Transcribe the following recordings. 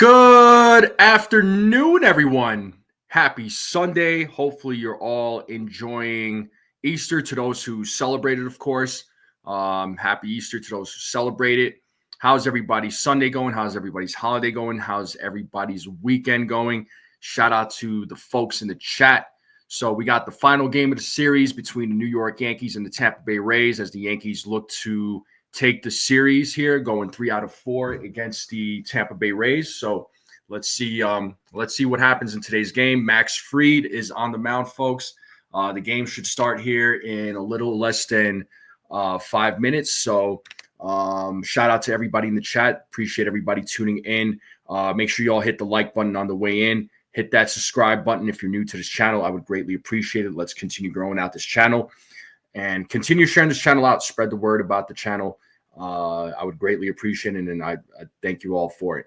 Good afternoon, everyone. Happy Sunday. Hopefully, you're all enjoying Easter. To those who celebrate it, of course. Happy Easter to those who celebrate it. How's everybody's Sunday going? How's everybody's holiday going? How's everybody's weekend going? Shout out to the folks in the chat. So we got the final game of the series between the New York Yankees and the Tampa Bay Rays as the Yankees look to take the series here, going 3 out of 4 against the Tampa Bay Rays. So let's see what happens in today's game. Max Fried is on the mound, folks. The game should start here in a little less than 5 minutes. So shout out to everybody in the chat. Appreciate everybody tuning in. Make sure you all hit the like button on the way in. Hit that subscribe button if you're new to this channel. I would greatly appreciate it. Let's continue growing out this channel and continue sharing this channel out. Spread the word about the channel. I would greatly appreciate it, and I thank you all for it.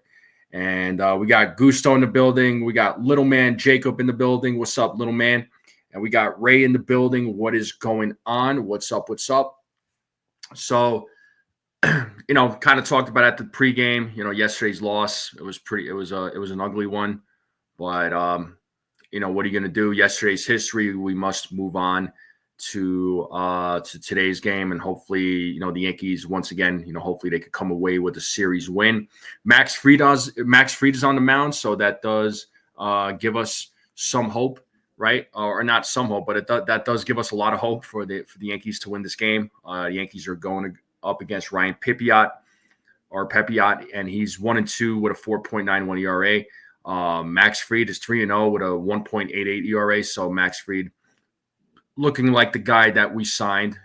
And we got Gusto in the building. We got little man Jacob in the building. What's up, little man? And we got Ray in the building. What is going on? What's up? What's up? So, kind of talked about at the pregame. Yesterday's loss. It was an ugly one, but what are you going to do? Yesterday's history. We must move on to today's game, and hopefully the Yankees once again hopefully they could come away with a series win. Max Fried is on the mound, so that does give us some hope, right? Or not some hope, but that does give us a lot of hope for the Yankees to win this game. The Yankees are going up against Ryan Pepiot, and he's 1-2 with a 4.91 ERA. Max Fried is 3-0 with a 1.88 ERA. So Max Fried looking like the guy that we signed,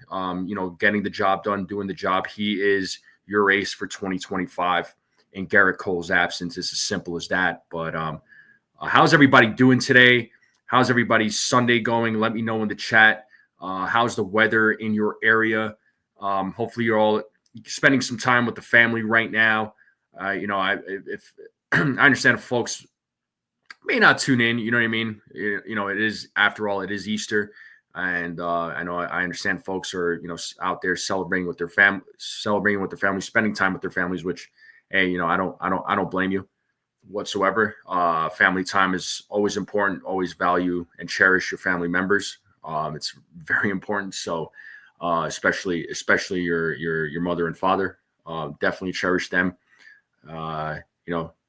getting the job done, doing the job. He is your ace for 2025 in Garrett Cole's absence. It's as simple as that. But how's everybody doing today? How's everybody's Sunday going? Let me know in the chat. How's the weather in your area? Hopefully you're all spending some time with the family right now. I understand if folks may not tune in, you know what I mean? It is, after all, it is Easter. And I understand folks are out there celebrating with their family, spending time with their families. Which, hey, I don't blame you whatsoever. Family time is always important. Always value and cherish your family members. It's very important. So, especially your mother and father, definitely cherish them.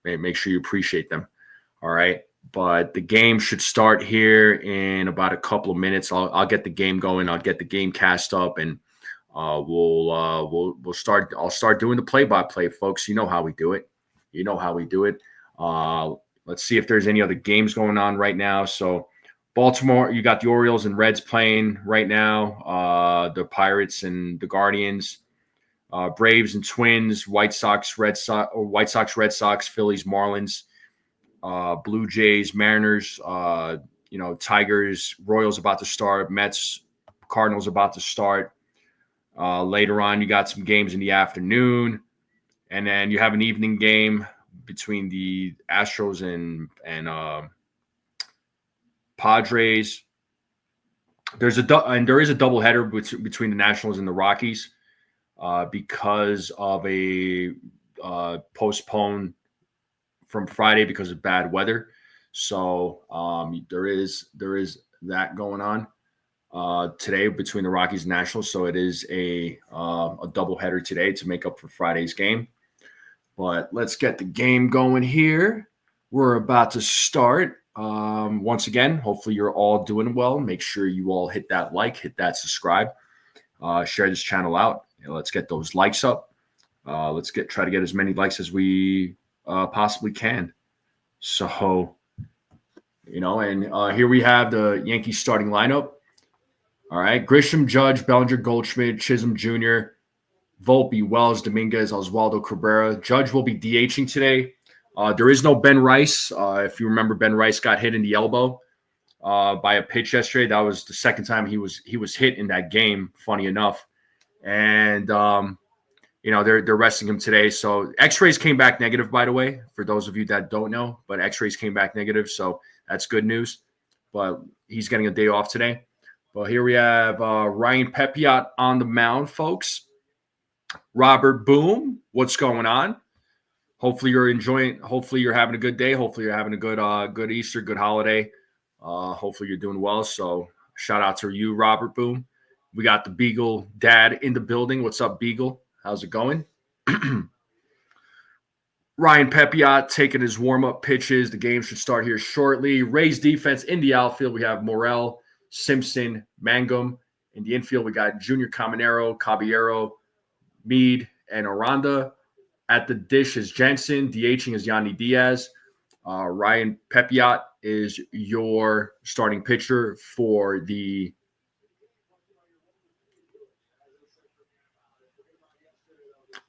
Make sure you appreciate them. All right. But the game should start here in about a couple of minutes. I'll get the game going. I'll get the game cast up, and we'll start. I'll start doing the play-by-play, folks. You know how we do it. Let's see if there's any other games going on right now. So Baltimore, you got the Orioles and Reds playing right now. The Pirates and the Guardians, Braves and Twins, White Sox, Red Sox, Phillies, Marlins. Blue Jays, Mariners, Tigers, Royals about to start, Mets, Cardinals about to start. Later on, you got some games in the afternoon, and then you have an evening game between the Astros and Padres. There is a doubleheader between the Nationals and the Rockies because of a postponed from Friday because of bad weather. So there is that going on today between the Rockies and Nationals. So it is a doubleheader today to make up for Friday's game. But let's get the game going here. We're about to start. Once again, hopefully you're all doing well. Make sure you all hit that like, hit that subscribe, share this channel out. Let's get those likes up. Let's try to get as many likes as we possibly can. So, and here we have the Yankees starting lineup. All right. Grisham, Judge, Bellinger, Goldschmidt, Chisholm Jr., Volpe, Wells, Dominguez, Oswaldo, Cabrera. Judge will be DHing today. There is no Ben Rice. If you remember, Ben Rice got hit in the elbow by a pitch yesterday. That was the second time he was hit in that game, funny enough. And they're resting him today. So X-rays came back negative, by the way, for those of you that don't know. But X-rays came back negative, so that's good news. But he's getting a day off today. But here we have Ryan Pepiot on the mound, folks. Robert Boom, what's going on? Hopefully you're enjoying. Hopefully you're having a good day. Hopefully you're having a good Easter, good holiday. Hopefully you're doing well. So shout out to you, Robert Boom. We got the Beagle Dad in the building. What's up, Beagle? How's it going? Ryan Pepiot taking his warm-up pitches. The game should start here shortly. Rays defense in the outfield. We have Morel, Simpson, Mangum. In the infield, we got Junior Caminero, Caballero, Meade, and Aranda. At the dish is Jensen. DHing is Yanni Diaz. Ryan Pepiot is your starting pitcher for the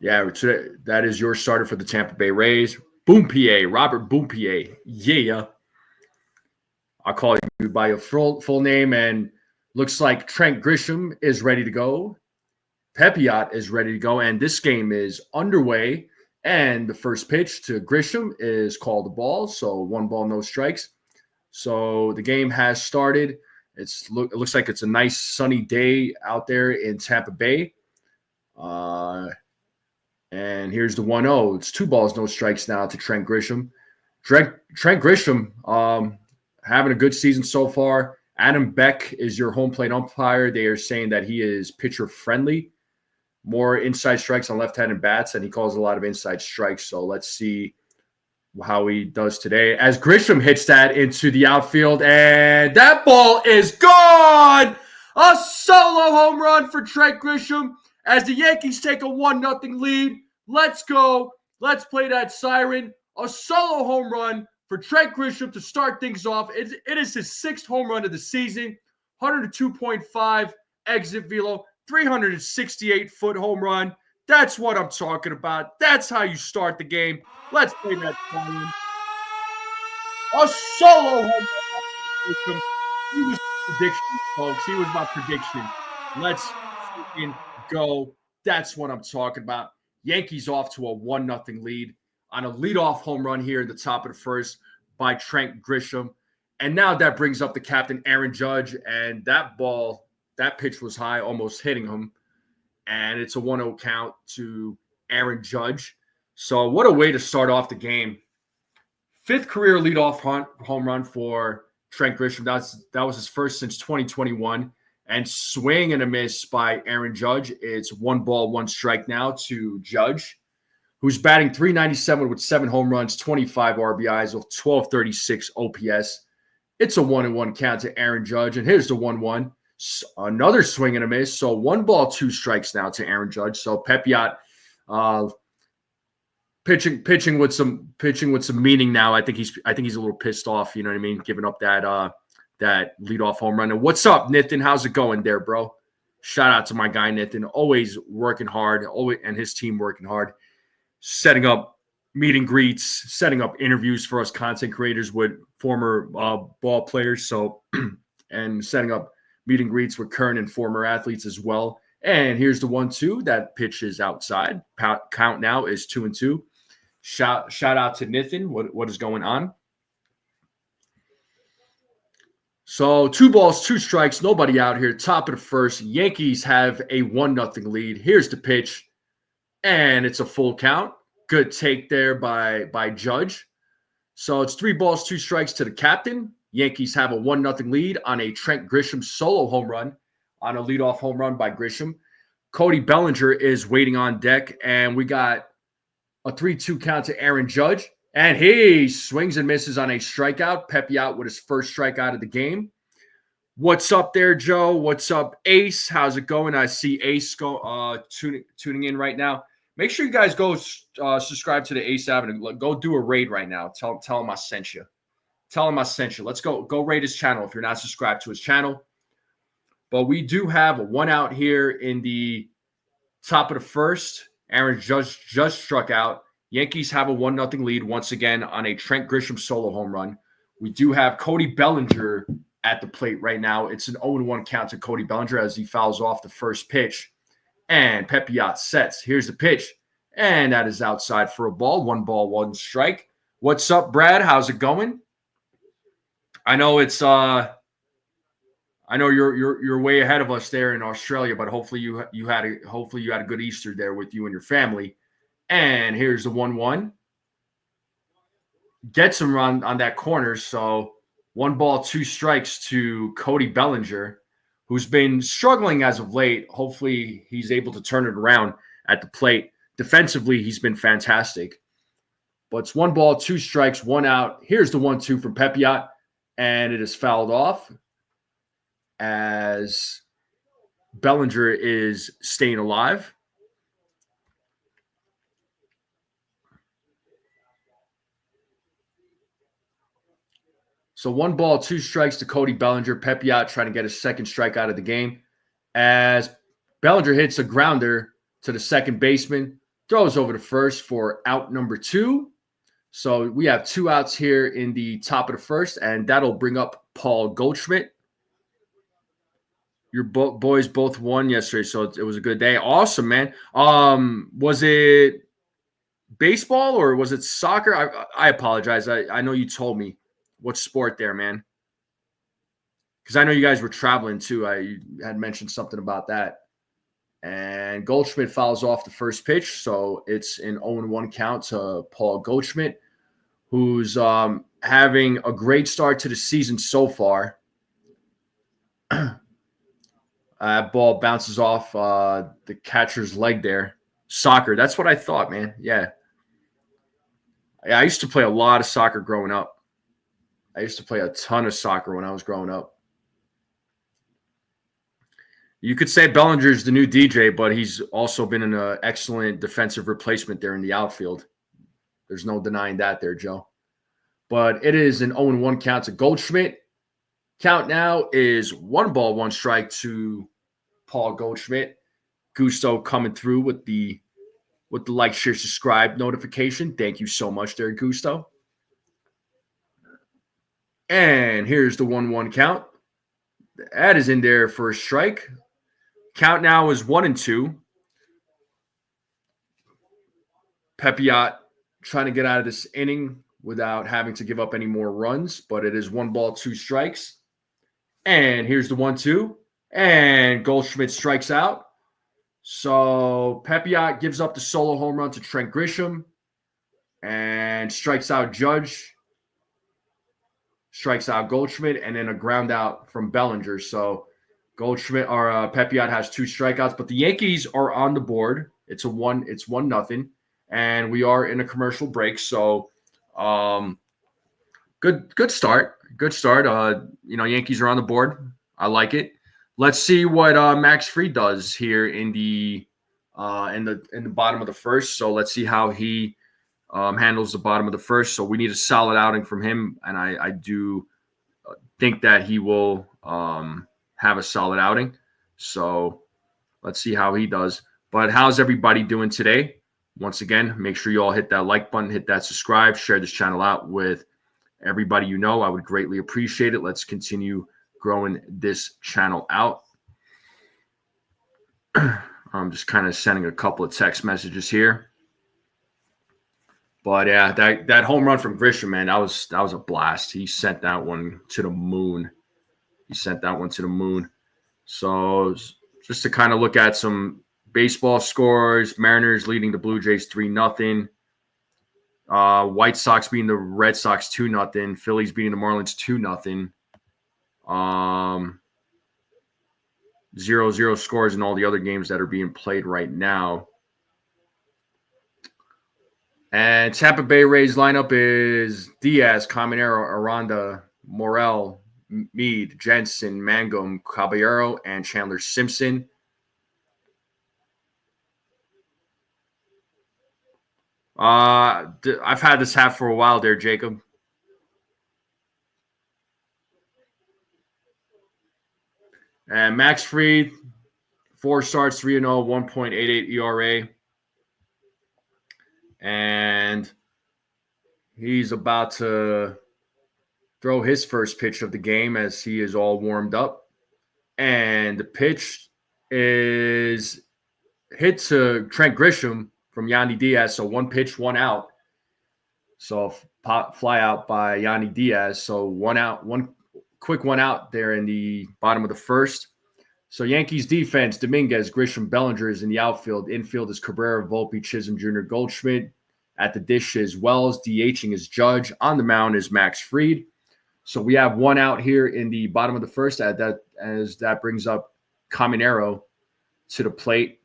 that is your starter for the Tampa Bay Rays. Boompier, Robert Boompier. Yeah. I'll call you by your full name, and looks like Trent Grisham is ready to go. Pepiot is ready to go, and this game is underway. And the first pitch to Grisham is called a ball, so 1 ball, no strikes. So the game has started. It looks like it's a nice sunny day out there in Tampa Bay. And here's the 1-0. It's 2 balls, no strikes now to Trent Grisham. Trent Grisham having a good season so far. Adam Beck is your home plate umpire. They are saying that he is pitcher friendly. More inside strikes on left-handed bats, and he calls a lot of inside strikes. So let's see how he does today. As Grisham hits that into the outfield, and that ball is gone! A solo home run for Trent Grisham as the Yankees take a 1-0 lead. Let's go. Let's play that siren. A solo home run for Trent Grisham to start things off. It is his 6th home run of the season. 102.5 exit velo. 368-foot home run. That's what I'm talking about. That's how you start the game. Let's play that siren. A solo home run. He was my prediction, folks. He was my prediction. Let's freaking go. That's what I'm talking about. Yankees off to a 1-0 lead on a leadoff home run here in the top of the first by Trent Grisham. And now that brings up the captain, Aaron Judge, and that pitch was high, almost hitting him. And it's a 1-0 count to Aaron Judge. So what a way to start off the game. 5th career leadoff home run for Trent Grisham. That was his first since 2021. And swing and a miss by Aaron Judge. It's 1 ball, 1 strike now to Judge, who's batting .397 with 7 home runs, 25 RBIs with 1236 OPS. It's a 1-1 count to Aaron Judge. And here's the 1-1. Another swing and a miss. So 1 ball, 2 strikes now to Aaron Judge. So Pepiot pitching with some meaning now. I think he's a little pissed off, you know what I mean, giving up that leadoff home run. And what's up, Nathan? How's it going there, bro? Shout out to my guy Nathan, always working hard, and his team working hard, setting up meet and greets, setting up interviews for us content creators with former ball players. So and setting up meet and greets with current and former athletes as well. And here's the 1-2. That pitch is outside. Count now is 2-2. Shout out to Nathan. What is going on? So 2 balls, 2 strikes, nobody out here. Top of the first. Yankees have a 1-0 lead. Here's the pitch, and it's a full count. Good take there by Judge. So it's 3 balls, 2 strikes to the captain. Yankees have a 1-0 lead on a Trent Grisham solo home run, on a leadoff home run by Grisham. Cody Bellinger is waiting on deck, and we got a 3-2 count to Aaron Judge. And he swings and misses on a strikeout. Pepiot with his first strikeout of the game. What's up there, Joe? What's up, Ace? How's it going? I see Ace tuning in right now. Make sure you guys go subscribe to the Ace Avenue. Go do a raid right now. Tell him I sent you. Tell him I sent you. Let's go raid his channel if you're not subscribed to his channel. But we do have 1 out here in the top of the first. Aaron just struck out. Yankees have a 1-0 lead once again on a Trent Grisham solo home run. We do have Cody Bellinger at the plate right now. It's an 0-1 count to Cody Bellinger as he fouls off the first pitch. And Pepiot sets. Here's the pitch. And that is outside for a ball. 1 ball, 1 strike. What's up, Brad? How's it going? I know it's I know you're way ahead of us there in Australia, but hopefully you had a good Easter there with you and your family. And here's the 1-1. gets him on that corner. So 1-2 strikes to Cody Bellinger, who's been struggling as of late. Hopefully he's able to turn it around at the plate. Defensively, he's been fantastic. But it's 1-2 strikes, 1 out. Here's the 1-2 from Pepiot, and it is fouled off as Bellinger is staying alive. So 1-2 strikes to Cody Bellinger. Pepiot trying to get a second strike out of the game as Bellinger hits a grounder to the second baseman, throws over to first for out number 2. So we have 2 outs here in the top of the first, and that'll bring up Paul Goldschmidt. Your boys both won yesterday, so it was a good day. Awesome, man. Was it baseball or was it soccer? I apologize. I know you told me what sport there, man. Because I know you guys were traveling too. You had mentioned something about that. And Goldschmidt fouls off the first pitch, so it's an 0-1 count to Paul Goldschmidt, who's having a great start to the season so far. Ball bounces off the catcher's leg there. Soccer, that's what I thought, man. Yeah. I used to play a lot of soccer growing up. I used to play a ton of soccer when I was growing up. You could say Bellinger's the new DJ, but he's also been an excellent defensive replacement there in the outfield. There's no denying that there, Joe. But it is an 0-1 count to Goldschmidt. Count now is 1-1 strike to Paul Goldschmidt. Gusto coming through with the like, share, subscribe notification. Thank you so much there, Gusto. And here's the 1-1 count. That is in there for a strike. Count now is 1-2. Pepiot trying to get out of this inning without having to give up any more runs, but it is 1-2 strikes. And here's the 1-2. And Goldschmidt strikes out. So Pepiot gives up the solo home run to Trent Grisham and strikes out Judge, strikes out Goldschmidt, and then a ground out from Bellinger. So Goldschmidt or Pepiot has 2 strikeouts, but the Yankees are on the board. It's 1-0, and we are in a commercial break. So good start. Good start. Yankees are on the board. I like it. Let's see what Max Fried does here in the bottom of the first. So let's see how he handles the bottom of the first. So we need a solid outing from him, and I do think that he will have a solid outing. So let's see how he does. But how's everybody doing today? Once again, make sure you all hit that like button, hit that subscribe, share this channel out with everybody you know. I would greatly appreciate it. Let's continue growing this channel out. I'm just kind of sending a couple of text messages here. But yeah, that home run from Grisham, man, that was a blast. He sent that one to the moon. So just to kind of look at some baseball scores, Mariners leading the Blue Jays 3-0. White Sox beating the Red Sox 2-0. Phillies beating the Marlins 2-0. 0-0 scores in all the other games that are being played right now. And Tampa Bay Rays lineup is Diaz, Caminero, Aranda, Morel, Meade, Jensen, Mangum, Caballero, and Chandler Simpson. I've had this hat for a while there, Jacob. And Max Fried, 4 starts, 3-0, 1.88 ERA. And he's about to throw his first pitch of the game as he is all warmed up. And the pitch is hit to Trent Grisham from Yandy Diaz. So 1 pitch, 1 out. So fly out by Yandy Diaz. So 1 out, 1 quick 1 out there in the bottom of the first. So Yankees defense, Dominguez, Grisham, Bellinger is in the outfield. Infield is Cabrera, Volpe, Chisholm Jr., Goldschmidt. At the dish is Wells. DHing is Judge. On the mound is Max Fried. So we have one out here in the bottom of the first as that brings up Caminero to the plate.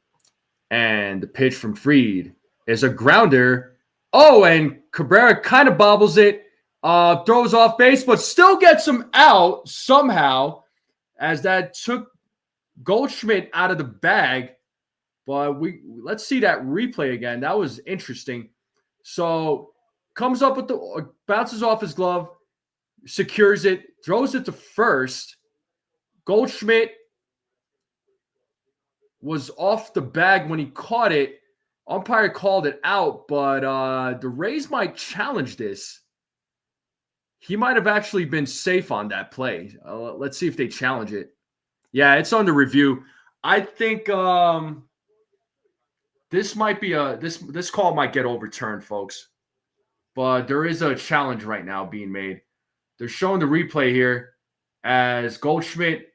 And the pitch from Fried is a grounder. Oh, and Cabrera kind of bobbles it, throws off base, but still gets him out somehow as that took Goldschmidt out of the bag. But let's see that replay again. That was interesting. So comes up with bounces off his glove, secures it, throws it to first. Goldschmidt was off the bag when he caught it. Umpire called it out, but the Rays might challenge this. He might have actually been safe on that play. Let's see if they challenge it. Yeah, it's under review. I think this might be this call might get overturned, folks. But there is a challenge right now being made. They're showing the replay here as Goldschmidt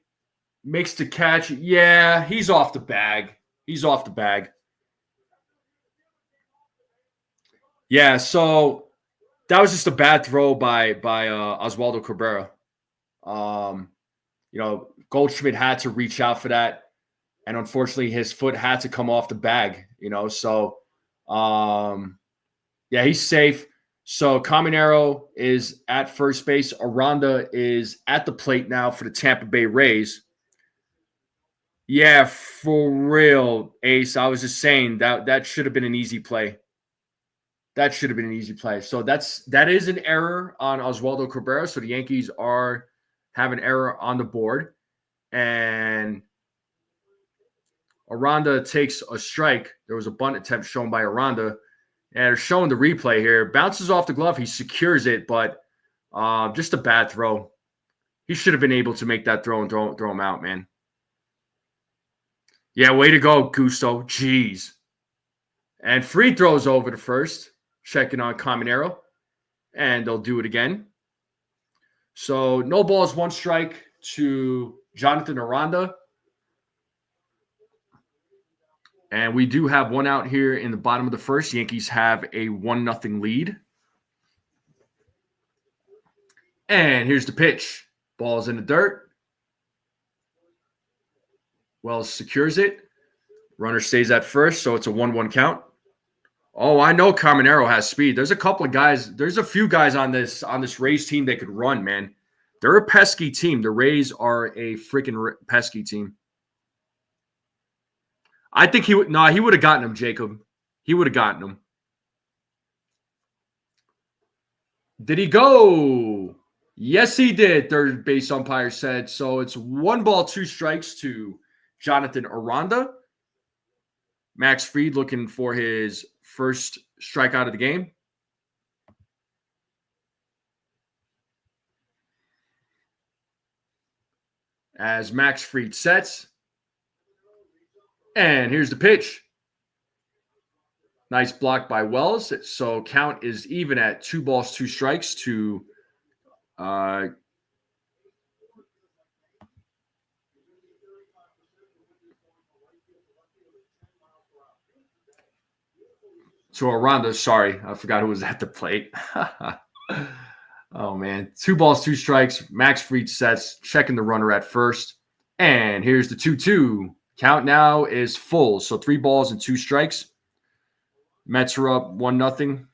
makes the catch. Yeah, he's off the bag. He's off the bag. Yeah, so that was just a bad throw by Oswaldo Cabrera. Goldschmidt had to reach out for that, and unfortunately, his foot had to come off the bag. So yeah, he's safe. So Caminero is at first base. Aranda is at the plate now for the Tampa Bay Rays. Yeah, for real, Ace. I was just saying that should have been an easy play. That should have been an easy play. So that is an error on Oswaldo Cabrera. So the Yankees have an error on the board. And Aranda takes a strike. There was a bunt attempt shown by Aranda. And they're showing the replay here. Bounces off the glove. He secures it, but just a bad throw. He should have been able to make that throw and throw him out, man. Yeah, way to go, Gusto. Jeez. And Fried throws over to first, checking on Caminero. And they'll do it again. So no balls, one strike to Jonathan Aranda. And we do have one out here in the bottom of the first. Yankees have a 1-0 lead. And here's the pitch. Ball's in the dirt. Wells secures it. Runner stays at first, so it's a 1-1 count. Oh, I know Caminero has speed. There's a couple of guys. There's a few guys on this Rays team that could run, man. They're a pesky team. The Rays are a freaking pesky team. I think he would have gotten him, Jacob. He would have gotten him. Did he go? Yes, he did, third base umpire said. So it's 1 ball, 2 strikes to Jonathan Aranda. Max Fried looking for his first strikeout of the game. As Max Fried sets. And here's the pitch. Nice block by Wells. So count is even at 2 balls, 2 strikes to Aranda. Sorry, I forgot who was at the plate. Oh, man. 2 balls, 2 strikes. Max Fried sets, checking the runner at first. And here's the 2-2. Count now is full. So 3 balls and 2 strikes. Mets are up 1-0.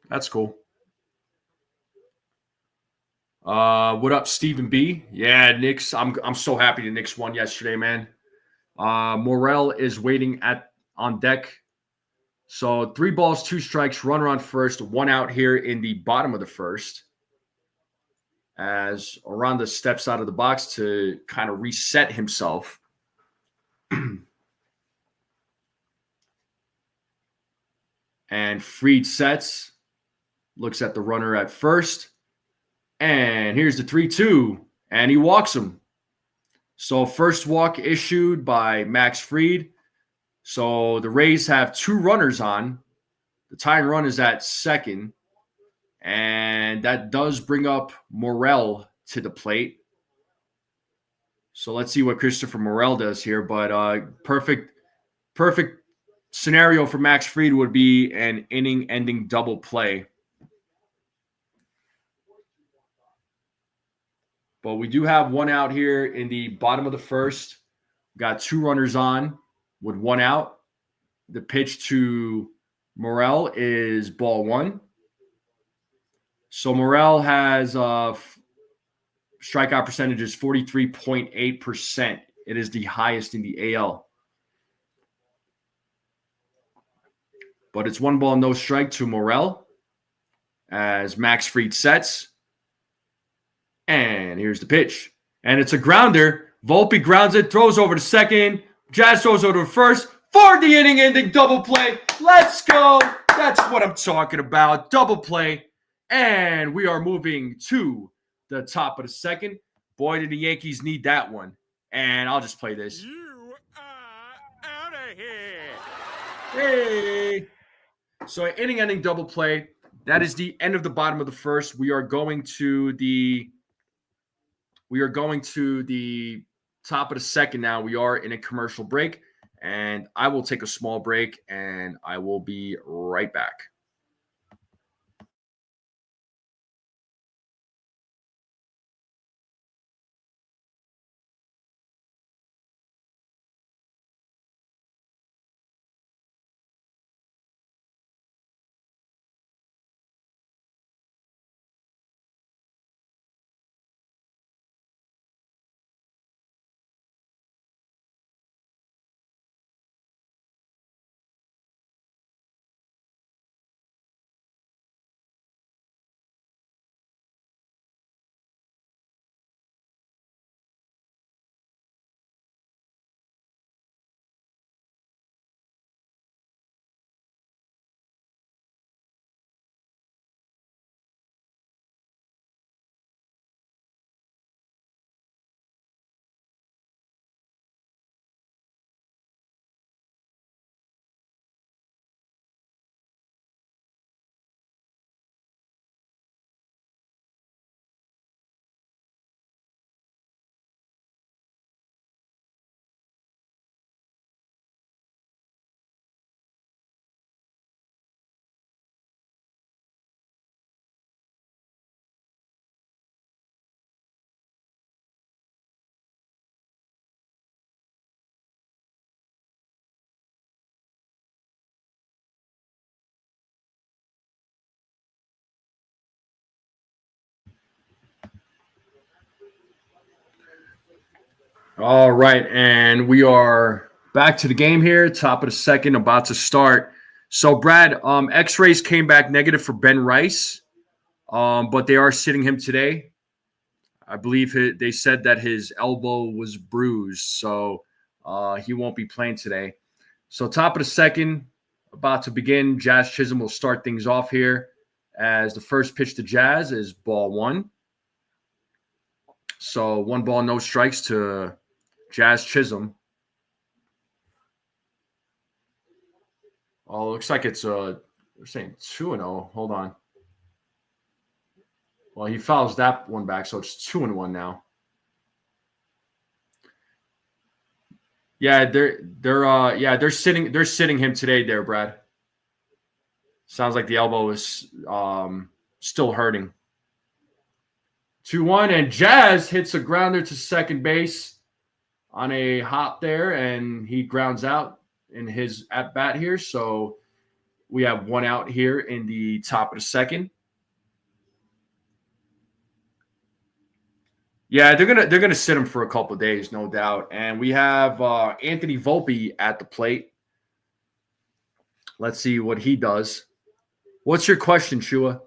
That's cool. What up, Stephen B? Yeah, Knicks. I'm so happy the Knicks won yesterday, man. Morel is waiting on deck. So 3 balls, 2 strikes, runner on first, 1 out here in the bottom of the first. As Aranda steps out of the box to kind of reset himself. And Fried sets, looks at the runner at first. And here's the 3-2, and he walks him. So first walk issued by Max Fried. So the Rays have 2 runners on. The tying run is at second. And that does bring up Morel to the plate. So let's see what Christopher Morel does here. But perfect scenario for Max Fried would be an inning-ending double play. But we do have one out here in the bottom of the first. Got 2 runners on with 1 out. The pitch to Morel is ball 1. So Morel has strikeout percentage is 43.8%. It is the highest in the AL. But it's 1 ball, no strike to Morel as Max Fried sets. And here's the pitch. And it's a grounder. Volpe grounds it, throws over to second. Jazz throws over to first for the inning-ending double play. Let's go. That's what I'm talking about. Double play. And we are moving to the top of the second. Boy, did the Yankees need that one. And I'll just play this. You are out of here. Hey. So an inning-ending double play. That is the end of the bottom of the first. We are going to the top of the second now. We are in a commercial break, and I will take a small break, and I will be right back. All right, and we are back to the game here. Top of the second, about to start. So, Brad, X-rays came back negative for Ben Rice, but they are sitting him today. I believe they said that his elbow was bruised, so he won't be playing today. So, top of the second, about to begin. Jazz Chisholm will start things off here as the first pitch to Jazz is ball 1. So, 1 ball, no strikes to Jazz Chisholm. Oh, looks like it's they're saying 2-0. Hold on. Well, he fouls that one back, so it's 2-1 now. Yeah, they're sitting him today there, Brad. Sounds like the elbow is still hurting. 2-1, and Jazz hits a grounder to second base on a hop there, and he grounds out in his at bat here. So we have 1 out here in the top of the second. Yeah, they're gonna sit him for a couple of days, no doubt. And we have Anthony Volpe at the plate. Let's see what he does. What's your question, Shua?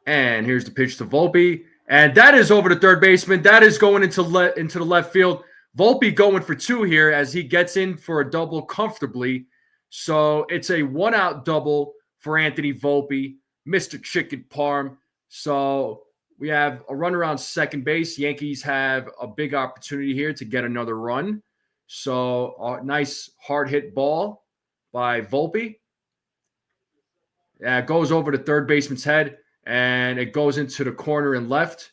And here's the pitch to Volpe, and that is over to third baseman. That is going into the left field. Volpe going for 2 here as he gets in for a double comfortably. So it's a 1-out double for Anthony Volpe, Mr. Chicken Parm. So we have a runner on second base. Yankees have a big opportunity here to get another run. So a nice hard hit ball by Volpe. It goes over the third baseman's head, and it goes into the corner and left.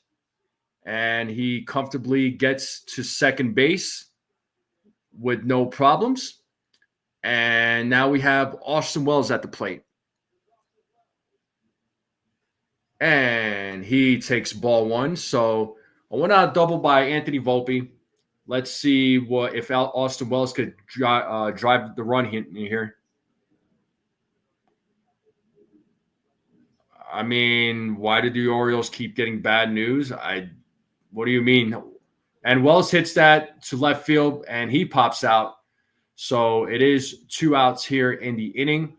And he comfortably gets to second base with no problems. And now we have Austin Wells at the plate. And he takes ball one. So I went out double by Anthony Volpe. Let's see if Austin Wells could drive the run here. I mean, why did the Orioles keep getting bad news? What do you mean? And Wells hits that to left field, and he pops out. So it is 2 outs here in the inning.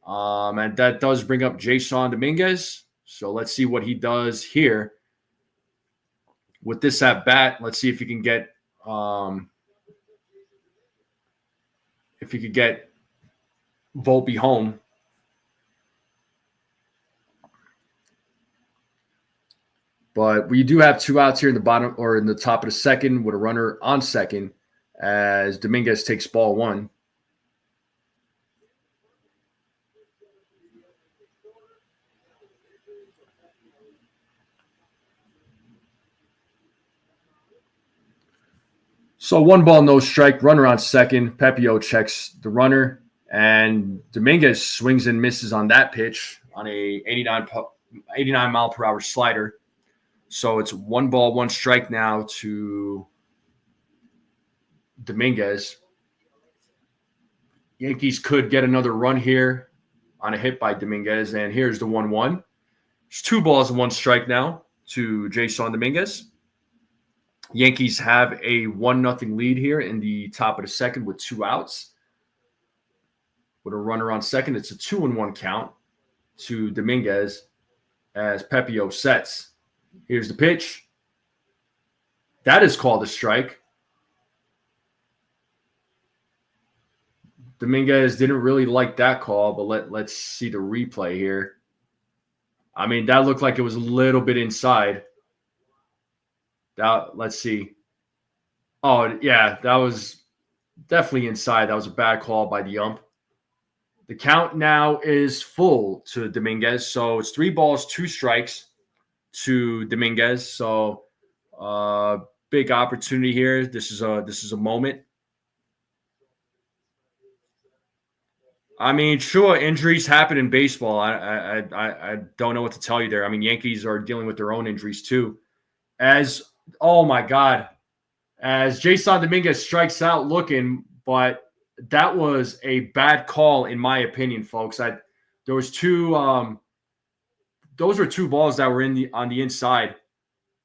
And that does bring up Jason Dominguez. So let's see what he does here with this at bat. Let's see if he can get Volpe home. But we do have 2 outs here in the bottom or in the top of the second with a runner on second as Dominguez takes ball one. So 1 ball, no strike, runner on second. Pepio checks the runner, and Dominguez swings and misses on that pitch on a 89 mile per hour slider. So it's 1 ball, 1 strike now to Dominguez. Yankees could get another run here on a hit by Dominguez, and here's the 1-1. It's 2 balls and 1 strike now to Jason Dominguez. Yankees have a 1-0 lead here in the top of the second with 2 outs. With a runner on second, it's a 2-1 count to Dominguez as Pepio sets. Here's the pitch. That is called a strike. Dominguez didn't really like that call, but let's see the replay here. I mean, that looked like it was a little bit inside. Let's see. Oh, yeah, that was definitely inside. That was a bad call by the ump. The count now is full to Dominguez. So it's 3 balls, 2 strikes to Dominguez. So big opportunity here. This is a moment. I mean, sure, injuries happen in baseball. I don't know what to tell you there. I mean, Yankees are dealing with their own injuries too. Oh my God, as Jason Dominguez strikes out looking, but that was a bad call in my opinion, folks. There was 2. Those were 2 balls that were on the inside,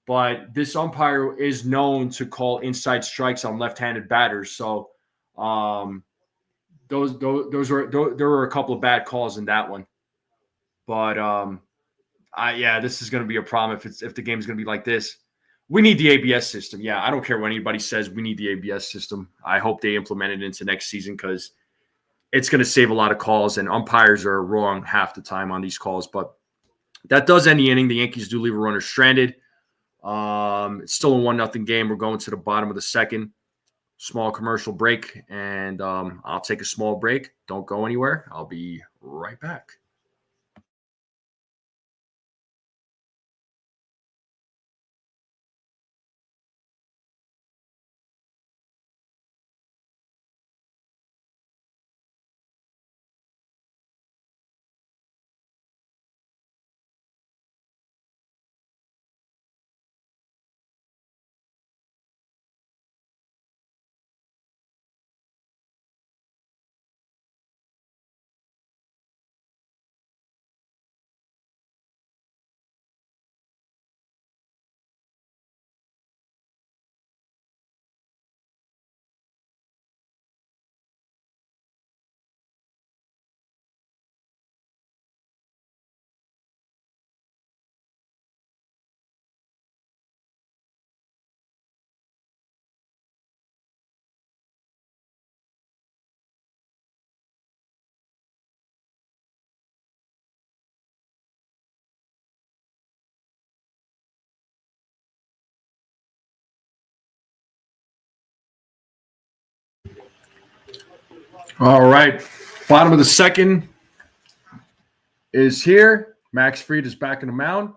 but this umpire is known to call inside strikes on left-handed batters. So, there were a couple of bad calls in that one, but this is going to be a problem if the game is going to be like this. We need the ABS system. Yeah, I don't care what anybody says. We need the ABS system. I hope they implement it into next season because it's going to save a lot of calls, and umpires are wrong half the time on these calls. But that does end the inning. The Yankees do leave a runner stranded. It's still a 1-0 game. We're going to the bottom of the second. Small commercial break, and I'll take a small break. Don't go anywhere. I'll be right back. All right. Bottom of the second is here. Max Fried is back in the mound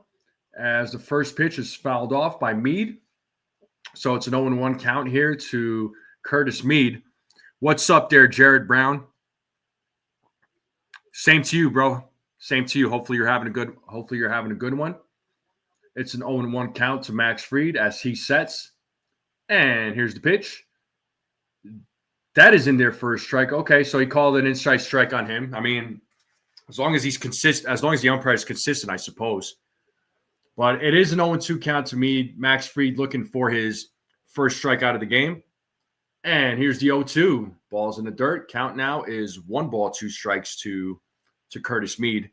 as the first pitch is fouled off by Meade. So it's an 0-1 count here to Curtis Meade. What's up there, Jared Brown? Same to you, bro. Same to you. Hopefully you're having a good one. It's an 0-1 count to Max Fried as he sets. And here's the pitch. That is in there for a strike. Okay, so he called an inside strike on him. I mean, as long as he's consistent, as long as the umpire is consistent, I suppose. But it is an 0-2 count to me. Max Fried looking for his first strike out of the game. And here's the 0-2. Ball's in the dirt. Count now is 1 ball, 2 strikes to Curtis Mead.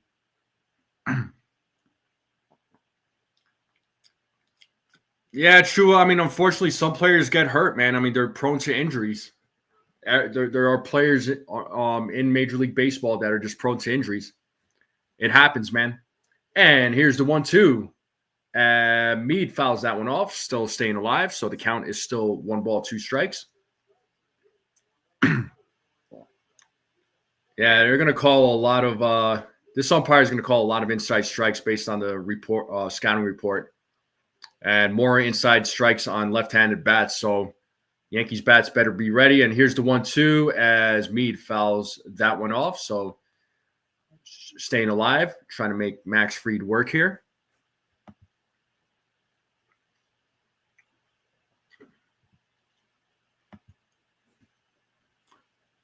Yeah, true. I mean, unfortunately, some players get hurt, man. I mean, they're prone to injuries. There are players in Major League Baseball that are just prone to injuries. It happens, man. And here's the 1-2. Mead fouls that one off, still staying alive. So the count is still 1 ball, 2 strikes. Yeah, they're going to call a lot of this umpire is going to call a lot of inside strikes based on the report, scouting report, and more inside strikes on left-handed bats. So Yankees bats better be ready. And here's the 1-2 as Mead fouls that one off. So staying alive, trying to make Max Fried work here.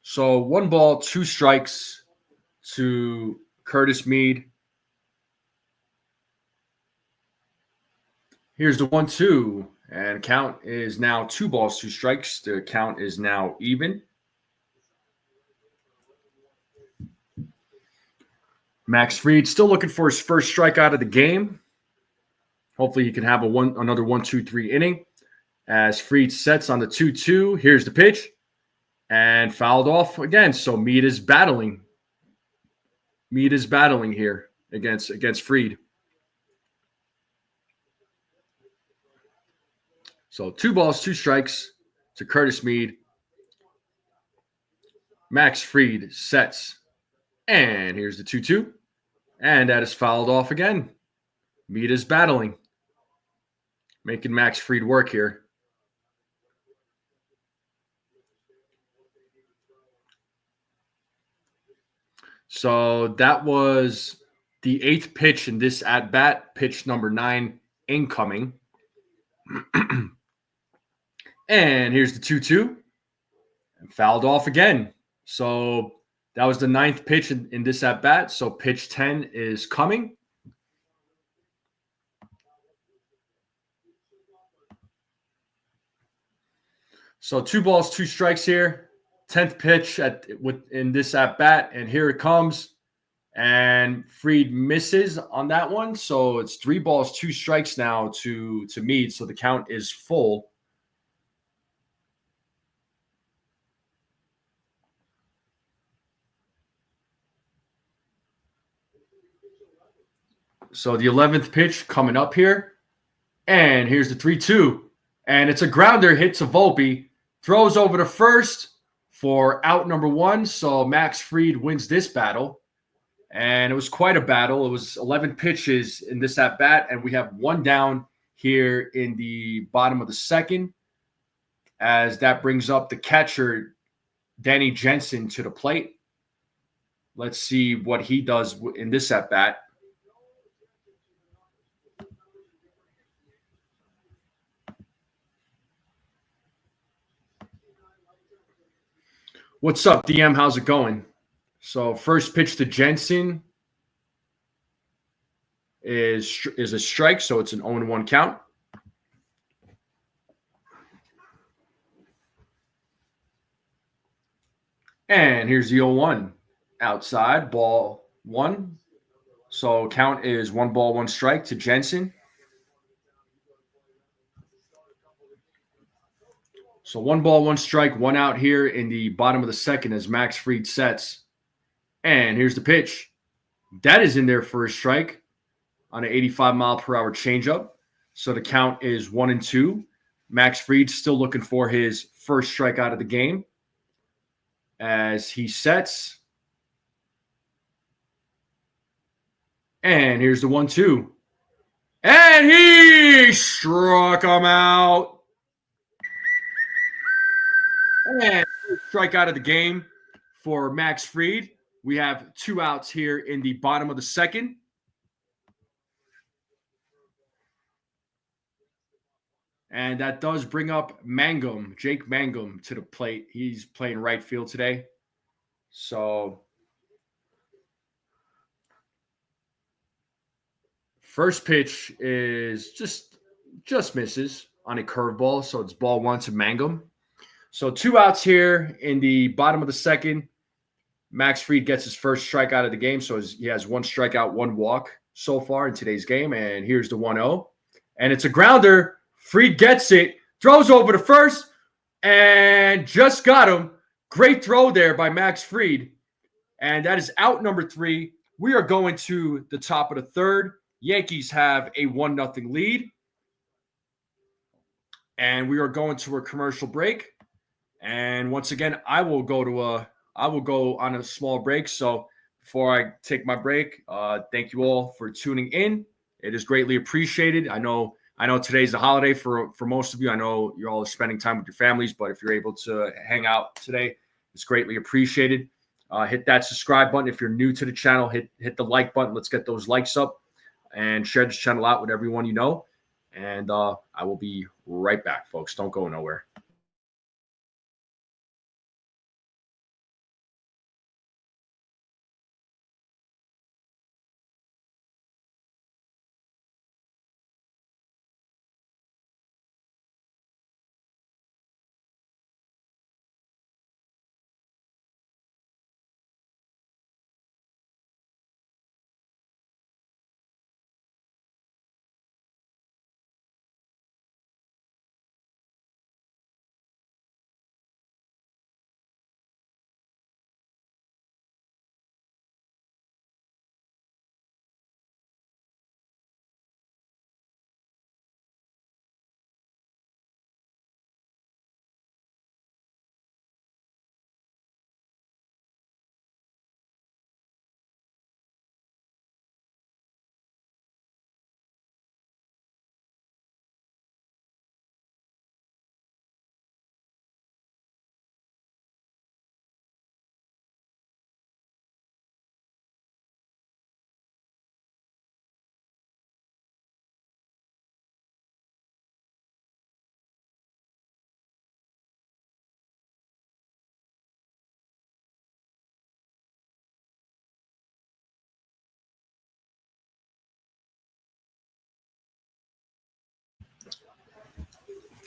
So 1 ball, 2 strikes to Curtis Mead. Here's the 1-2, and count is now 2 balls, 2 strikes. The count is now even. Max Fried still looking for his first strike out of the game. Hopefully he can have another 1-2-3 inning. As Fried sets on the 2-2, here's the pitch. And fouled off again. So Mead is battling. Mead is battling here against Fried. So 2 balls, 2 strikes to Curtis Mead. Max Fried sets. And here's the 2-2. And that is fouled off again. Mead is battling. Making Max Fried work here. So that was the 8th pitch in this at-bat, pitch number 9 incoming. And here's the 2-2. And fouled off again. So that was the 9th pitch in this at-bat. So pitch 10 is coming. So 2 balls, 2 strikes here. 10th pitch in this at-bat, and here it comes. And Fried misses on that one. So it's 3 balls, 2 strikes now to Mead. So the count is full. So the 11th pitch coming up here. And here's the 3-2. And it's a grounder hit to Volpe. Throws over to first for out number 1. So Max Fried wins this battle. And it was quite a battle. It was 11 pitches in this at-bat, and we have 1 down here in the bottom of the 2nd, as that brings up the catcher, Danny Jensen, to the plate. Let's see what he does in this at-bat. What's up, DM? How's it going? So first pitch to Jensen is a strike, so it's an 0-1 count. And here's the 0-1. Outside, ball 1. So count is 1 ball, 1 strike to Jensen. So 1 ball, 1 strike, 1 out here in the bottom of the 2nd as Max Fried sets. And here's the pitch. That is in there for a strike on an 85-mile-per-hour changeup. So the count is 1-2. Max Fried still looking for his first strike out of the game as he sets. And here's the 1-2. And he struck him out. And strikeout of the game for Max Fried. We have 2 outs here in the bottom of the second. And that does bring up Jake Mangum to the plate. He's playing right field today. So first pitch is just misses on a curveball. So it's ball 1 to Mangum. So 2 outs here in the bottom of the second. Max Fried gets his first strikeout of the game. So he has 1 strikeout, 1 walk so far in today's game. And here's the 1-0. And it's a grounder. Fried gets it, throws over to first, and just got him. Great throw there by Max Fried. And that is out number 3. We are going to the top of the third. Yankees have a 1-0 lead. And we are going to a commercial break. And once again, I will go on a small break. So before I take my break, thank you all for tuning in. It is greatly appreciated. I know today's a holiday for most of you. I know you're all spending time with your families, but if you're able to hang out today, it's greatly appreciated. Hit that subscribe button. If you're new to the channel, hit the like button. Let's get those likes up and share this channel out with everyone you know. And I will be right back, folks. Don't go nowhere.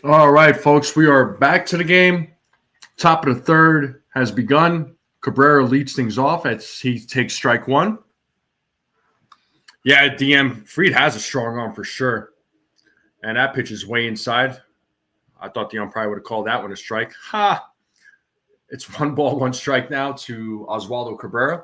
All right, folks, we are back to the game. Top of the third has begun. Cabrera leads things off as he takes strike 1. Yeah, DM Fried has a strong arm for sure. And that pitch is way inside. I thought the umpire would have called that one a strike. Ha! It's 1 ball, 1 strike now to Oswaldo Cabrera.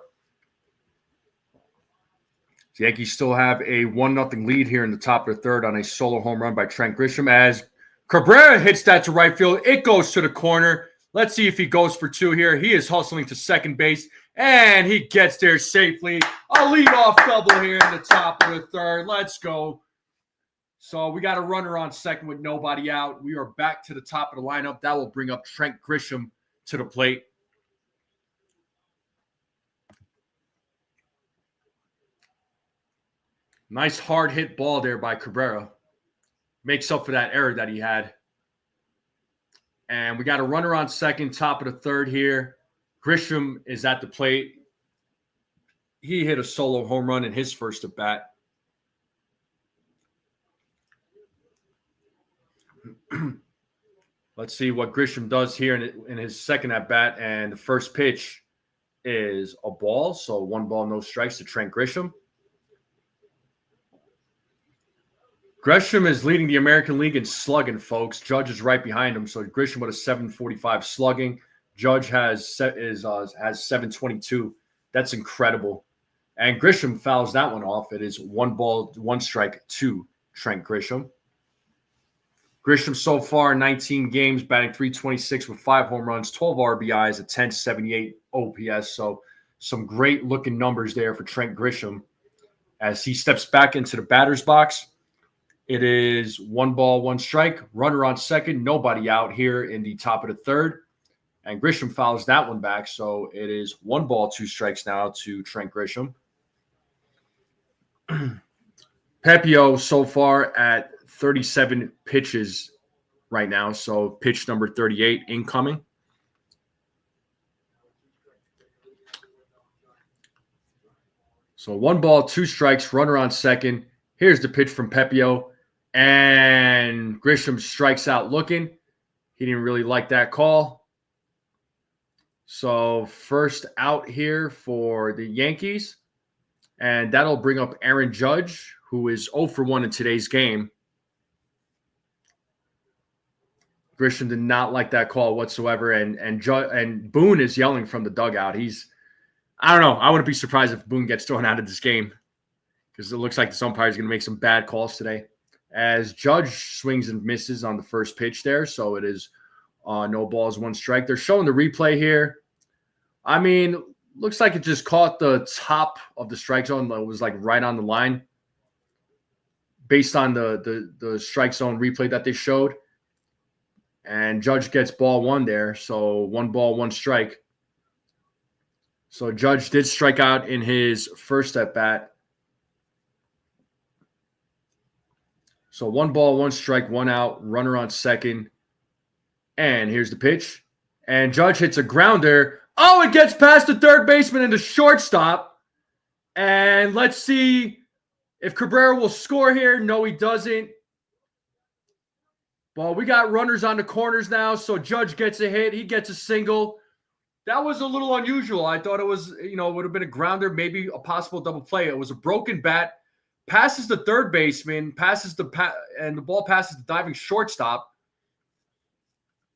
The Yankees still have a 1-0 lead here in the top of the third on a solo home run by Trent Grisham as Cabrera hits that to right field. It goes to the corner. Let's see if he goes for 2 here. He is hustling to second base, and he gets there safely. A leadoff double here in the top of the third. Let's go. So we got a runner on second with nobody out. We are back to the top of the lineup. That will bring up Trent Grisham to the plate. Nice hard hit ball there by Cabrera. Makes up for that error that he had. And we got a runner on second, top of the third here. Grisham is at the plate. He hit a solo home run in his first at bat. Let's see what Grisham does here in his second at bat. And the first pitch is a ball. So 1 ball, no strikes to Trent Grisham. Grisham is leading the American League in slugging, folks. Judge is right behind him. So Grisham with a 745 slugging. Judge has 722. That's incredible. And Grisham fouls that one off. It is 1 ball, 1 strike to Trent Grisham. Grisham so far 19 games, batting .326 with 5 home runs, 12 RBIs, a .1078 OPS. So some great looking numbers there for Trent Grisham as he steps back into the batter's box. It is 1 ball, 1 strike. Runner on second. Nobody out here in the top of the third. And Grisham fouls that one back. So it is 1 ball, 2 strikes now to Trent Grisham. Pepio so far at 37 pitches right now. So pitch number 38 incoming. So 1 ball, 2 strikes, runner on second. Here's the pitch from Pepio. And Grisham strikes out looking. He didn't really like that call. So first out here for the Yankees. And that'll bring up Aaron Judge, who is 0 for 1 in today's game. Grisham did not like that call whatsoever. And Boone is yelling from the dugout. I don't know. I wouldn't be surprised if Boone gets thrown out of this game because it looks like this umpire is going to make some bad calls today. As Judge swings and misses on the first pitch there. So it is no balls, 1 strike. They're showing the replay here. I mean, looks like it just caught the top of the strike zone. It was like right on the line based on the strike zone replay that they showed. And Judge gets ball 1 there. So 1 ball, 1 strike. So Judge did strike out in his first at bat. So 1 ball, 1 strike, 1 out, runner on second. And here's the pitch. And Judge hits a grounder. Oh, it gets past the third baseman and the shortstop. And let's see if Cabrera will score here. No, he doesn't. Well, we got runners on the corners now. So Judge gets a hit. He gets a single. That was a little unusual. I thought it was, would have been a grounder, maybe a possible double play. It was a broken bat, passes the third baseman, and the ball passes the diving shortstop.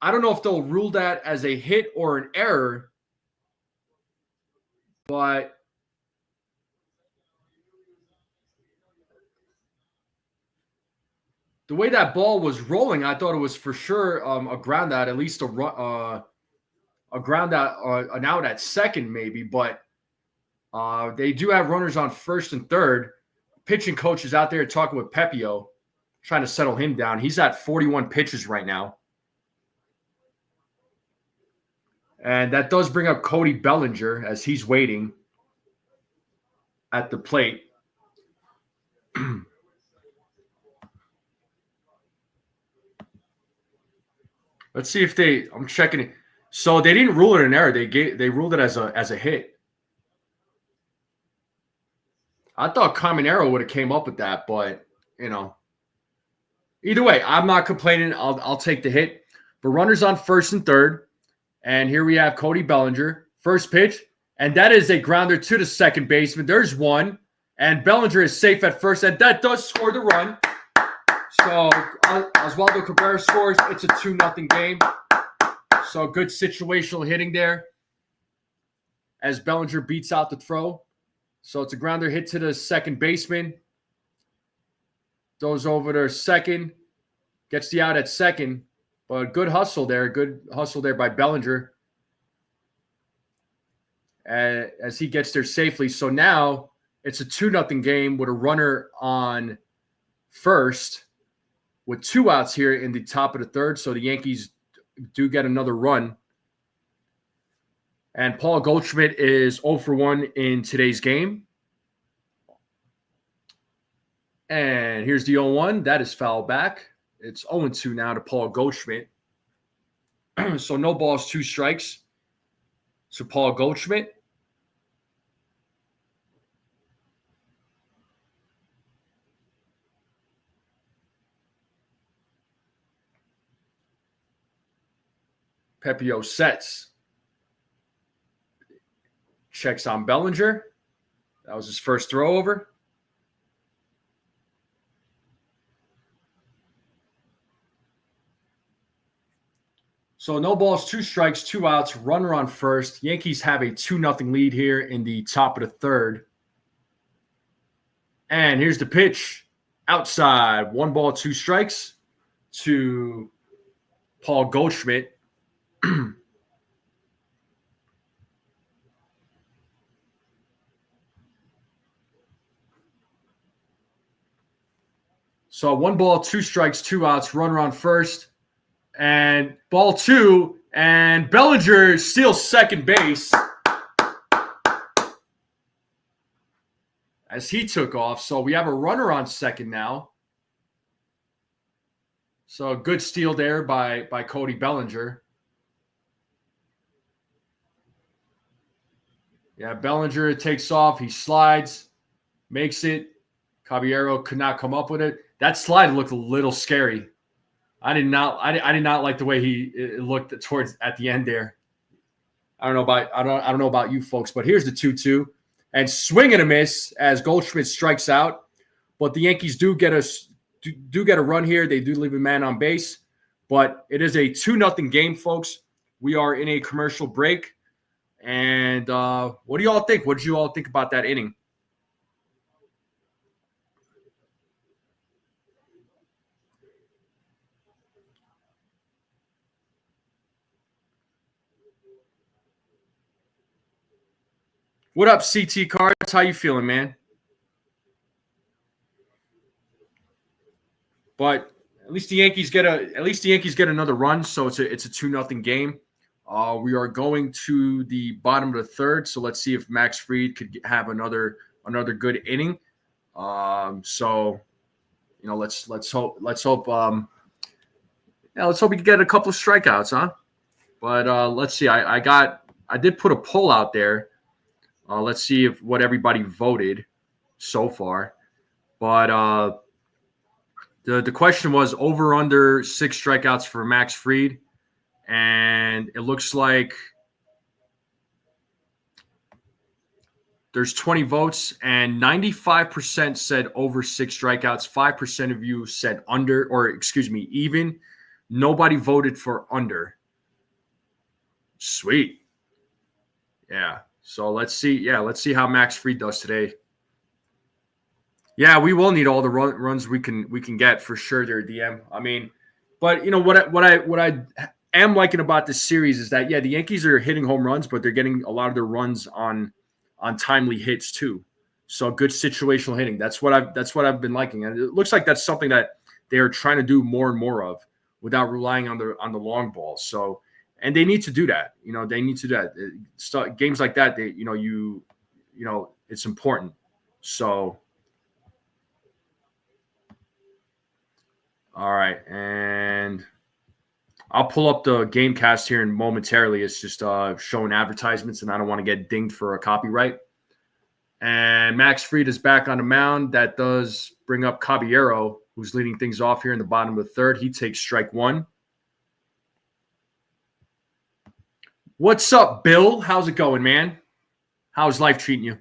I don't know if they'll rule that as a hit or an error, but the way that ball was rolling, I thought it was for sure a ground out, at least a ground out, an out at second maybe, but they do have runners on first and third. Pitching coach is out there talking with Pepio, trying to settle him down. He's at 41 pitches right now. And that does bring up Cody Bellinger as he's waiting at the plate. Let's see if I'm checking it. So they didn't rule it an error. They ruled it as a hit. I thought Caminero would have came up with that, but either way, I'm not complaining. I'll take the hit. But runners on first and third, and here we have Cody Bellinger, first pitch, and that is a grounder to the second baseman. There's 1, and Bellinger is safe at first, and that does score the run. So Oswald Cabrera scores. It's a 2-0 game. So good situational hitting there as Bellinger beats out the throw. So it's a grounder hit to the second baseman. Goes over to second. Gets the out at second. But good hustle there. Good hustle there by Bellinger as he gets there safely. So now it's a 2-0 game with a runner on first with 2 outs here in the top of the third. So the Yankees do get another run. And Paul Goldschmidt is 0 for 1 in today's game. And here's the 0-1. That is fouled back. It's 0-2 now to Paul Goldschmidt. So no balls, 2 strikes to Paul Goldschmidt. Pepio sets. Checks on Bellinger. That was his first throw over. So no balls, 2 strikes, 2 outs, runner on first. Yankees have a 2-0 lead here in the top of the third. And here's the pitch. Outside, 1 ball, 2 strikes to Paul Goldschmidt. So 1 ball, 2 strikes, 2 outs, runner on first. And ball 2 And Bellinger steals second base as he took off. So we have a runner on second now. So a good steal there by Cody Bellinger. Yeah, Bellinger takes off. He slides, makes it. Caballero could not come up with it. That slide looked a little scary. I did not like the way it looked towards at the end there. I don't know about you folks, but here's the 2-2 and swing and a miss as Goldschmidt strikes out. But the Yankees do get a run here. They do leave a man on base, but it is a 2-0 game, folks. We are in a commercial break, and what do you all think? What did you all think about that inning? What up, CT Cards? How you feeling, man? But at least the Yankees get another run, so it's a 2-0 game. We are going to the bottom of the third, so let's see if Max Fried could have another good inning. So you know, let's hope let's hope we can get a couple of strikeouts, huh? But let's see. I did put a poll out there. Let's see what everybody voted so far. But the question was over under 6 strikeouts for Max Fried, and it looks like there's 20 votes, and 95% said over 6 strikeouts. 5% of you said under, or excuse me, even. Nobody voted for under. Sweet. Yeah. So let's see. Yeah, let's see how Max Fried does today. Yeah, we will need all the runs we can get for sure there, DM. I mean, but you know what I am liking about this series is that the Yankees are hitting home runs, but they're getting a lot of their runs on timely hits too. So good situational hitting. That's what I've been liking, and it looks like that's something that they are trying to do more and more of without relying on the long ball. So, and they need to do that. You know, they need to do that. Games like that, it's important. So. All right, and I'll pull up the game cast here and momentarily. It's just showing advertisements, and I don't want to get dinged for a copyright. And Max Fried is back on the mound. That does bring up Caballero, who's leading things off here in the bottom of the third. He takes strike one. What's up, Bill? How's it going, man? How's life treating you?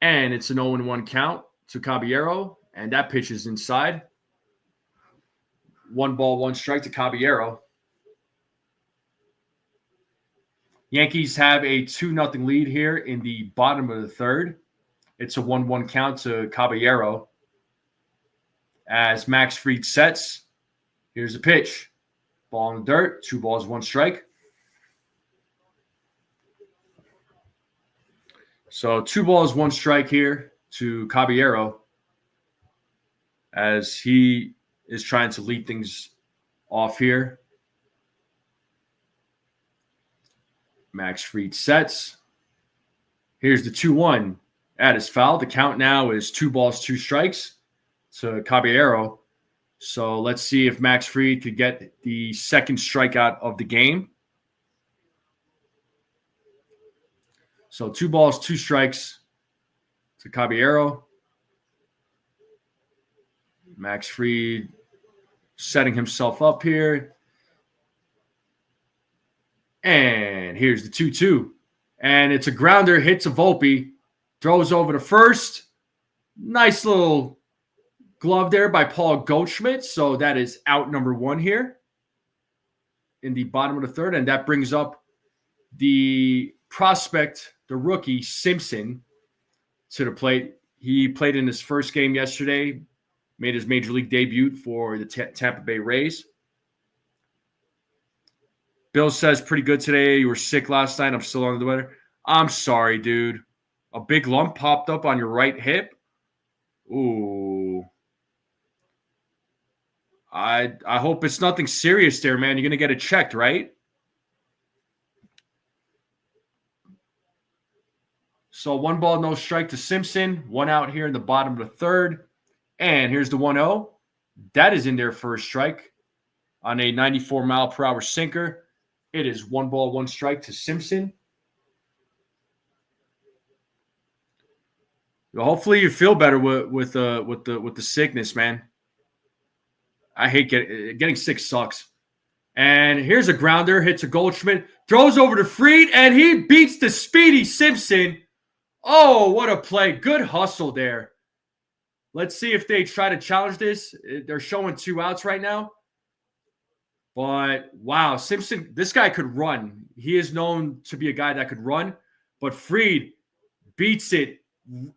And it's an 0-1 count to Caballero, and that pitch is inside. 1 ball, 1 strike to Caballero. Yankees have a 2-0 lead here in the bottom of the third. It's a 1-1 count to Caballero. As Max Fried sets, here's the pitch. Ball in the dirt, 2 balls, 1 strike. So 2 balls, 1 strike here to Caballero as he is trying to lead things off here. Max Fried sets. Here's the 2-1. That is foul. The count now is 2 balls, 2 strikes to Caballero. So let's see if Max Fried could get the second strikeout of the game. So 2 balls, 2 strikes to Caballero. Max Fried setting himself up here. And here's the 2-2. And it's a grounder, hits a Volpe, throws over to first. Nice little glove there by Paul Goldschmidt. So that is out number 1 here in the bottom of the third. And that brings up the prospect, the rookie, Simpson, to the plate. He played in his first game yesterday, made his major league debut for the Tampa Bay Rays. Bill says, pretty good today. You were sick last night. I'm still under the weather. I'm sorry, dude. A big lump popped up on your right hip. Ooh. I hope it's nothing serious there, man. You're going to get it checked, right? So 1 ball, no strike to Simpson. 1 out here in the bottom of the third. And here's the 1-0. That is in there for a strike on a 94-mile-per-hour sinker. It is 1 ball, 1 strike to Simpson. Hopefully you feel better with the sickness, man. I hate getting sick sucks. And here's a grounder, hits a Goldschmidt, throws over to Fried, and he beats the speedy Simpson. Oh, what a play. Good hustle there. Let's see if they try to challenge this. They're showing 2 outs right now. But, wow, Simpson, this guy could run. He is known to be a guy that could run. But Fried beats it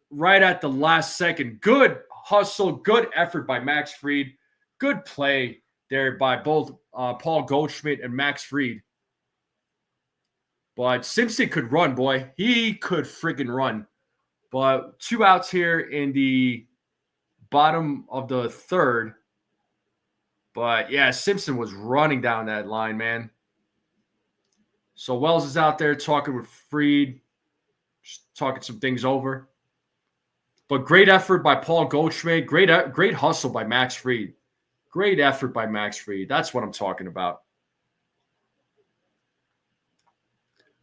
right at the last second. Good hustle, good effort by Max Fried. Good play there by both Paul Goldschmidt and Max Fried. But Simpson could run, boy. He could friggin' run. But 2 outs here in the bottom of the third. But, yeah, Simpson was running down that line, man. So Wells is out there talking with Fried, just talking some things over. But great effort by Paul Goldschmidt. Great hustle by Max Fried. Great effort by Max Fried. That's what I'm talking about.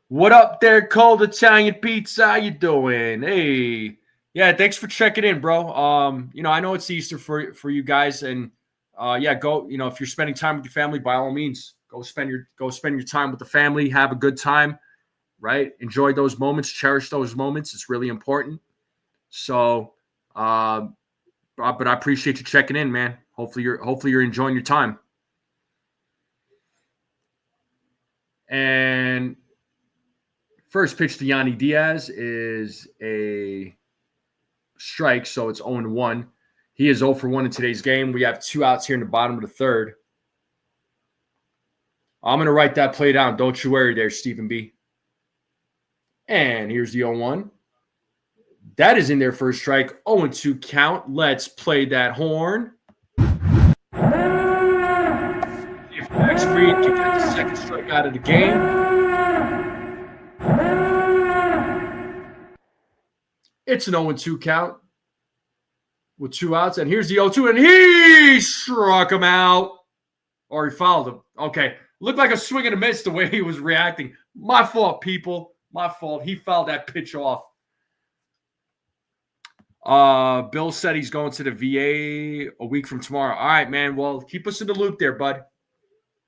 What up there, Cold Italian Pizza? How you doing? Hey. Yeah, thanks for checking in, bro. I know it's Easter for you guys, and go. If you're spending time with your family, by all means, go spend your time with the family. Have a good time, right? Enjoy those moments, cherish those moments. It's really important. So, but I appreciate you checking in, man. Hopefully you're enjoying your time. And first pitch to Yanni Diaz is a strike, so it's 0-1. He is 0 for 1 in today's game. We have 2 outs here in the bottom of the third. I'm going to write that play down. Don't you worry there, Stephen B. And here's the 0-1. That is in there for a strike. 0-2 count. Let's play that horn. If Max Fried can get the second strike out of the game. It's an 0-2 count with 2 outs. And here's the 0-2, and he struck him out. Or he fouled him. Okay. Looked like a swing and a miss the way he was reacting. My fault, people. My fault. He fouled that pitch off. Bill said he's going to the VA a week from tomorrow. All right, man. Well, keep us in the loop there, bud.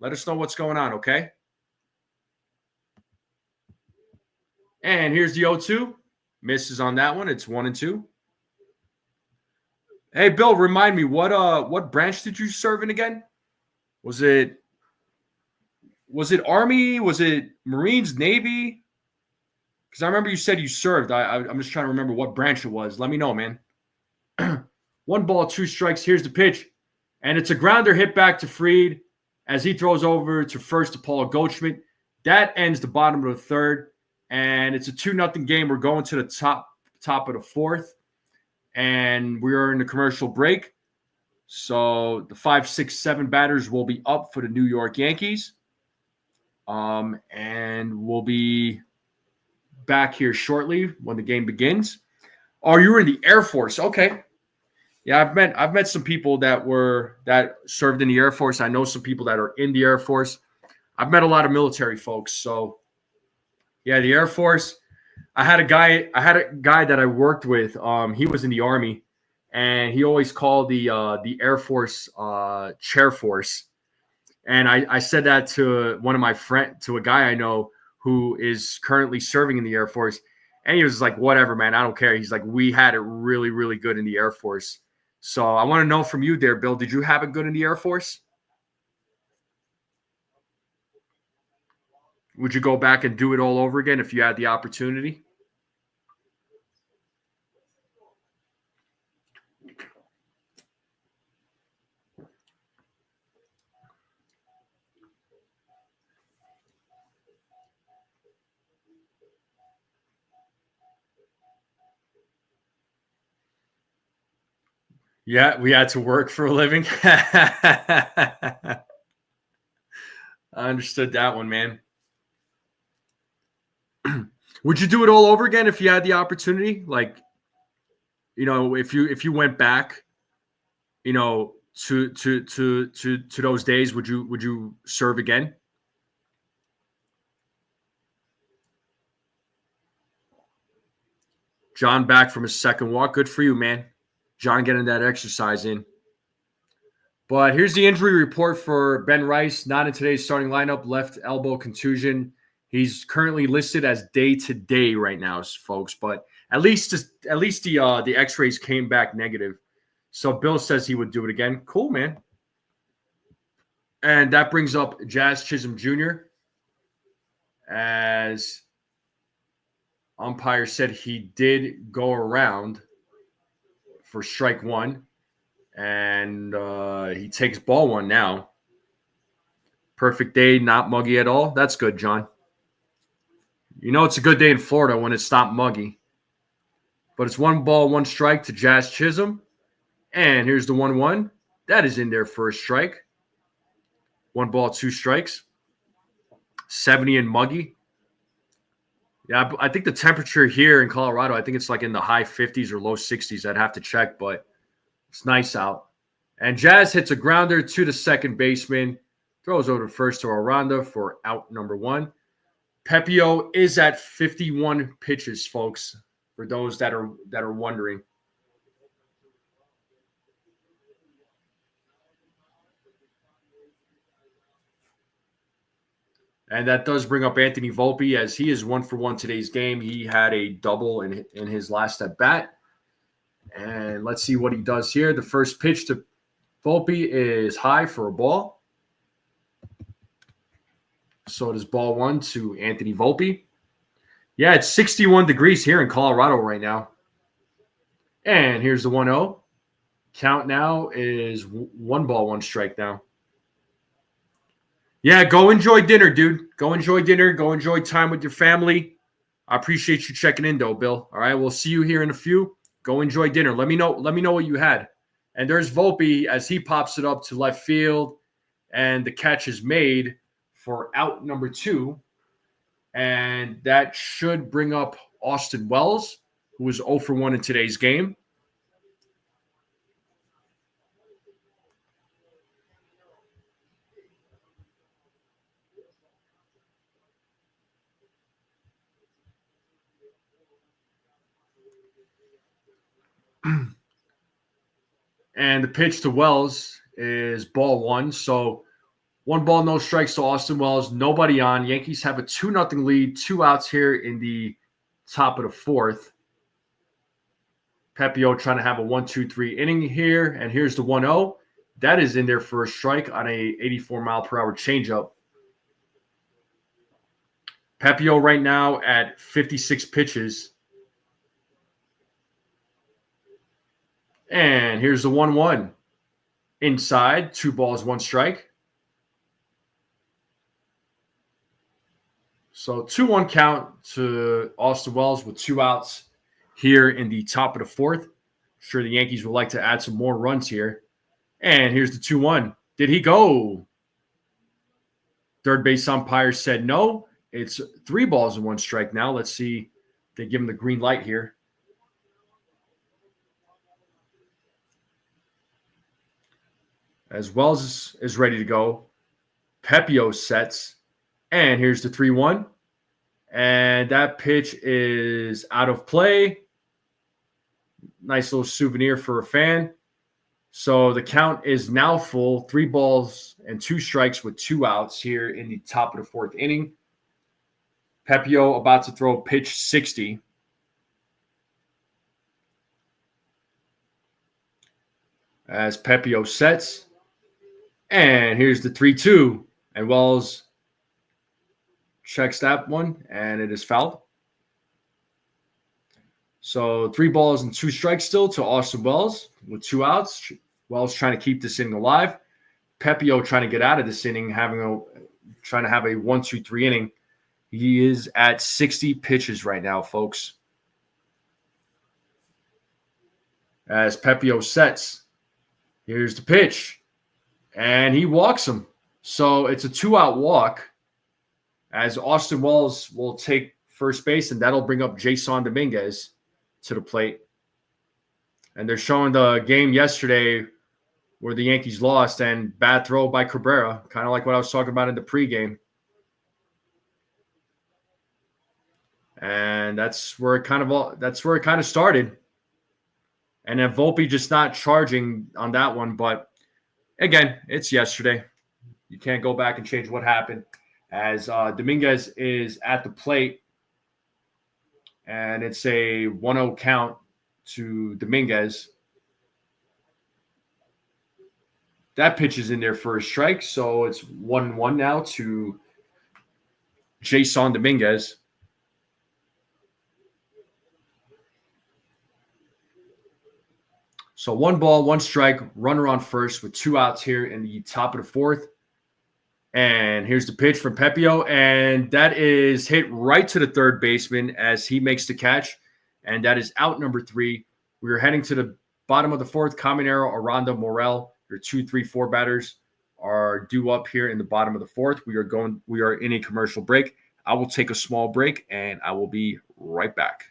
Let us know what's going on, okay? And here's the 0-2. Misses on that one. It's 1-2. Hey, Bill, remind me, what branch did you serve in again? Was it Army? Was it Marines, Navy? Because I remember you said you served. I'm just trying to remember what branch it was. Let me know, man. 1 ball, 2 strikes. Here's the pitch. And it's a grounder hit back to Fried as he throws over to first to Paul Goldschmidt. That ends the bottom of the third. And it's a 2-0 game. We're going to the top of the fourth. And we are in the commercial break. So the 5, 6, 7 batters will be up for the New York Yankees. And we'll be back here shortly when the game begins. Oh, you were in the Air Force. Okay. Yeah, I've met some people that served in the Air Force. I know some people that are in the Air Force. I've met a lot of military folks. So yeah, the Air Force. I had a guy that I worked with. He was in the Army, and he always called the Air Force chair force. And I said that to to a guy I know who is currently serving in the Air Force. And he was like, whatever, man, I don't care. He's like, we had it really, really good in the Air Force. So I want to know from you there, Bill, did you have it good in the Air Force? Would you go back and do it all over again if you had the opportunity? Yeah, we had to work for a living. I understood that one, man. Would you do it all over again if you had the opportunity? Like, if you went back, to those days, would you serve again? John back from his second walk. Good for you, man. John getting that exercise in. But here's the injury report for Ben Rice. Not in today's starting lineup. Left elbow contusion. He's currently listed as day-to-day right now, folks. But at least the X-rays came back negative. So Bill says he would do it again. Cool, man. And that brings up Jazz Chisholm Jr. As umpire said, he did go around for strike one. And he takes ball one now. Perfect day, not muggy at all. That's good, John. It's a good day in Florida when it's not muggy. But it's 1 ball, 1 strike to Jazz Chisholm. And here's the 1-1. That is in there for a strike. 1 ball, 2 strikes. 70 and muggy. Yeah, I think the temperature here in Colorado, I think it's like in the high 50s or low 60s. I'd have to check, but it's nice out. And Jazz hits a grounder to the second baseman. Throws over to first to Aranda for out number 1. Pepio is at 51 pitches, folks, for those that are wondering. And that does bring up Anthony Volpe, as he is 1 for 1 today's game. He had a double in his last at bat. And let's see what he does here. The first pitch to Volpe is high for a ball. So it is ball 1 to Anthony Volpe. Yeah, it's 61 degrees here in Colorado right now. And here's the 1-0. Count now is 1 ball, 1 strike now. Yeah, go enjoy dinner, dude. Go enjoy dinner. Go enjoy time with your family. I appreciate you checking in, though, Bill. All right, we'll see you here in a few. Go enjoy dinner. Let me know what you had. And there's Volpe as he pops it up to left field. And the catch is made for out number 2. And that should bring up Austin Wells, who was 0 for 1 in today's game. And the pitch to Wells is ball 1. So 1 ball, no strikes to Austin Wells. Nobody on. Yankees have a 2-0 lead. 2 outs here in the top of the 4th. Pepio trying to have a 1-2-3 inning here. And here's the 1-0. That is in there for a strike on a 84-mile-per-hour changeup. Pepio right now at 56 pitches. And here's the 1-1. Inside, 2 balls, 1 strike. So 2-1 count to Austin Wells with 2 outs here in the top of the 4th. I'm sure the Yankees would like to add some more runs here. And here's the 2-1. Did he go? Third base umpire said no. It's 3 balls and 1 strike now. Let's see if they give him the green light here. As Wells is ready to go. Pepio sets. And here's the 3-1. And that pitch is out of play. Nice little souvenir for a fan. So the count is now full. 3 balls and 2 strikes with 2 outs here in the top of the 4th inning. Pepio about to throw pitch 60. As Pepio sets. And here's the 3-2. And Wells checks that one, and it is fouled. So 3 balls and 2 strikes still to Austin Wells with 2 outs. Wells trying to keep this inning alive. Pepio trying to get out of this inning, trying to have a 1-2-3 inning. He is at 60 pitches right now, folks. As Pepio sets. Here's the pitch. And he walks him. So it's a 2-out walk as Austin Wells will take first base, and that'll bring up Jason Dominguez to the plate. And they're showing the game yesterday where the Yankees lost, and bad throw by Cabrera, kind of like what I was talking about in the pregame. And that's where it kind of started. And then Volpe just not charging on that one, but again, it's yesterday. You can't go back and change what happened. As Dominguez is at the plate, and it's a 1-0 count to Dominguez. That pitch is in there for a strike, so it's 1-1 now to Jason Dominguez. So 1 ball, 1 strike, runner on first with 2 outs here in the top of the 4th. And here's the pitch from Pepio, and that is hit right to the third baseman as he makes the catch, and that is out number 3. We are heading to the bottom of the 4th. Caminero, Aranda, Morel, your 2, 3, 4 batters are due up here in the bottom of the 4th. We are in a commercial break. I will take a small break, and I will be right back.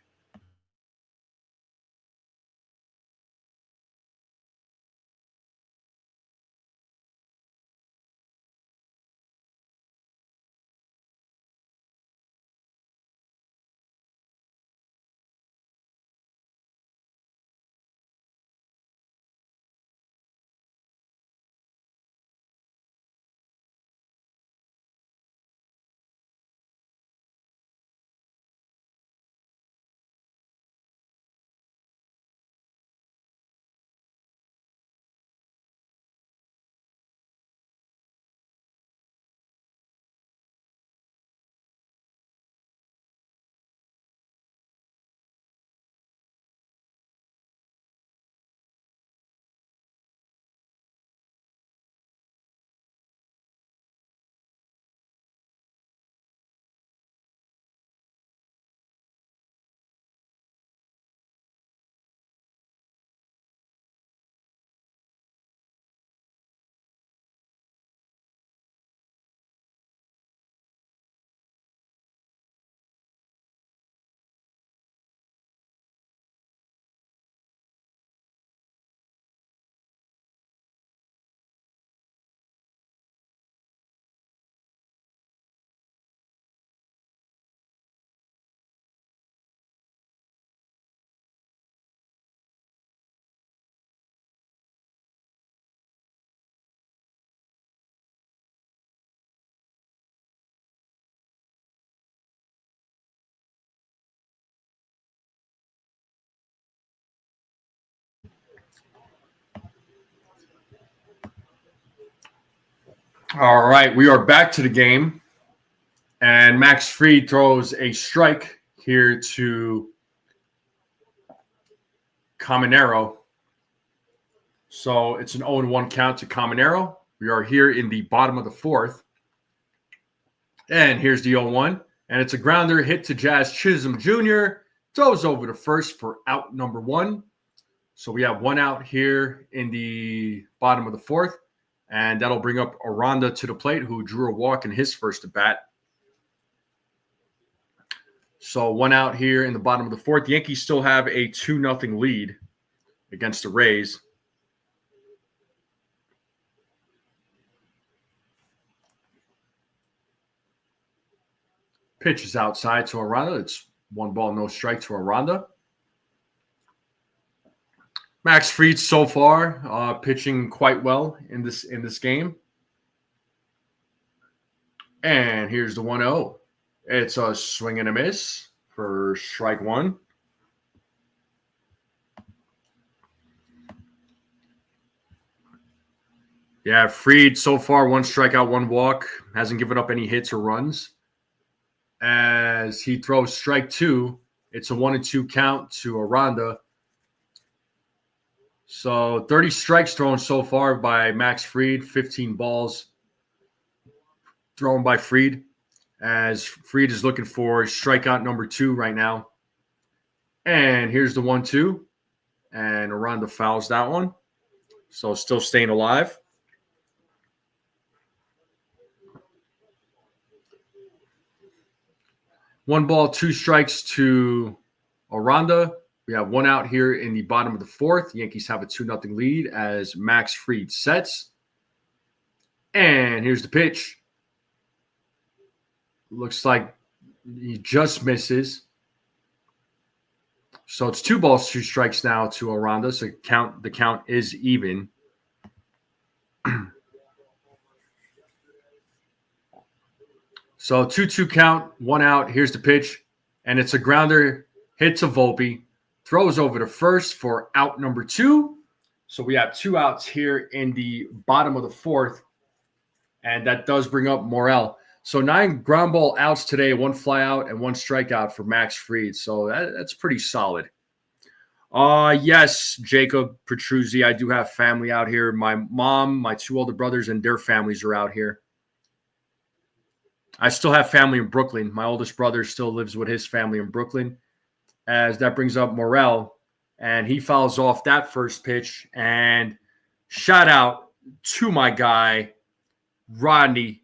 All right, we are back to the game, and Max Fried throws a strike here to Caminero. So it's an 0-1 count to Caminero. We are here in the bottom of the 4th, and here's the 0-1, and it's a grounder hit to Jazz Chisholm Jr. Throws over to first for out number 1. So we have 1 out here in the bottom of the 4th. And that'll bring up Aranda to the plate, who drew a walk in his first at bat. So 1 out here in the bottom of the 4th. The Yankees still have a 2-0 lead against the Rays. Pitch is outside to Aranda. It's 1 ball, no strike to Aranda. Max Fried so far pitching quite well in this game. And here's the 1-0. It's a swing and a miss for strike 1. Yeah, Fried so far 1 strikeout, 1 walk. Hasn't given up any hits or runs. As he throws strike 2, it's a 1-2 count to Aranda. So 30 strikes thrown so far by Max Fried, 15 balls thrown by Fried, as Fried is looking for strikeout number 2 right now. And here's the 1-2, and Aranda fouls that one. So still staying alive. One ball, two strikes to Aranda. We have one out here in the bottom of the fourth. Yankees have a 2-0 lead as Max Fried sets. And here's the pitch. Looks like he just misses. So it's 2 balls, 2 strikes now to Aranda. So the count is even. So 2-2 count, 1 out. Here's the pitch. And it's a grounder, hit to Volpe, throws over to first for out number 2. So we have 2 outs here in the bottom of the fourth. And that does bring up Morel. So 9 ground ball outs today, 1 fly out and 1 strikeout for Max Fried. So that's pretty solid. Yes, Jacob Petruzzi, I do have family out here. My mom, my 2 older brothers, and their families are out here. I still have family in Brooklyn. My oldest brother still lives with his family in Brooklyn. As that brings up Morel, and he fouls off that first pitch. And shout out to my guy, Rodney,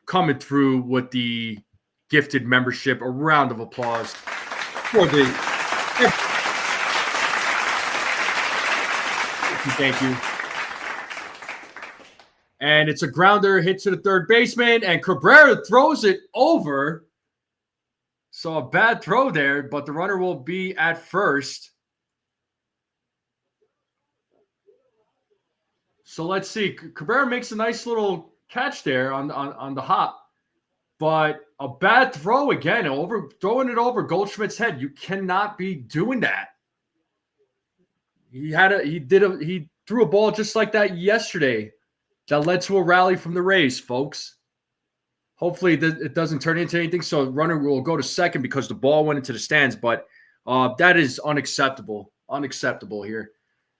coming through with the gifted membership. A round of applause for the thank you. And it's a grounder, hit to the third baseman, and Cabrera throws it over. So a bad throw there, but the runner will be at first. So let's see. Cabrera makes a nice little catch there on the hop, but a bad throw again, throwing it over Goldschmidt's head. You cannot be doing that. He threw a ball just like that yesterday that led to a rally from the Rays, folks. Hopefully it doesn't turn into anything. So the runner will go to second because the ball went into the stands, but that is unacceptable here.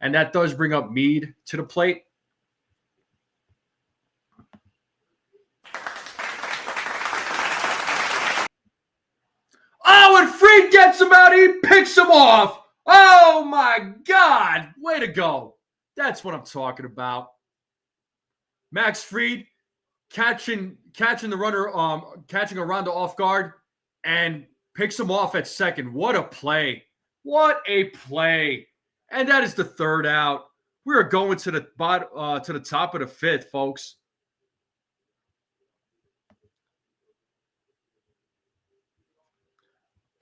And that does bring up Meade to the plate. Oh, and Fried gets him out. He picks him off. Oh, my God. Way to go. That's what I'm talking about. Max Fried catching the runner, catching Aranda off guard and picks him off at second. What a play. What a play. And that is the third out. We are going to the top of the fifth, folks.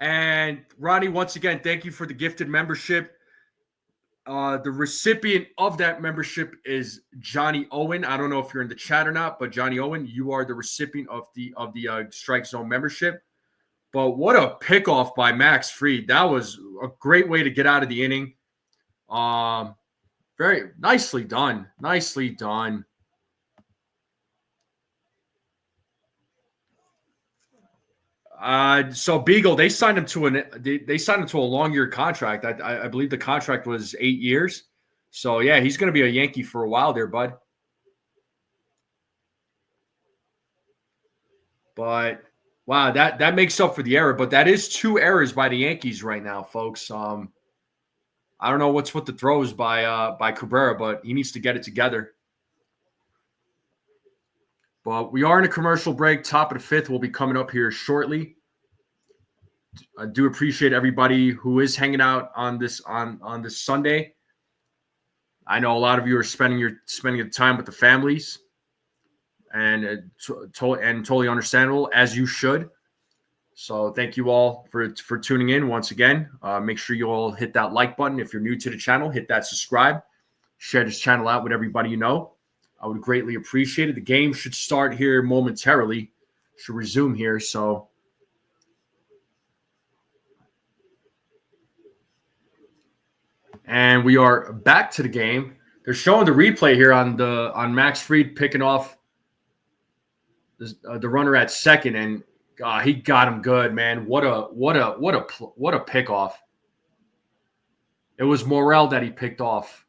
And Ronnie, once again, thank you for the gifted membership. The recipient of that membership is Johnny Owen. I don't know if you're in the chat or not, but Johnny Owen, you are the recipient of the Strike Zone membership. But what a pickoff by Max Fried. That was a great way to get out of the inning. Very nicely done. Nicely done. So Beagle, they signed him to a long-year contract. I believe the contract was 8 years. So yeah, he's going to be a Yankee for a while there, bud. But wow, that makes up for the error. But that is 2 errors by the Yankees right now, folks. I don't know what's with the throws by Cabrera, but he needs to get it together. But we are in a commercial break. Top of the fifth will be coming up here shortly. I do appreciate everybody who is hanging out on this Sunday. I know a lot of you are spending your time with the families, and totally understandable, as you should. So thank you all for tuning in once again. Make sure you all hit that like button. If you're new to the channel, hit that subscribe. Share this channel out with everybody you know. I would greatly appreciate it. The game should start here momentarily. Should resume here. So and we are back to the game. They're showing the replay here on Max Fried picking off the runner at second, and he got him good, man. What a pickoff. It was Morel that he picked off.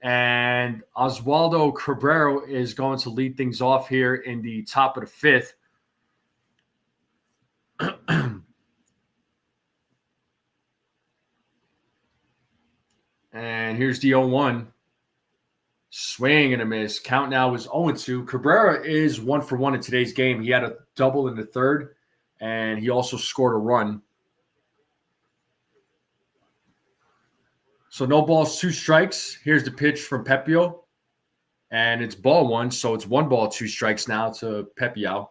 And Oswaldo Cabrera is going to lead things off here in the top of the fifth. And here's the 0-1. Swing and a miss. Count now is 0-2. Cabrera is 1 for 1 in today's game. He had a double in the third, and he also scored a run. So no balls, 2 strikes. Here's the pitch from Pepio. And it's ball 1, so it's 1 ball, 2 strikes now to Pepio.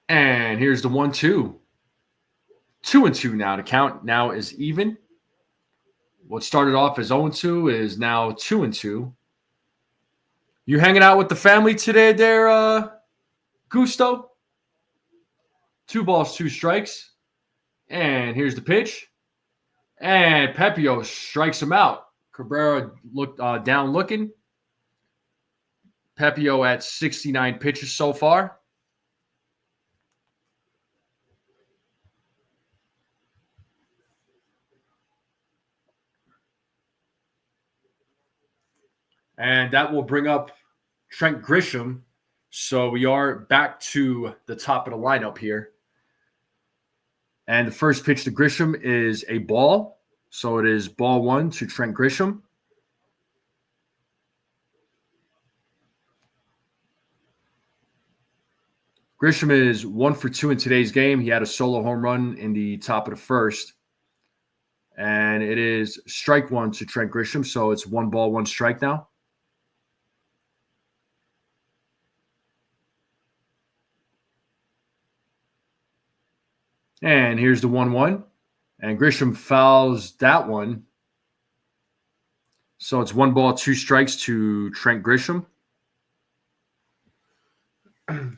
And here's the 1-2. 2-2 now. The count now is even. What started off as 0-2 is now 2-2. You hanging out with the family today there, Gusto? 2 balls, 2 strikes. And here's the pitch. And Pepio strikes him out. Cabrera looked down looking. Pepio at 69 pitches so far. And that will bring up Trent Grisham. So we are back to the top of the lineup here. And the first pitch to Grisham is a ball. So it is ball 1 to Trent Grisham. Grisham is 1 for 2 in today's game. He had a solo home run in the top of the first. And it is strike 1 to Trent Grisham. So it's 1 ball, 1 strike now. And here's the 1-1. And Grisham fouls that one. So it's 1 ball, 2 strikes to Trent Grisham.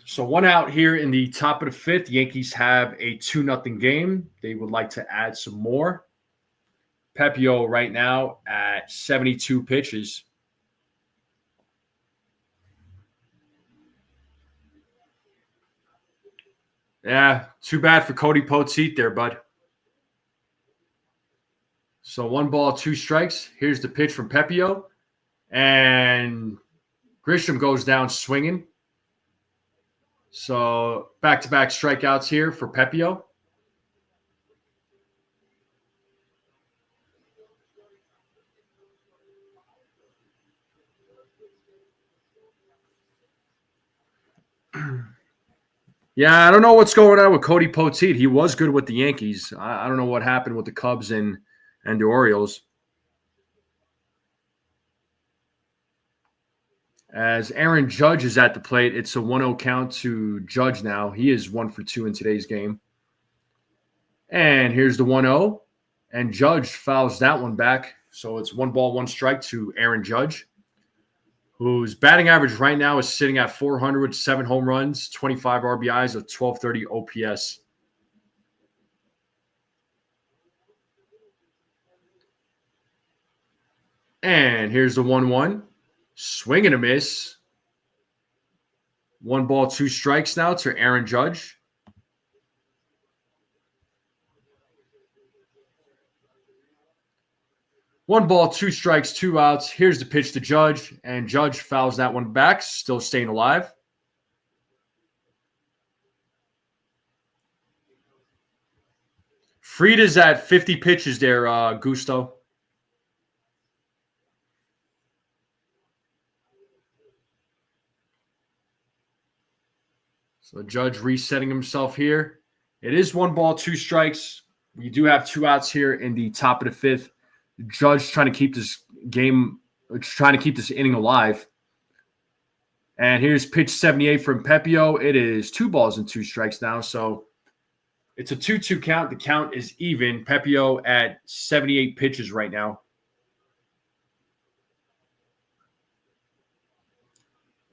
So 1 out here in the top of the 5th. Yankees have a 2-0 game. They would like to add some more. Pepio right now at 72 pitches. Yeah, too bad for Cody Poteet there, bud. So 1 ball, 2 strikes. Here's the pitch from Pepio. And Grisham goes down swinging. So back-to-back strikeouts here for Pepio. Yeah, I don't know what's going on with Cody Poteet. He was good with the Yankees. I don't know what happened with the Cubs and the Orioles. As Aaron Judge is at the plate, it's a 1-0 count to Judge now. He is 1 for 2 in today's game. And here's the 1-0. And Judge fouls that one back. So it's 1 ball, 1 strike to Aaron Judge, whose batting average right now is sitting at 400, 7 home runs, 25 RBIs, a 1230 OPS. And here's the 1-1. Swing and a miss. 1 ball, 2 strikes now to Aaron Judge. One ball, 2 strikes, 2 outs. Here's the pitch to Judge, and Judge fouls that one back, still staying alive. Frieda's at 50 pitches there, Gusto. So Judge resetting himself here. It is 1 ball, 2 strikes. We do have 2 outs here in the top of the 5th. Judge trying to keep this game, trying to keep this inning alive. And here's pitch 78 from Pepio. It is 2 balls and 2 strikes now. So it's a 2-2 count. The count is even. Pepio at 78 pitches right now.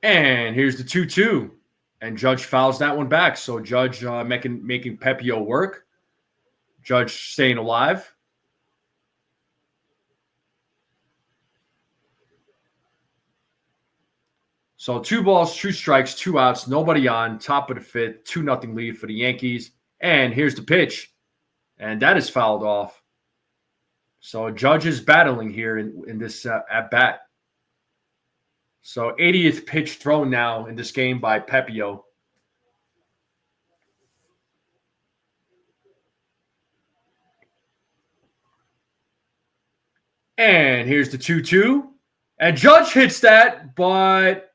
And here's the 2-2. And Judge fouls that one back. So Judge making Pepio work. Judge staying alive. So 2 balls, 2 strikes, 2 outs, nobody on, top of the 5th, 2-0 lead for the Yankees. And here's the pitch. And that is fouled off. So Judge is battling here in this at-bat. So 80th pitch thrown now in this game by Pepio. And here's the 2-2. And Judge hits that, but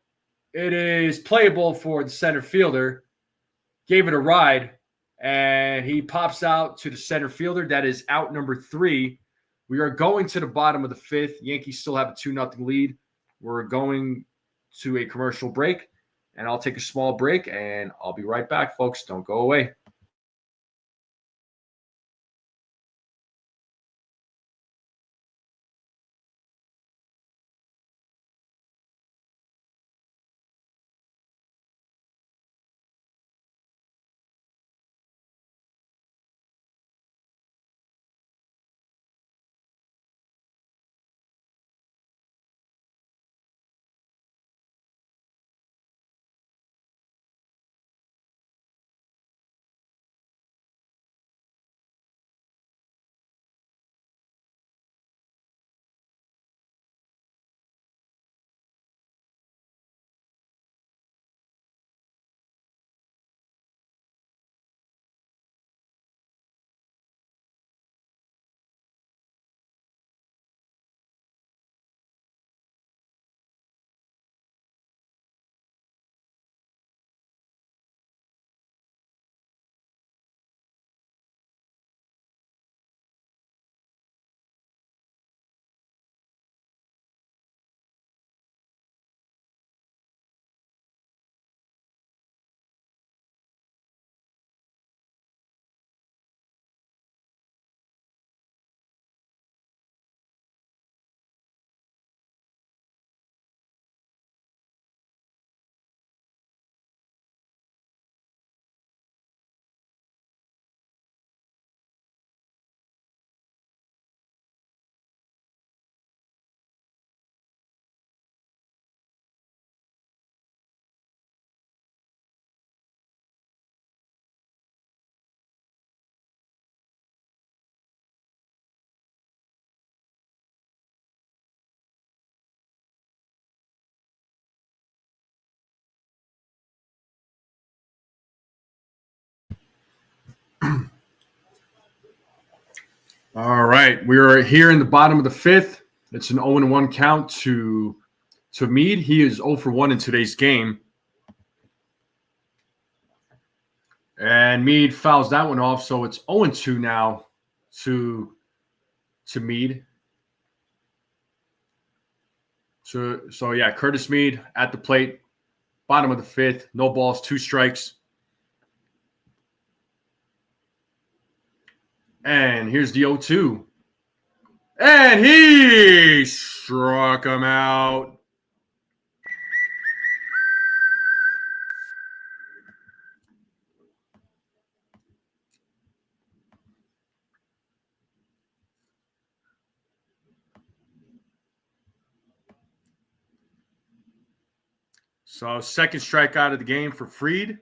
it is playable for the center fielder. Gave it a ride, and he pops out to the center fielder. That is out number 3. We are going to the bottom of the 5th. Yankees still have a 2-0 lead. We're going to a commercial break, and I'll take a small break, and I'll be right back, folks. Don't go away. All right, we are here in the bottom of the 5th. It's an 0-1 count to Mead. He is 0 for 1 in today's game. And Mead fouls that one off, so it's 0-2 now to Mead. So yeah, Curtis Mead at the plate, bottom of the 5th, no balls, 2 strikes. And here's the 0-2. And he struck him out. So second strikeout of the game for Fried.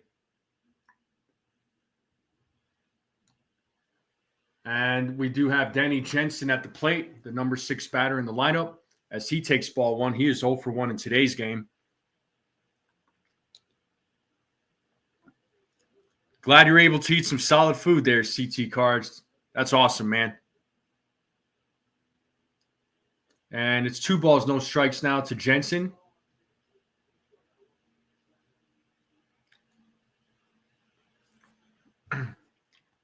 And we do have Danny Jensen at the plate, the number 6 batter in the lineup, as he takes ball 1. He is 0 for 1 in today's game. Glad you're able to eat some solid food there, CT Cards. That's awesome, man. And it's 2 balls, no strikes now to Jensen.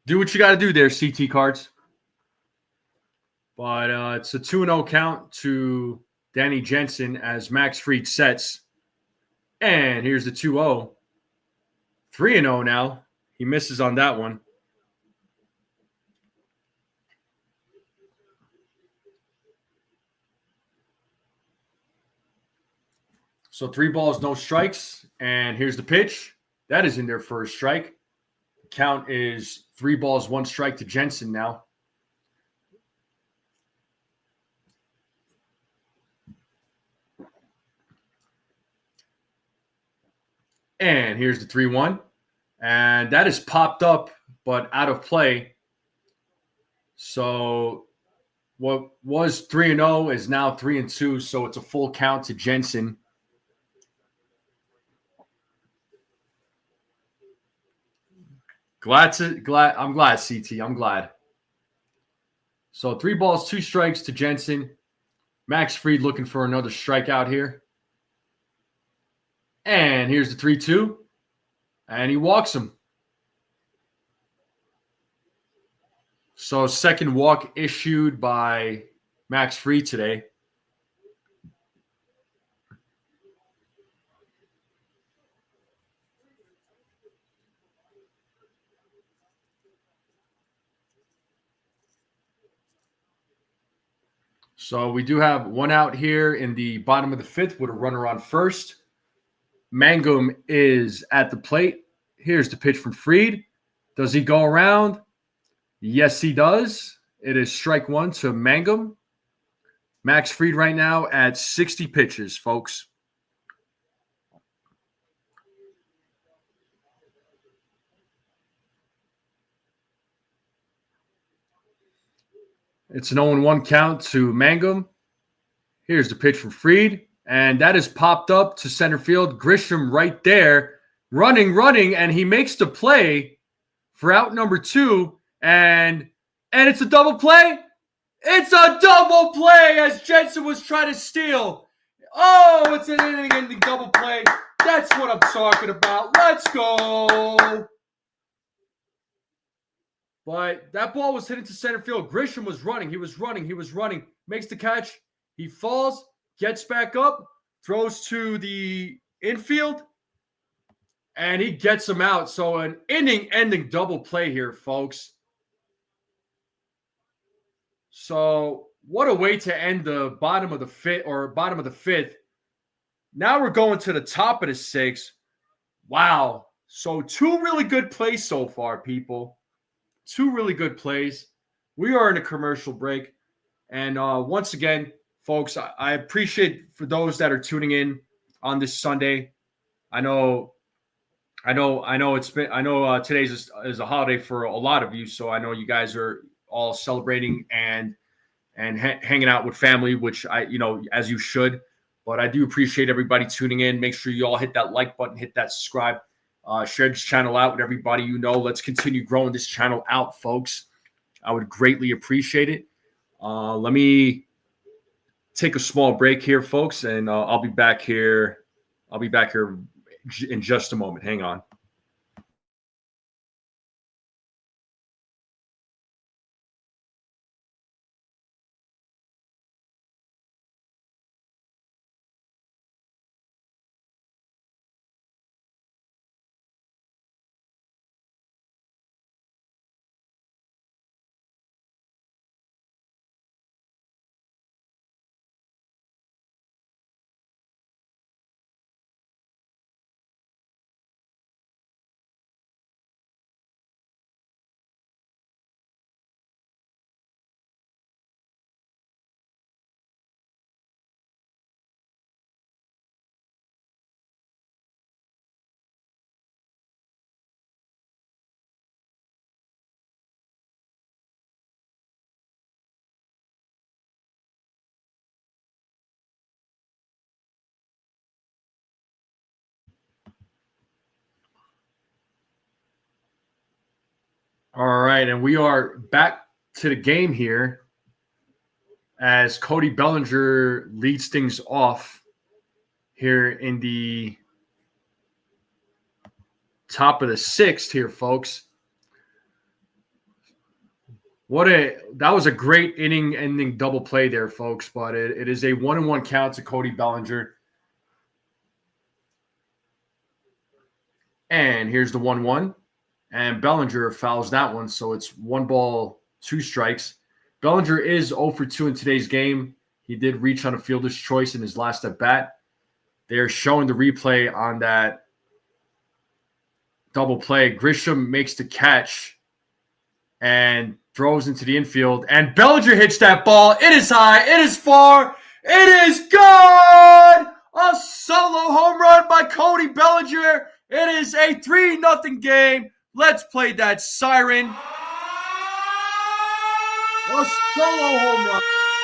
Do what you got to do there, CT Cards. But it's a 2-0 count to Danny Jensen as Max Fried sets. And here's the 2-0. 3-0 now. He misses on that one. So 3 balls, no strikes. And here's the pitch. That is in there for a strike. The count is 3 balls, 1 strike to Jensen now. And here's the 3-1. And that is popped up, but out of play. So what was 3-0 is now 3-2. So it's a full count to Jensen. I'm glad, CT. I'm glad. So 3 balls, 2 strikes to Jensen. Max Fried looking for another strikeout here. And here's the 3-2. And he walks him. So second walk issued by Max Fried today. So we do have one out here in the bottom of the fifth with a runner on first. Mangum is at the plate. Here's the pitch from Fried. Does he go around? Yes, he does. It is strike one to Mangum. Max Fried right now at 60 pitches, folks. It's an 0-1 count to Mangum. Here's the pitch from Fried. And that is popped up to center field. Grisham right there, running, and he makes the play for out number 2. And it's a double play. It's a double play as Jensen was trying to steal. Oh, it's an inning-ending double play. That's what I'm talking about. Let's go. But that ball was hit into center field. Grisham was running. He was running. Makes the catch. He falls, gets back up, throws to the infield, and he gets him out. So an inning-ending double play here, folks. So what a way to end the bottom of the fifth. Now we're going to the top of the sixth. Wow. So 2 really good plays so far, people. 2 really good plays. We are in a commercial break. And once again, folks, I appreciate for those that are tuning in on this Sunday. I know today's is a holiday for a lot of you, so I know you guys are all celebrating and hanging out with family, which as you should. But I do appreciate everybody tuning in. Make sure you all hit that like button, hit that subscribe, share this channel out with everybody you know. Let's continue growing this channel out, folks. I would greatly appreciate it. Let me take a small break here, folks, and I'll be back here. I'll be back here in just a moment. Hang on. All right, and we are back to the game here as Cody Bellinger leads things off here in the top of the sixth here, folks. That was a great inning-ending double play there, folks, but it is a 1-1 count to Cody Bellinger. And here's the 1-1. And Bellinger fouls that one, so it's 1 ball, 2 strikes. Bellinger is 0 for 2 in today's game. He did reach on a fielder's choice in his last at-bat. They're showing the replay on that double play. Grisham makes the catch and throws into the infield. And Bellinger hits that ball. It is high. It is far. It is gone. A solo home run by Cody Bellinger. It is a 3-0 game. Let's play that siren. A solo home run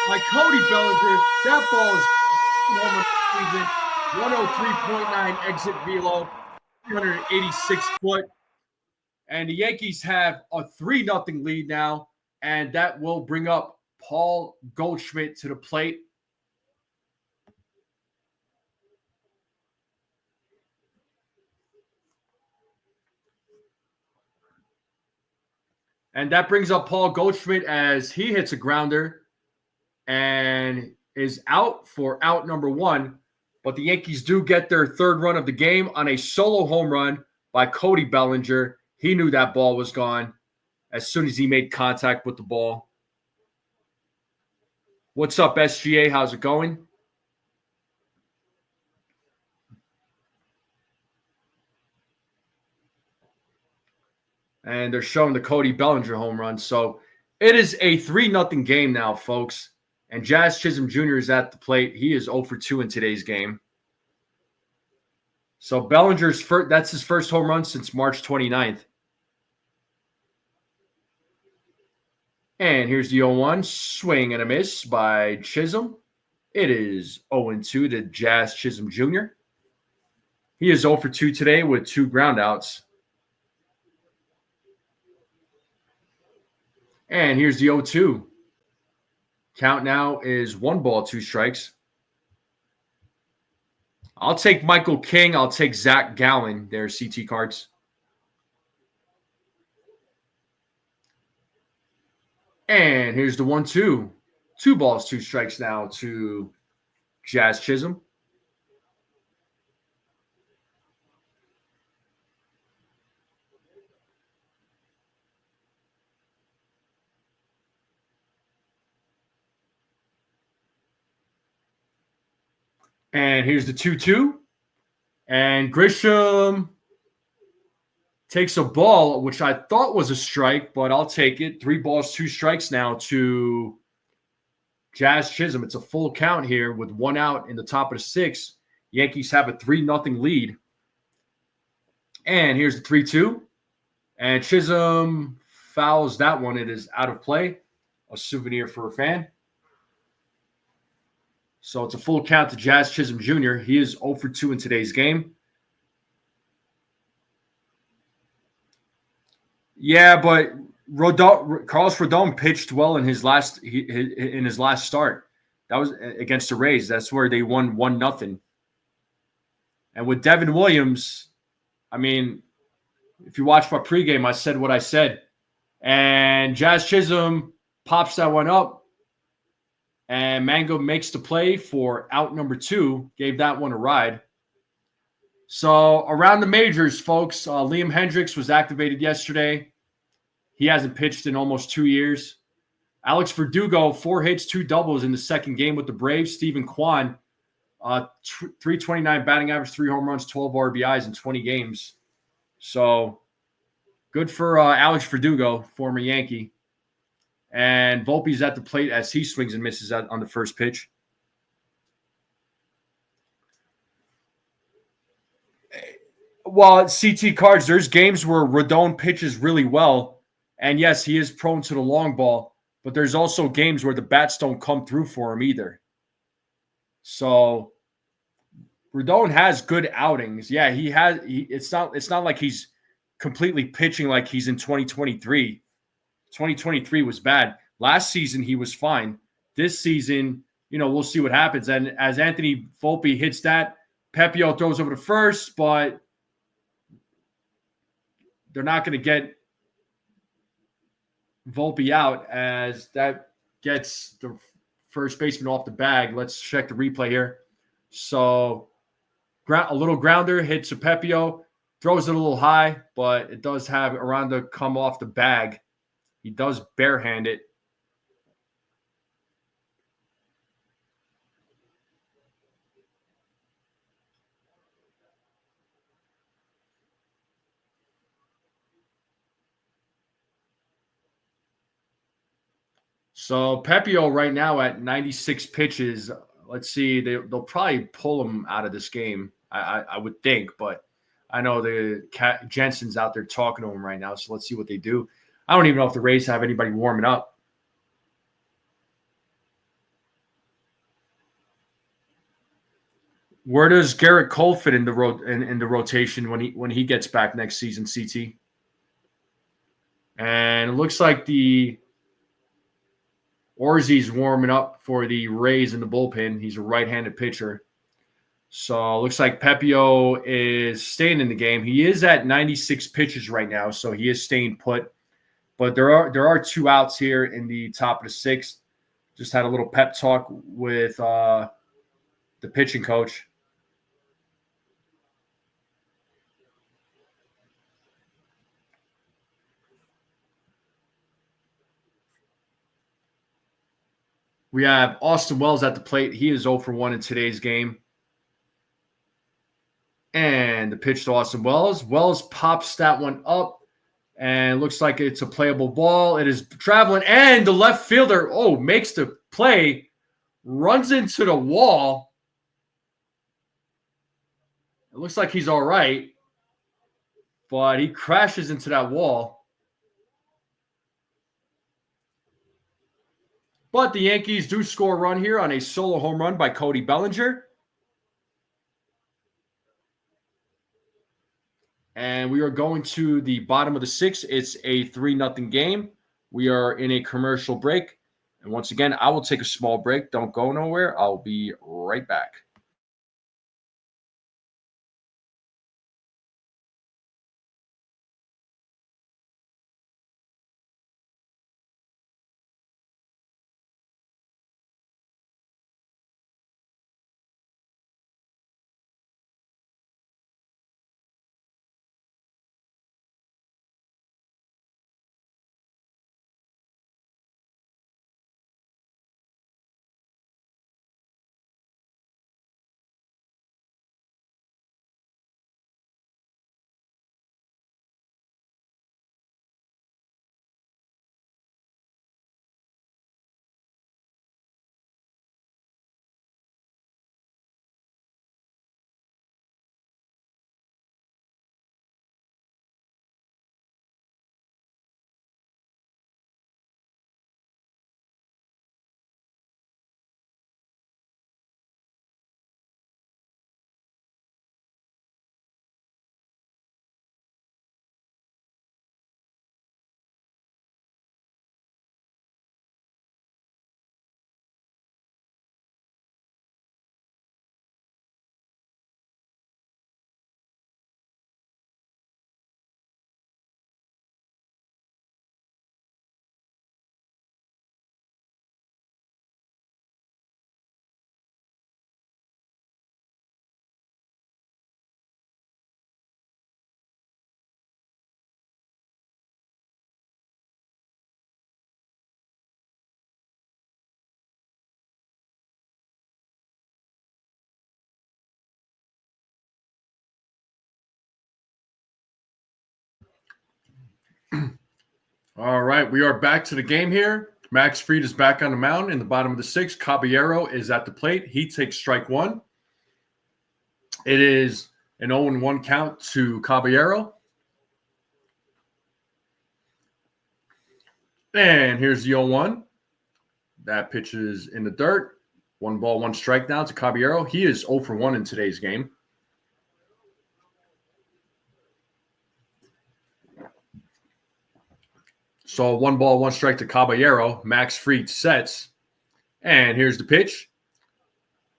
by Cody Bellinger. That ball is 103.9 exit velo, 386 foot. And the Yankees have a 3-0 lead now. And that will bring up Paul Goldschmidt to the plate. And that brings up Paul Goldschmidt as he hits a grounder and is out for out number 1. But the Yankees do get their third run of the game on a solo home run by Cody Bellinger. He knew that ball was gone as soon as he made contact with the ball. What's up, SGA? How's it going? And they're showing the Cody Bellinger home run. So it is a 3-0 game now, folks. And Jazz Chisholm Jr. is at the plate. He is 0 for 2 in today's game. So Bellinger's first, that's his first home run since March 29th. And here's the 0-1. Swing and a miss by Chisholm. It is 0-2 to Jazz Chisholm Jr. He is 0 for 2 today with 2 groundouts. And here's the 0-2. Count now is 1 ball, 2 strikes. I'll take Michael King. I'll take Zach Gallen. Their CT cards. And here's the 1-2. 2 balls, 2 strikes now to Jazz Chisholm. And here's the 2-2. And Grisham takes a ball, which I thought was a strike, but I'll take it. 3 balls, 2 strikes now to Jazz Chisholm. It's a full count here with 1 out in the top of the 6th. Yankees have a 3-0 lead. And here's the 3-2. And Chisholm fouls that one. It is out of play. A souvenir for a fan. So it's a full count to Jazz Chisholm Jr. He is 0 for 2 in today's game. Yeah, but Carlos Rodon pitched well in his last start. That was against the Rays. That's where they won 1-0. And with Devin Williams, I mean, if you watch my pregame, I said what I said. And Jazz Chisholm pops that one up. And Mango makes the play for out number 2. Gave that one a ride. So around the majors, folks, Liam Hendricks was activated yesterday. He hasn't pitched in almost 2 years. Alex Verdugo, 4 hits, 2 doubles in the second game with the Braves. Stephen Kwan, 329 batting average, 3 home runs, 12 RBIs in 20 games. So good for Alex Verdugo, former Yankee. And Volpe's at the plate as he swings and misses on the first pitch. Well, CT cards, there's games where Rodon pitches really well. And yes, he is prone to the long ball. But there's also games where the bats don't come through for him either. So Rodon has good outings. Yeah, it's not like he's completely pitching like he's in 2023. 2023 was bad. Last season, he was fine. This season, we'll see what happens. And as Anthony Volpe hits that, Pepio throws over to first, but they're not going to get Volpe out as that gets the first baseman off the bag. Let's check the replay here. So a little grounder hits a Pepio, throws it a little high, but it does have Aranda come off the bag. He does barehand it. So Pepio right now at 96 pitches. Let's see. They'll probably pull him out of this game, I would think. But I know Jensen's out there talking to him right now. So let's see what they do. I don't even know if the Rays have anybody warming up. Where does Garrett Cole fit in the rotation when he gets back next season, CT? And it looks like the Orzi's warming up for the Rays in the bullpen. He's a right-handed pitcher. So it looks like Pepio is staying in the game. He is at 96 pitches right now, so he is staying put. But there are 2 outs here in the top of the 6th. Just had a little pep talk with the pitching coach. We have Austin Wells at the plate. He is 0 for 1 in today's game. And the pitch to Austin Wells. Wells pops that one up. And looks like it's a playable ball. It is traveling. And the left fielder, makes the play. Runs into the wall. It looks like he's all right. But he crashes into that wall. But the Yankees do score a run here on a solo home run by Cody Bellinger. And we are going to the bottom of the 6th. It's a 3-0 game. We are in a commercial break. And once again, I will take a small break. Don't go nowhere. I'll be right back. All right, we are back to the game here. Max Fried is back on the mound in the bottom of the 6th. Caballero is at the plate. He takes strike 1. It is an 0-1 count to Caballero. And here's the 0-1. That pitch is in the dirt. 1 ball, 1 strike now to Caballero. He is 0 for 1 in today's game. So 1 ball, 1 strike to Caballero. Max Fried sets. And here's the pitch.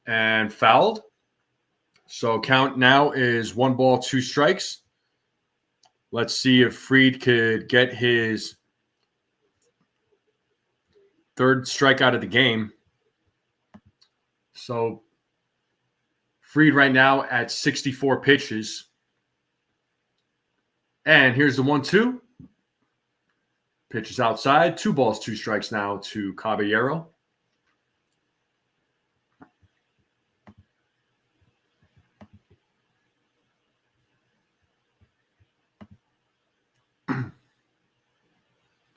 And fouled. So count now is 1 ball, 2 strikes. Let's see if Fried could get his 3rd strikeout of the game. So Fried right now at 64 pitches. And here's the 1-2. Pitch is outside. 2 balls, 2 strikes now to Caballero.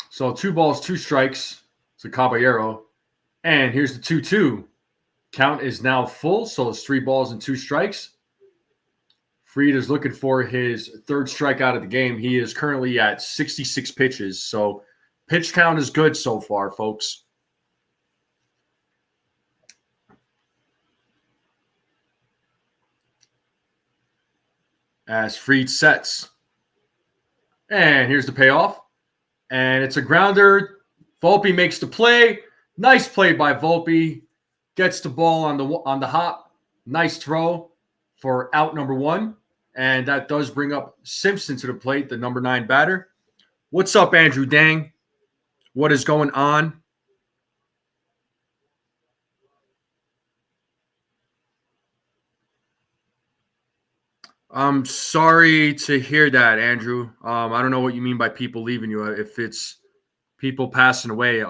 So 2 balls, 2 strikes to Caballero. And here's the 2-2. Count is now full, so it's 3 balls and 2 strikes. Fried is looking for his 3rd strikeout of the game. He is currently at 66 pitches, so pitch count is good so far, folks. As Fried sets. And here's the payoff. And it's a grounder. Volpe makes the play. Nice play by Volpe. Gets the ball on the hop. Nice throw for out number 1. And that does bring up Simpson to the plate, the number 9 batter. What's up, Andrew Dang? what is going on? I'm sorry to hear that, Andrew. I don't know what you mean by people leaving you. If it's people passing away,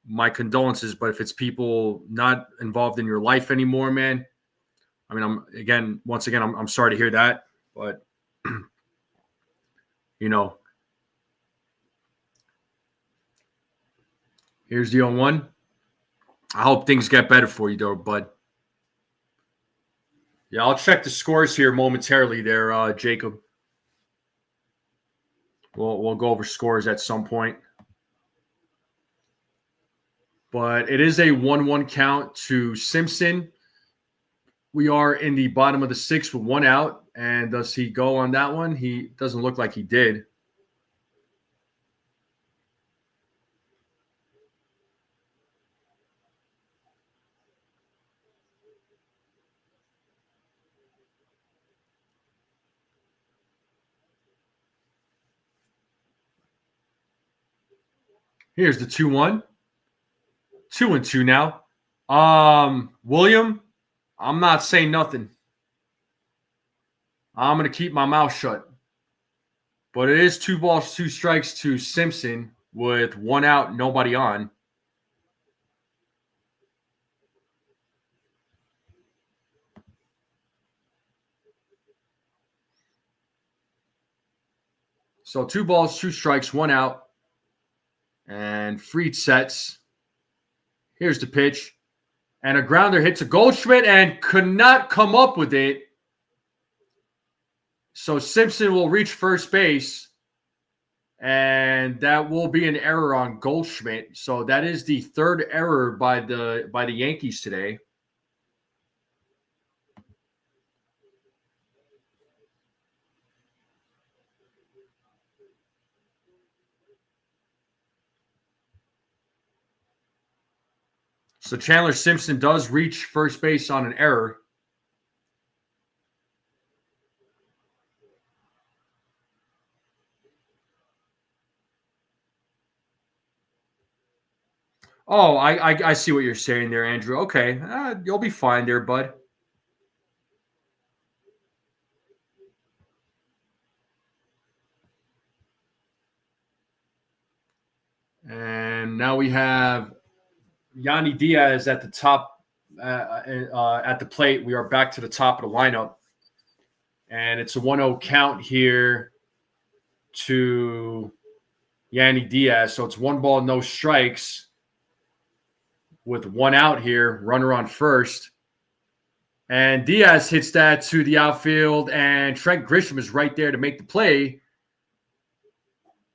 my condolences. But if it's people not involved in your life anymore, man, I mean, once again, I'm sorry to hear that. But you know, here's the 0-1. I hope things get better for you, though, bud. Yeah, I'll check the scores here momentarily. There, Jacob. We'll go over scores at some point. But it is a 1-1 count to Simpson. We are in the bottom of the sixth with one out. And does he go on that one? He doesn't look like he did. Here's the 2-1. 2-2 now. William, I'm not saying nothing. I'm going to keep my mouth shut. But it is 2 balls, 2 strikes to Simpson with one out, nobody on. So 2 balls, 2 strikes, 1 out. And Fried sets. Here's the pitch. And a grounder hits a Goldschmidt and could not come up with it. So Simpson will reach first base. And that will be an error on Goldschmidt. So that is the third error by the Yankees today. So Chandler Simpson does reach first base on an error. Oh, I see what you're saying there, Andrew. Okay, you'll be fine there, bud. And now we have Yanni Diaz at the top at the plate. We are back to the top of the lineup. And it's a 1-0 count here to Yanni Diaz. So it's 1 ball, no strikes with 1 out here, runner on first. And Diaz hits that to the outfield, and Trent Grisham is right there to make the play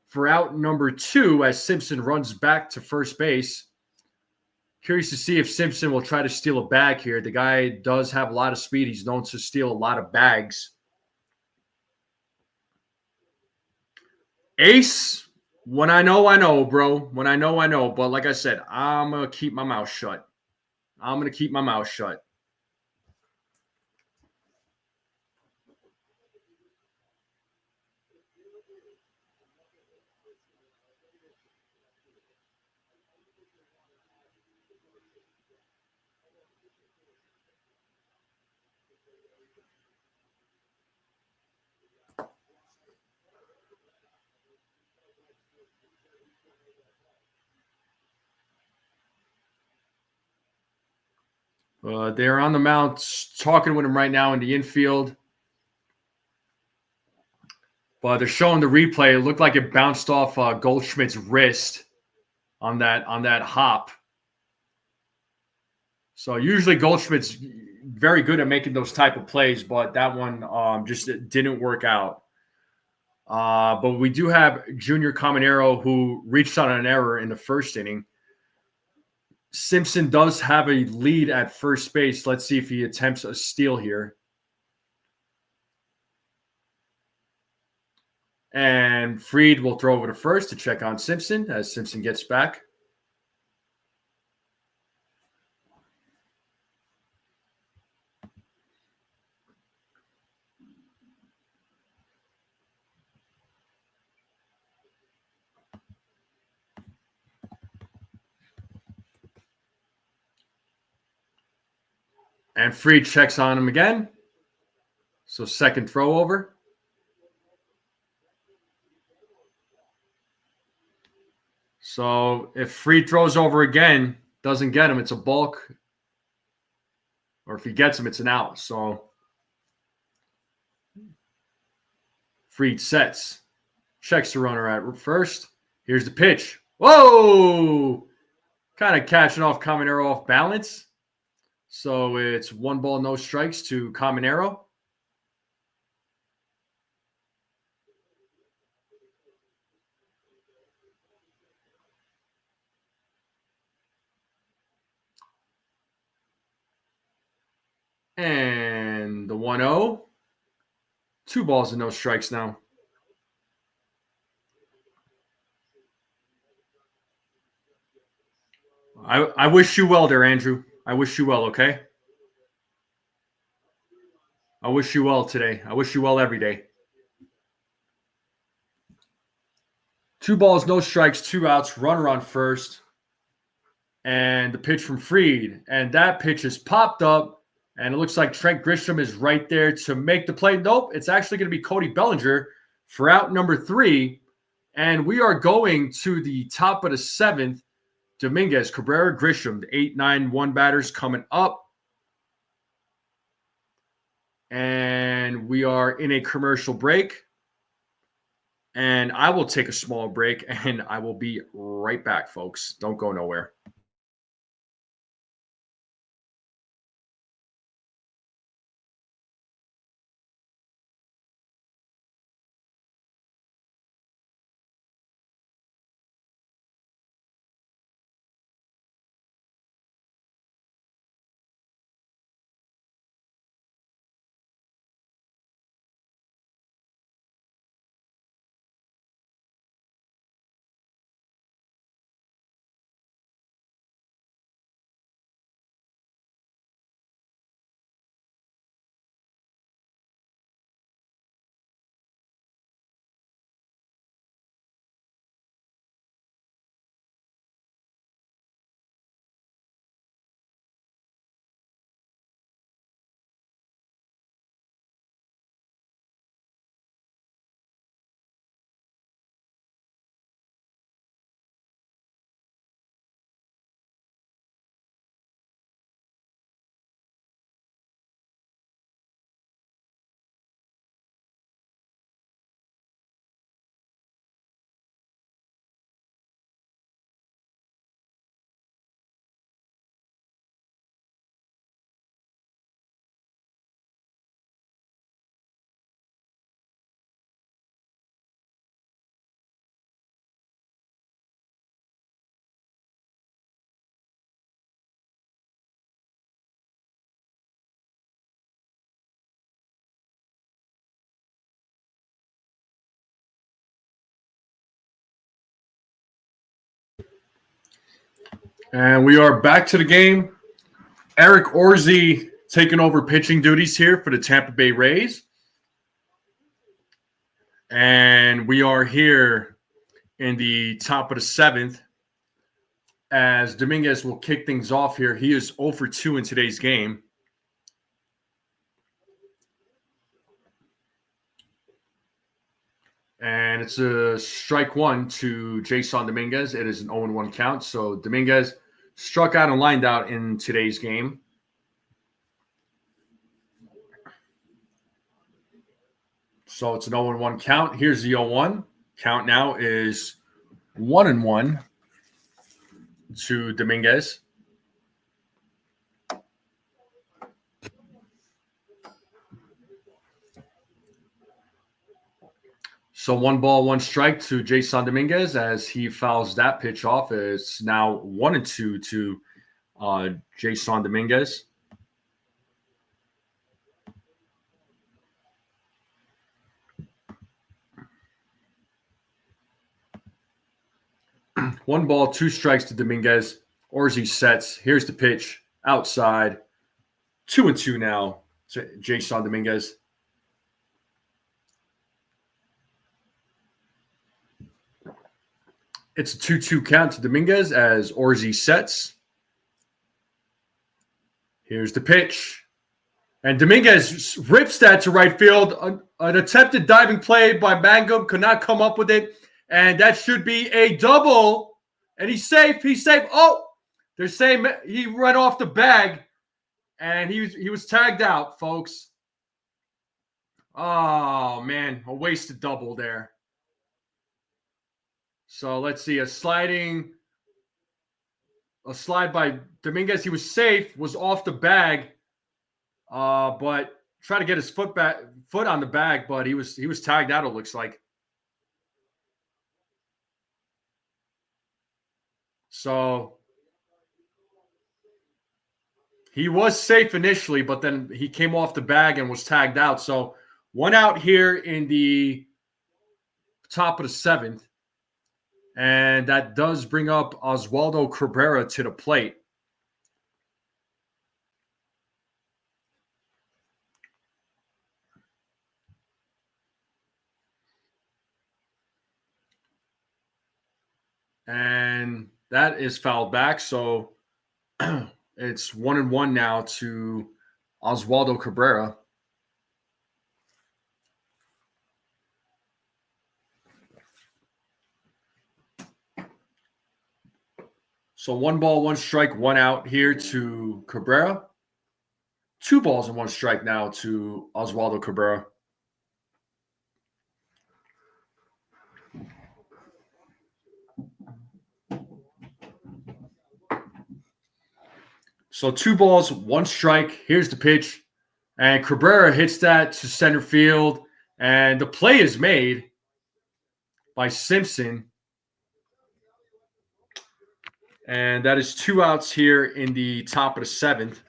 for out number 2 as Simpson runs back to first base. Curious to see if Simpson will try to steal a bag here. The guy does have a lot of speed. He's known to steal a lot of bags. Ace, when I know, bro. When I know. But like I said, I'm going to keep my mouth shut. They're on the mound talking with him right now in the infield. But they're showing the replay. It looked like it bounced off Goldschmidt's wrist on that hop. So usually Goldschmidt's very good at making those type of plays, but that one just didn't work out. But we do have Junior Caminero who reached on an error in the first inning. Simpson does have a lead at first base. Let's see if he attempts a steal here. And Fried will throw over to first to check on Simpson as Simpson gets back. And Fried checks on him again. So second throw over. So if Fried throws over again, doesn't get him, it's a balk. Or if he gets him, it's an out. So Fried sets. Checks the runner at first. Here's the pitch. Whoa! Kind of catching off Caminero off balance. So it's 1 ball, no strikes to Caminero. And the 1-0. 2 balls and no strikes now. I wish you well there, Andrew. I wish you well, okay? I wish you well today. I wish you well every day. 2 balls, no strikes, 2 outs, runner on first. And the pitch from Fried. And that pitch is popped up. And it looks like Trent Grisham is right there to make the play. Nope, it's actually going to be Cody Bellinger for out number 3. And we are going to the top of the 7th. Dominguez, Cabrera, Grisham, the 8-9-1 batters coming up. And we are in a commercial break. And I will take a small break, and I will be right back, folks. Don't go nowhere. And we are back to the game. Eric Orzi taking over pitching duties here for the Tampa Bay Rays. And we are here in the top of the 7th as Dominguez will kick things off here. He is 0 for 2 in today's game. And it's a strike 1 to Jason Dominguez. It is an 0-1 count. So Dominguez struck out and lined out in today's game. So it's an 0-1 count. Here's the 0-1. Count now is 1-1 to Dominguez. So 1 ball, 1 strike to Jason Dominguez as he fouls that pitch off. It's now 1-2 to Jason Dominguez. One ball, 2 strikes to Dominguez. Orzi sets. Here's the pitch outside. 2-2 now to Jason Dominguez. It's a 2-2 count to Dominguez as Orzi sets. Here's the pitch. And Dominguez rips that to right field. An attempted diving play by Mangum, could not come up with it. And that should be a double. And he's safe. He's safe. Oh, they're saying he ran off the bag. And he was tagged out, folks. Oh, man. A wasted double there. So let's see. A slide by Dominguez. He was safe. Was off the bag. But tried to get his foot on the bag, but he was tagged out, it looks like. So he was safe initially, but then he came off the bag and was tagged out. So 1 out here in the top of the 7th. And that does bring up Oswaldo Cabrera to the plate. And that is fouled back. So it's 1-1 now to Oswaldo Cabrera. So 1 ball, 1 strike, 1 out here to Cabrera. 2 balls and 1 strike now to Oswaldo Cabrera. So 2 balls, 1 strike. Here's the pitch. And Cabrera hits that to center field. And the play is made by Simpson. And that is 2 outs here in the top of the 7th.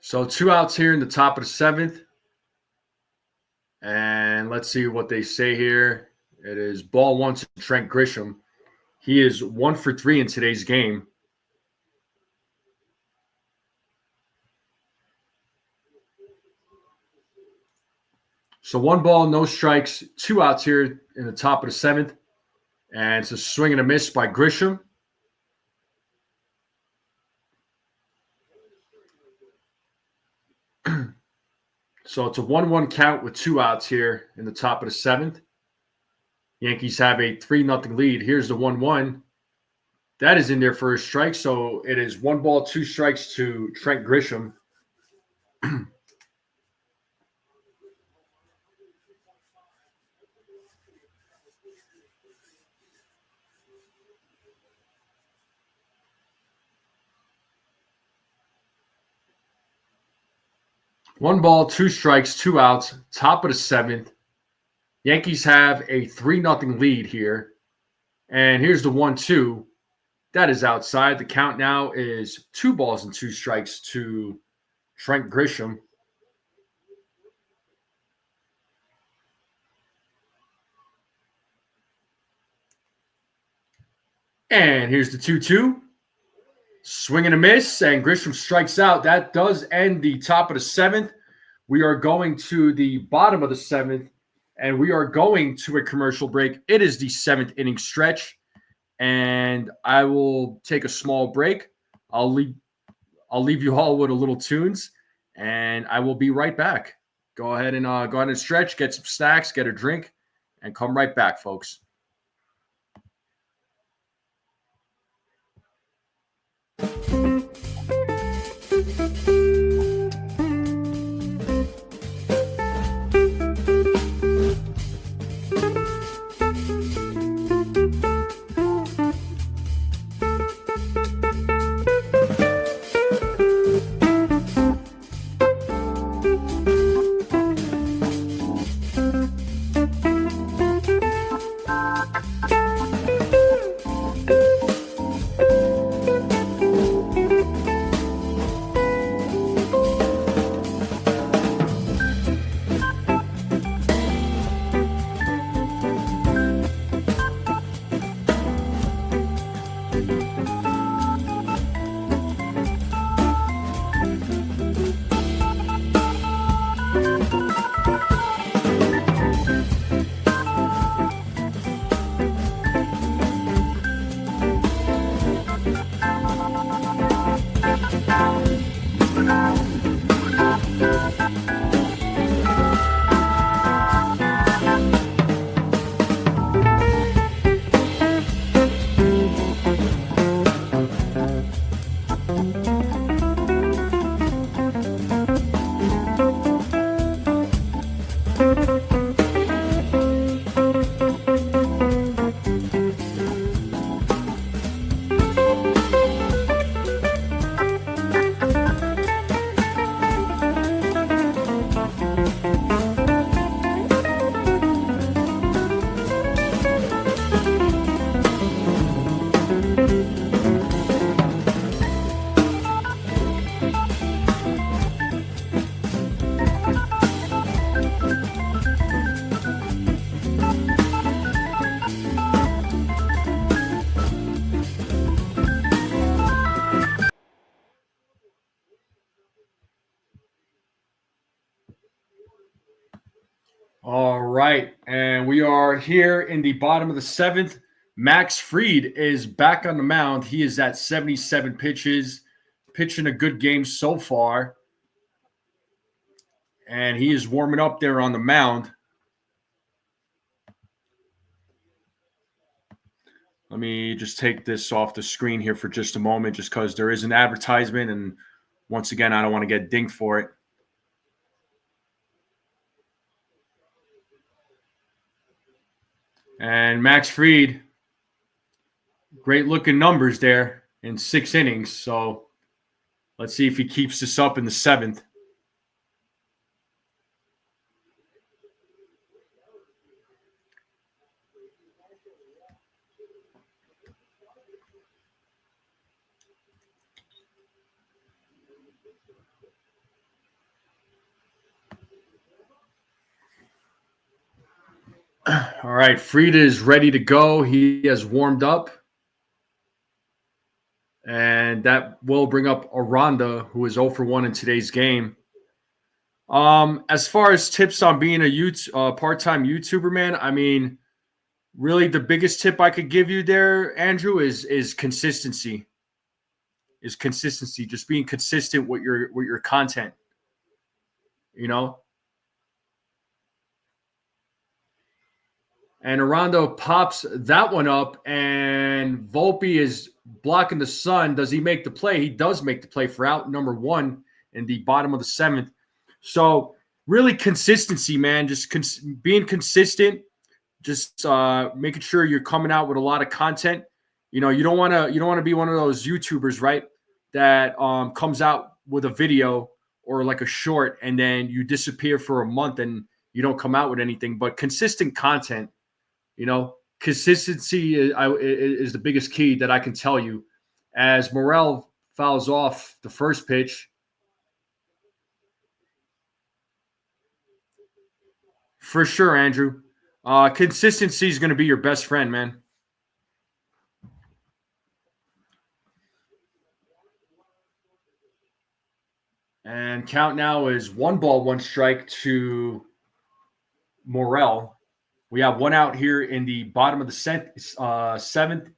So 2 outs here in the top of the 7th. And let's see what they say here. It is ball 1 to Trent Grisham. He is 1 for 3 in today's game. So 1 ball, no strikes, 2 outs here in the top of the 7th. And it's a swing and a miss by Grisham. So it's a 1-1 count with 2 outs here in the top of the 7th. Yankees have a 3-0 lead. Here's the 1-1. That is in there for a strike. So it is 1 ball, 2 strikes to Trent Grisham. One ball, 2 strikes, 2 outs, top of the 7th. Yankees have a 3-0 lead here. And here's the 1-2. That is outside. The count now is 2 balls and 2 strikes to Trent Grisham. And here's the 2-2. Swing and a miss, and Grisham strikes out. That does end the top of the 7th. We are going to the bottom of the 7th, and we are going to a commercial break. It is the 7th inning stretch, and I will take a small break. I'll leave you all with a little tunes, and I will be right back. Go ahead and stretch, get some snacks, get a drink, and come right back, folks. All right. And we are here in the bottom of the seventh. Max Fried is back on the mound. He is at 77 pitches, pitching a good game so far. And he is warming up there on the mound. Let me just take this off the screen here for just a moment, just because there is an advertisement. And once again, I don't want to get dinged for it. And Max Fried, great looking numbers there in 6 innings. So let's see if he keeps this up in the seventh. All right, Fried is ready to go. He has warmed up. And that will bring up Aranda, who is 0 for 1 in today's game. As far as tips on being a part-time YouTuber, man, I mean, really the biggest tip I could give you there, Andrew, is consistency. Just being consistent with your content. You know? And Aranda pops that one up, and Volpe is blocking the sun. Does he make the play? He does make the play for out number 1 in the bottom of the seventh. So really consistency, man. Just being consistent. Just making sure you're coming out with a lot of content. You don't want to be one of those YouTubers, right? That comes out with a video or like a short, and then you disappear for a month and you don't come out with anything. But consistent content. Consistency is the biggest key that I can tell you. As Morel fouls off the first pitch, for sure, Andrew. Consistency is going to be your best friend, man. And count now is 1 ball, 1 strike to Morel. We have 1 out here in the bottom of the seventh.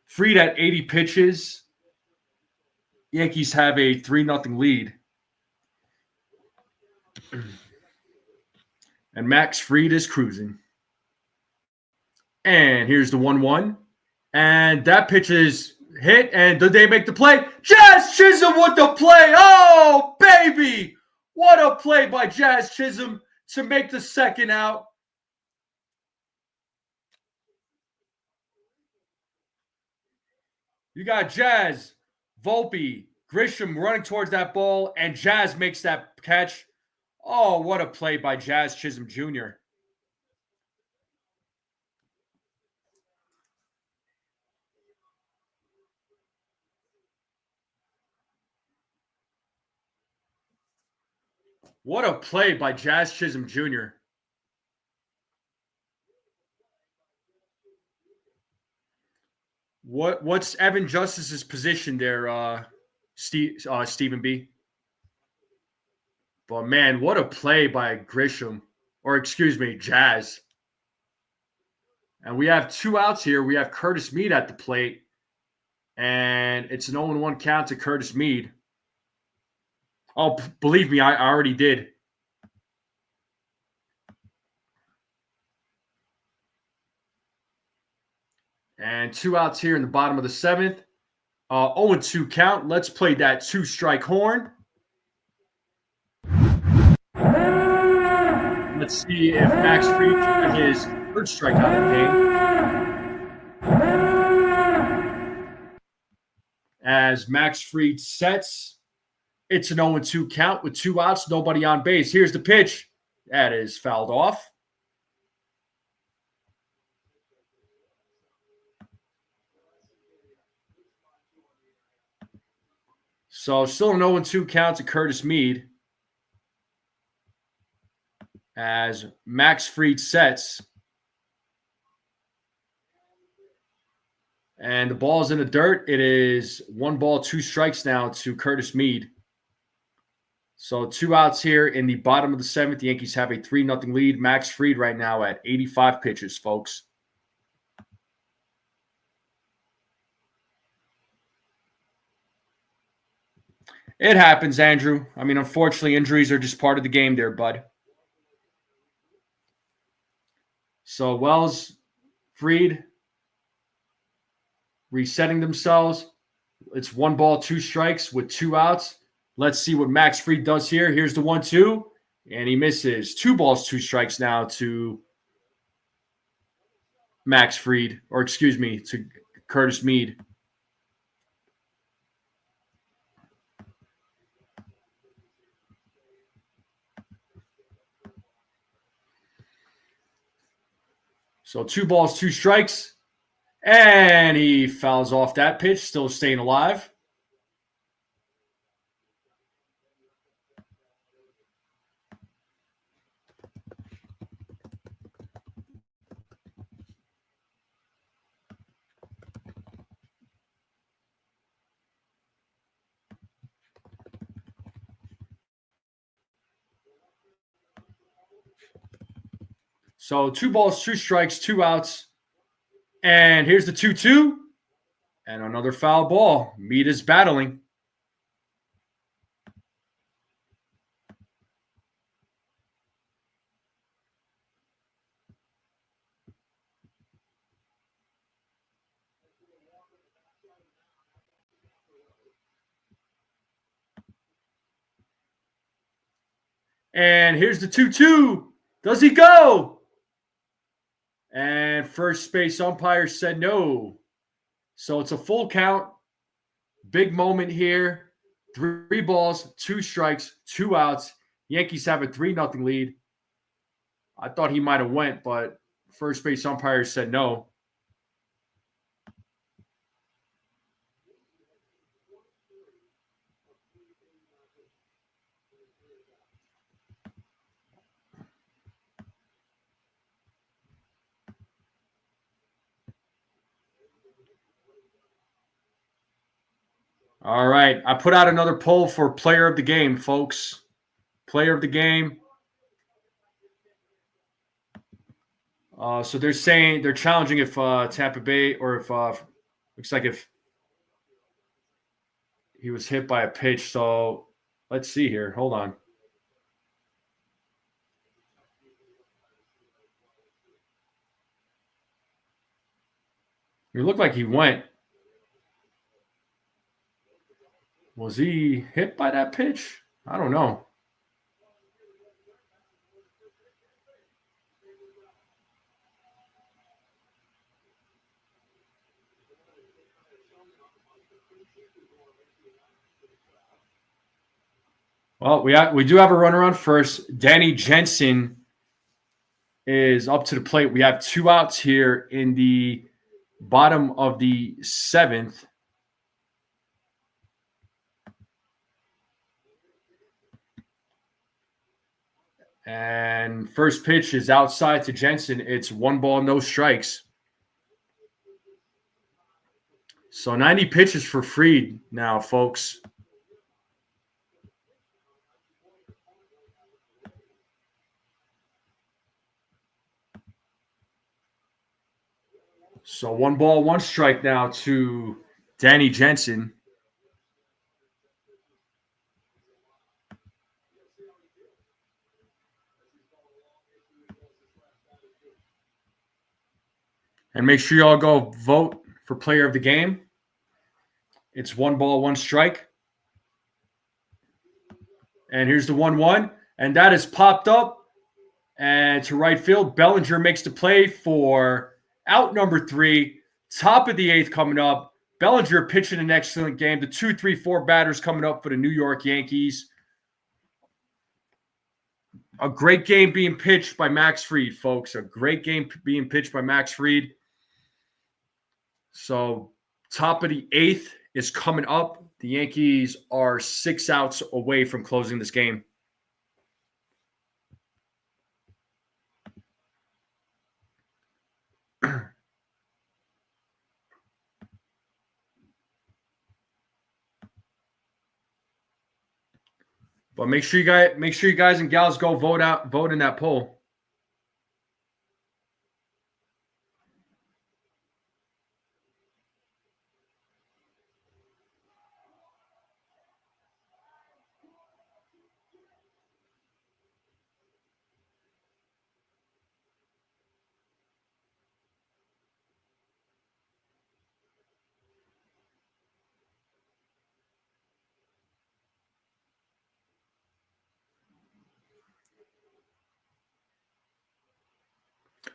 Fried at 80 pitches. Yankees have a 3-0 lead. And Max Fried is cruising. And here's the 1-1. And that pitch is hit. And did they make the play? Jazz Chisholm with the play. Oh, baby. What a play by Jazz Chisholm to make the second out. You got Jazz, Volpe, Grisham running towards that ball, and Jazz makes that catch. Oh, what a play by Jazz Chisholm Jr. What a play by Jazz Chisholm Jr. What's Evan Justice's position there, Stephen B? But man, what a play by Grisham, or excuse me, Jazz. And we have 2 outs here. We have Curtis Mead at the plate, and it's an 0-1 count to Curtis Mead. Oh, believe me, I already did. And 2 outs here in the bottom of the seventh. 0-2 count. Let's play that 2-strike horn. Let's see if Max Fried can get his 3rd strikeout of the game. As Max Fried sets, it's an 0-2 count with 2 outs, nobody on base. Here's the pitch. That is fouled off. So still an 0-2 count to Curtis Mead. As Max Fried sets. And the ball's in the dirt. It is 1 ball, 2 strikes now to Curtis Mead. So 2 outs here in the bottom of the 7th. The Yankees have a 3-0 lead. Max Fried right now at 85 pitches, folks. It happens, Andrew. I mean, unfortunately, injuries are just part of the game there, bud. So Wells, Fried resetting themselves. It's 1 ball, 2 strikes with 2 outs. Let's see what Max Fried does here. Here's the 1-2, and he misses. 2 balls, 2 strikes now to Max Fried, or excuse me, to Curtis Mead. So 2 balls, 2 strikes, and he fouls off that pitch, still staying alive. So 2 balls, 2 strikes, 2 outs. And here's the 2-2. And another foul ball. Mead is battling. And here's the 2-2. Does he go? And first base umpire said no. So it's a full count. Big moment here. 3 balls, 2 strikes, 2 outs. Yankees have a 3-0 lead. I thought he might have went, but first base umpire said no. All right. I put out another poll for player of the game, folks. Player of the game. So they're saying they're challenging if Tampa Bay or if looks like if he was hit by a pitch. So let's see here. Hold on. It looked like he went. Was he hit by that pitch? I don't know. Well, we do have a runner on first. Danny Jensen is up to the plate. We have 2 outs here in the bottom of the 7th. And first pitch is outside to Jensen. It's 1 ball, no strikes. So 90 pitches for Fried now, folks. So 1 ball, 1 strike now to Danny Jensen. And make sure you all go vote for player of the game. It's 1 ball, 1 strike. And here's the 1-1. And that is popped up. And to right field, Bellinger makes the play for out number 3. Top of the 8th coming up. Bellinger pitching an excellent game. The 2, 3, 4 batters coming up for the New York Yankees. A great game being pitched by Max Fried, folks. A great game being pitched by Max Fried. So top of the 8th is coming up. The Yankees are 6 outs away from closing this game. But make sure you guys and gals go vote in that poll.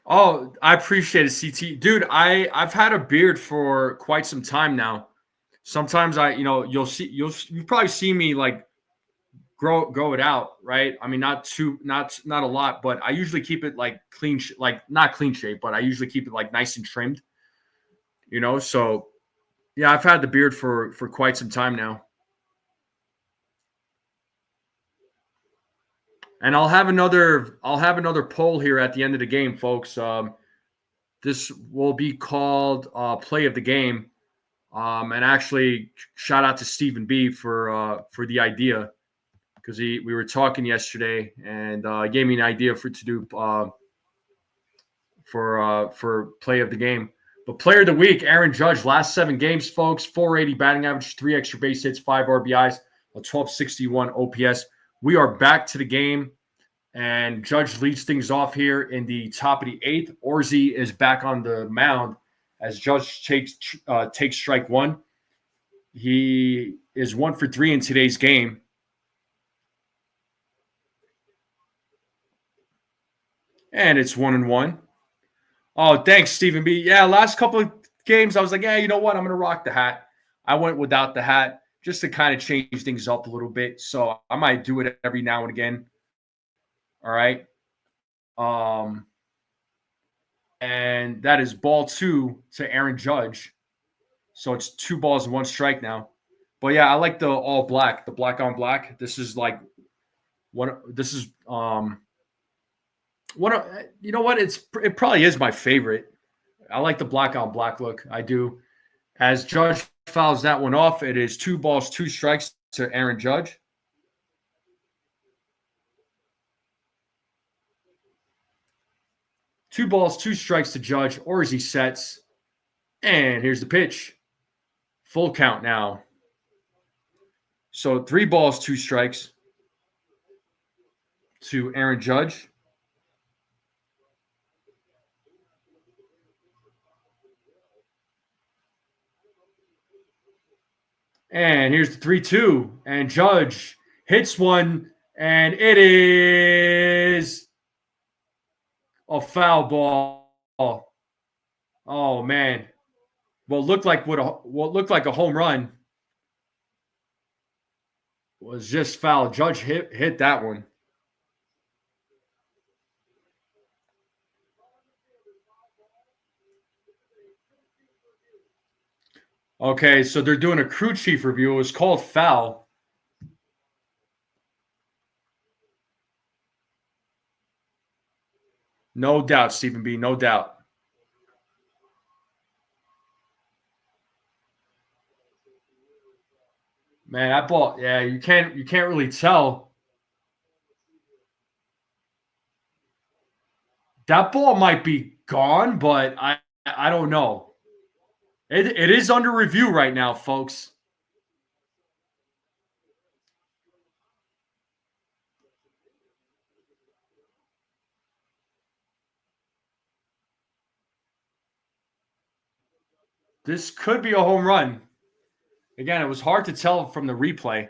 Oh, I appreciate it, CT. Dude, I've had a beard for quite some time now. Sometimes you'll probably see me like grow it out, right? I mean, not a lot, but I usually keep it like clean, like not clean shape, but I usually keep it like nice and trimmed, So yeah, I've had the beard for quite some time now. And I'll have another poll here at the end of the game, folks. This will be called play of the game. And actually, shout out to Stephen B for the idea, because we were talking yesterday and gave me an idea to do for play of the game. But player of the week, Aaron Judge, last 7 games, folks, 480 batting average, 3 extra base hits, 5 RBIs, a 1261 OPS. We are back to the game, and Judge leads things off here in the top of the 8th. Orzi is back on the mound as Judge takes strike 1. He is 1 for 3 in today's game. And it's 1-1. Oh, thanks, Stephen B. Yeah, last couple of games, I was like, yeah, you know what? I'm going to rock the hat. I went without the hat just to kind of change things up a little bit. So I might do it every now and again. All right. And that is ball 2 to Aaron Judge. So it's 2 balls and 1 strike now. But yeah, I like the all black, the black on black. This is like you know what? It probably is my favorite. I like the black on black look. I do. As Judge fouls that one off, it is 2 balls, 2 strikes to Aaron Judge. Two balls, 2 strikes to Judge, or as he sets. And here's the pitch. Full count now. So 3 balls, 2 strikes to Aaron Judge. And here's the 3-2. And Judge hits one, and it is a foul ball. Oh, man. What looked like a home run was just foul. Judge hit that one. Okay, so they're doing a crew chief review. It was called foul. No doubt, Stephen B. No doubt. Man, that ball, yeah, you can't really tell. That ball might be gone, but I don't know. It is under review right now, folks. This could be a home run. Again, it was hard to tell from the replay.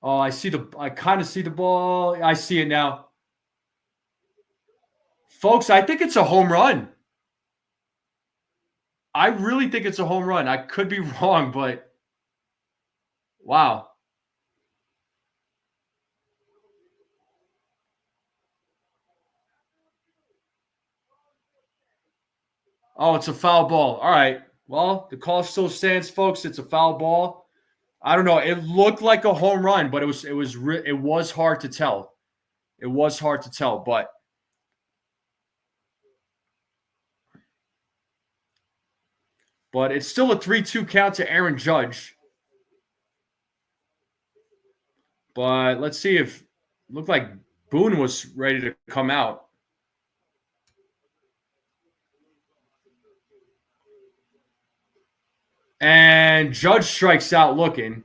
Oh, I kind of see the ball. I see it now. Folks, I think it's a home run. I really think it's a home run. I could be wrong, but wow. Oh, it's a foul ball. All right. Well, the call still stands, folks. It's a foul ball. I don't know. It looked like a home run, but it was hard to tell. It was hard to tell, but it's still a 3-2 count to Aaron Judge. But let's see if looked like Boone was ready to come out. And Judge strikes out looking.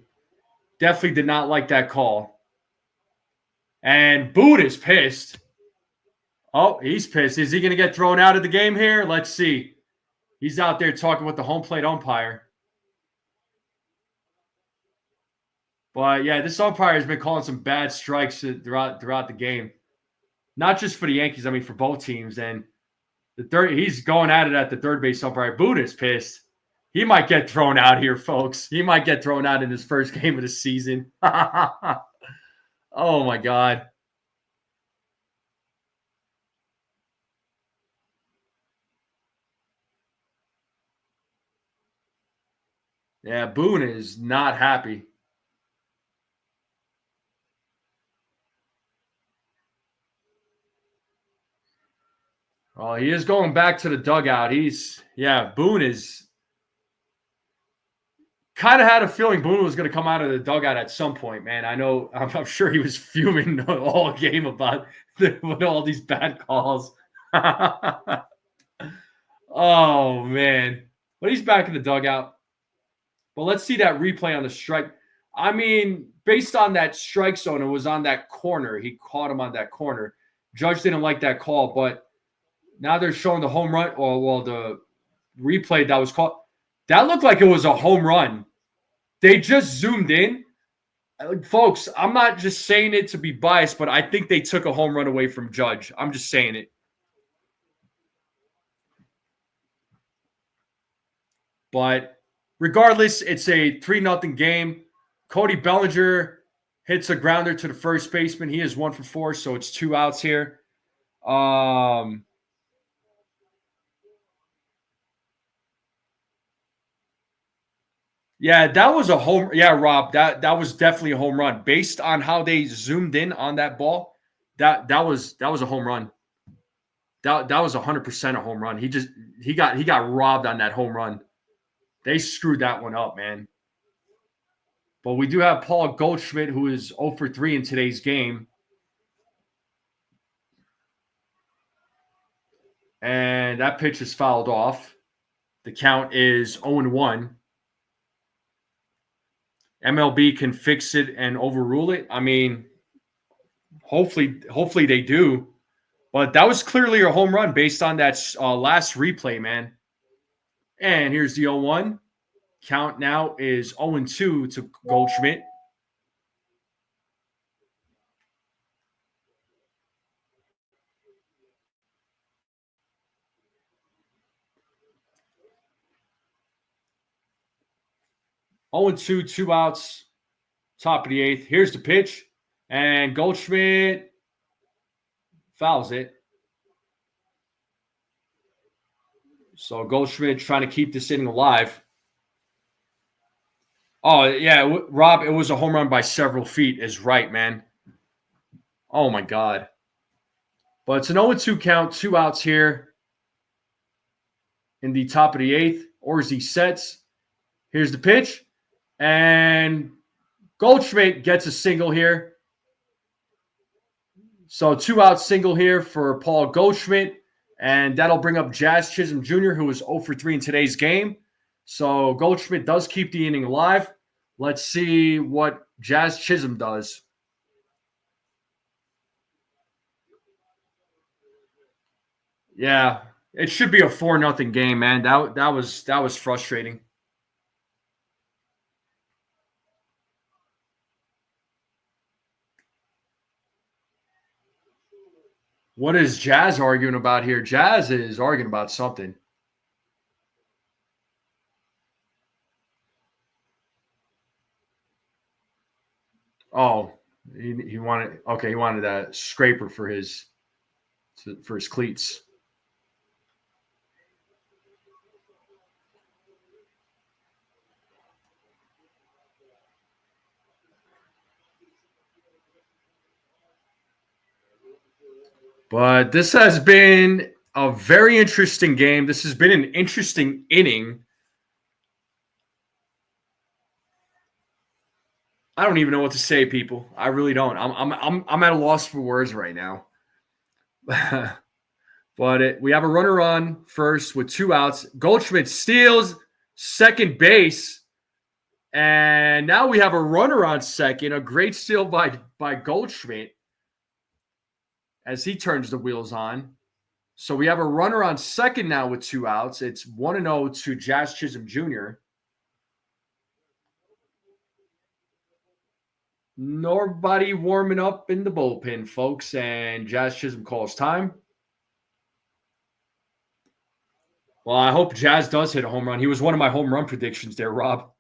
Definitely did not like that call. And Boone is pissed. Oh, he's pissed. Is he going to get thrown out of the game here? Let's see. He's out there talking with the home plate umpire. But yeah, this umpire has been calling some bad strikes throughout the game. Not just for the Yankees, I mean for both teams. And he's going at it at the third base umpire. Boone is pissed. He might get thrown out here, folks. He might get thrown out in his first game of the season. Oh my God. Yeah, Boone is not happy. Oh, he is going back to the dugout. Boone is kind of had a feeling Boone was going to come out of the dugout at some point, man. I'm sure he was fuming all game about with all these bad calls. Oh, man. But he's back in the dugout. But let's see that replay on the strike. I mean, based on that strike zone, it was on that corner. He caught him on that corner. Judge didn't like that call, but now they're showing the home run, the replay that was called. That looked like it was a home run. They just zoomed in. Folks, I'm not just saying it to be biased, but I think they took a home run away from Judge. I'm just saying it. But regardless, it's a 3-0 game. Cody Bellinger hits a grounder to the first baseman. He is 1 for 4, so it's 2 outs here. Yeah, that was a home. Yeah, Rob, that was definitely a home run. Based on how they zoomed in on that ball, that was a home run. That was 100% a home run. He got robbed on that home run. They screwed that one up, man. But we do have Paul Goldschmidt, who is 0 for 3 in today's game. And that pitch is fouled off. The count is 0-1. MLB can fix it and overrule it. I mean, hopefully they do. But that was clearly a home run based on that last replay, man. And here's the 0-1. Count now is 0-2 to Goldschmidt. Oh and 2, 2 outs, top of the 8th. Here's the pitch, and Goldschmidt fouls it. So Goldschmidt trying to keep this inning alive. Oh, yeah, Rob, it was a home run by several feet is right, man. Oh, my God. But it's an 0-2 count, 2 outs here in the top of the 8th. Orsi sets. Here's the pitch. And Goldschmidt gets a single here. So 2 out single here for Paul Goldschmidt. And that'll bring up Jazz Chisholm Jr., who is 0 for 3 in today's game. So Goldschmidt does keep the inning alive. Let's see what Jazz Chisholm does. Yeah, it should be a 4-0 game, man. That was frustrating. What is Jazz arguing about here? Jazz is arguing about something. Oh, he wanted that scraper for his cleats. But this has been a very interesting game. This has been an interesting inning. I don't even know what to say, people. I really don't. I'm at a loss for words right now. But we have a runner on first with 2 outs. Goldschmidt steals second base. And now we have a runner on second. A great steal by Goldschmidt as he turns the wheels on. So we have a runner on second now with 2 outs. It's 1-0 to Jazz Chisholm Jr. Nobody warming up in the bullpen, folks. And Jazz Chisholm calls time. Well, I hope Jazz does hit a home run. He was one of my home run predictions there, Rob.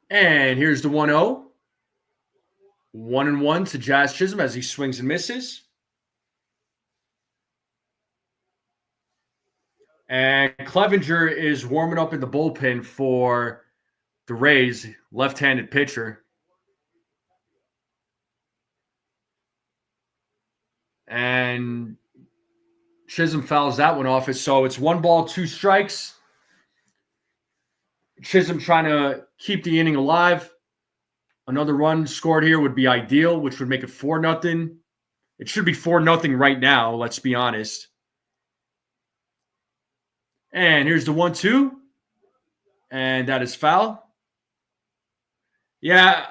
And here's the 1-0. 1-1 to Jazz Chisholm as he swings and misses. And Clevenger is warming up in the bullpen for the Rays, left-handed pitcher. And Chisholm fouls that one off. So it's 1 ball, 2 strikes. Chisholm trying to keep the inning alive. Another run scored here would be ideal, which would make it 4-0. It should be 4-0 right now, let's be honest. And here's the 1-2. And that is foul. Yeah,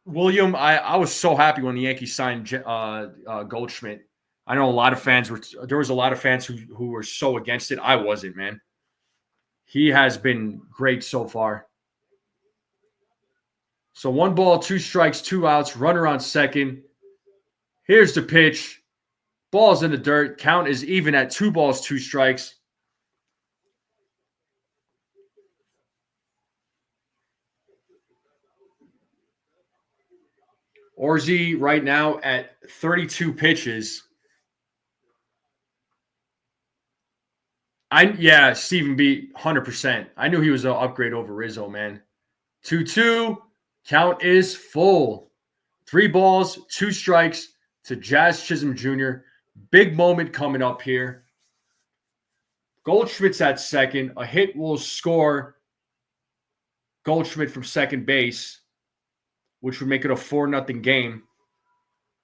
William, I was so happy when the Yankees signed Goldschmidt. I know a lot of fans there was a lot of fans who were so against it. I wasn't, man. He has been great so far. So 1 ball, 2 strikes, 2 outs, runner on second. Here's the pitch. Ball's in the dirt. Count is even at 2 balls, 2 strikes. Orzi right now at 32 pitches. Stephen B, 100%. I knew he was an upgrade over Rizzo, man. 2-2. Count is full. 3 balls, 2 strikes to Jazz Chisholm Jr. Big moment coming up here. Goldschmidt's at second. A hit will score Goldschmidt from second base, which would make it a 4-0 game.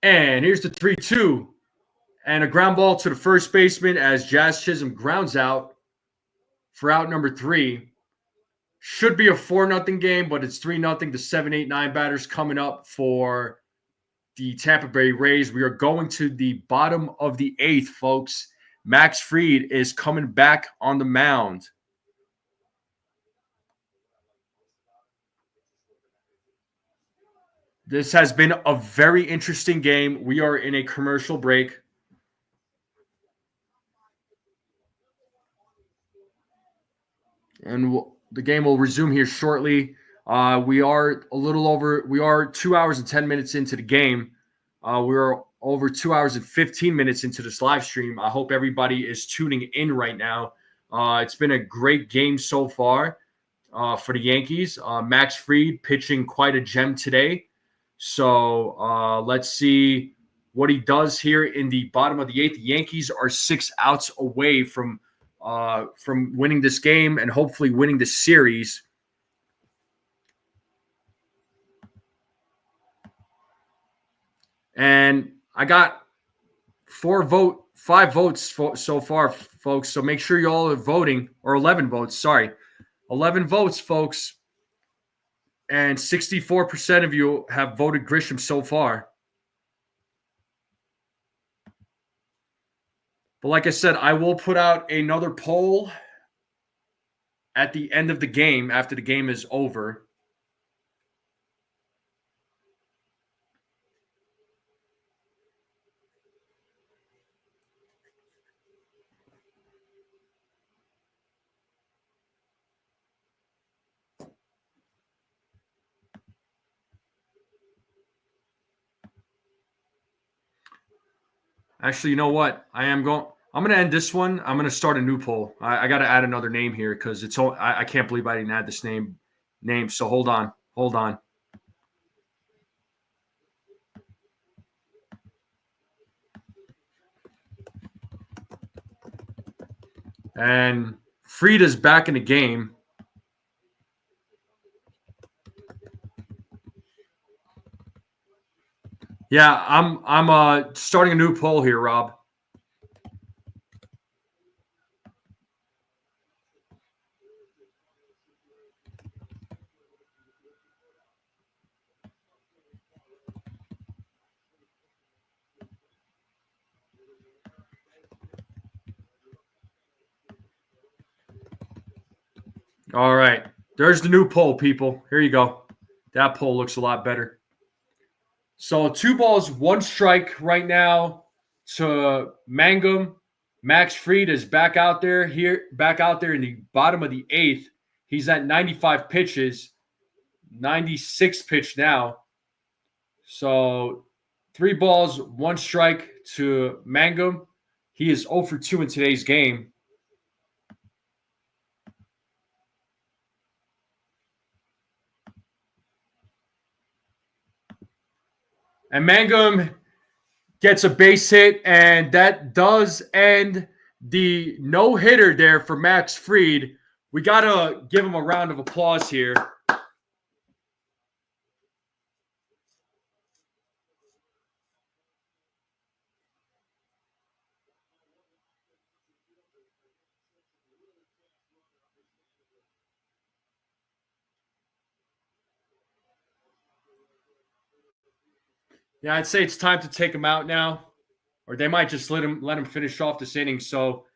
And here's the 3-2. And a ground ball to the first baseman as Jazz Chisholm grounds out for out number 3. Should be a 4-0 game, but it's 3-0. The 7, 8, 9 batters coming up for the Tampa Bay Rays. We are going to the bottom of the 8th, folks. Max Fried is coming back on the mound. This has been a very interesting game. We are in a commercial break. And the game will resume here shortly. We are 2 hours and 10 minutes into the game. We are over 2 hours and 15 minutes into this live stream. I hope everybody is tuning in right now. It's been a great game so far for the Yankees. Max Fried pitching quite a gem today. So let's see what he does here in the bottom of the 8th. The Yankees are 6 outs away from winning this game and hopefully winning the series. And I got 5 votes so far, folks. So make sure you all are voting, or 11 votes. Sorry, 11 votes, folks. And 64% of you have voted Grisham so far. But like I said, I will put out another poll at the end of the game, after the game is over. Actually, you know what? I'm going to end this one. I'm going to start a new poll. I got to add another name here because I can't believe I didn't add this name. So hold on. And Frieda's back in the game. Yeah, I'm starting a new poll here, Rob. All right. There's the new poll, people. Here you go. That poll looks a lot better. So 2 balls, 1 strike right now to Mangum. Max Fried is back out there in the bottom of the 8th. He's at 95 pitches, 96 pitch now. So 3 balls, 1 strike to Mangum. He is 0 for 2 in today's game. And Mangum gets a base hit, and that does end the no-hitter there for Max Fried. We got to give him a round of applause here. Yeah, I'd say it's time to take him out now, or they might just let him finish off this inning. So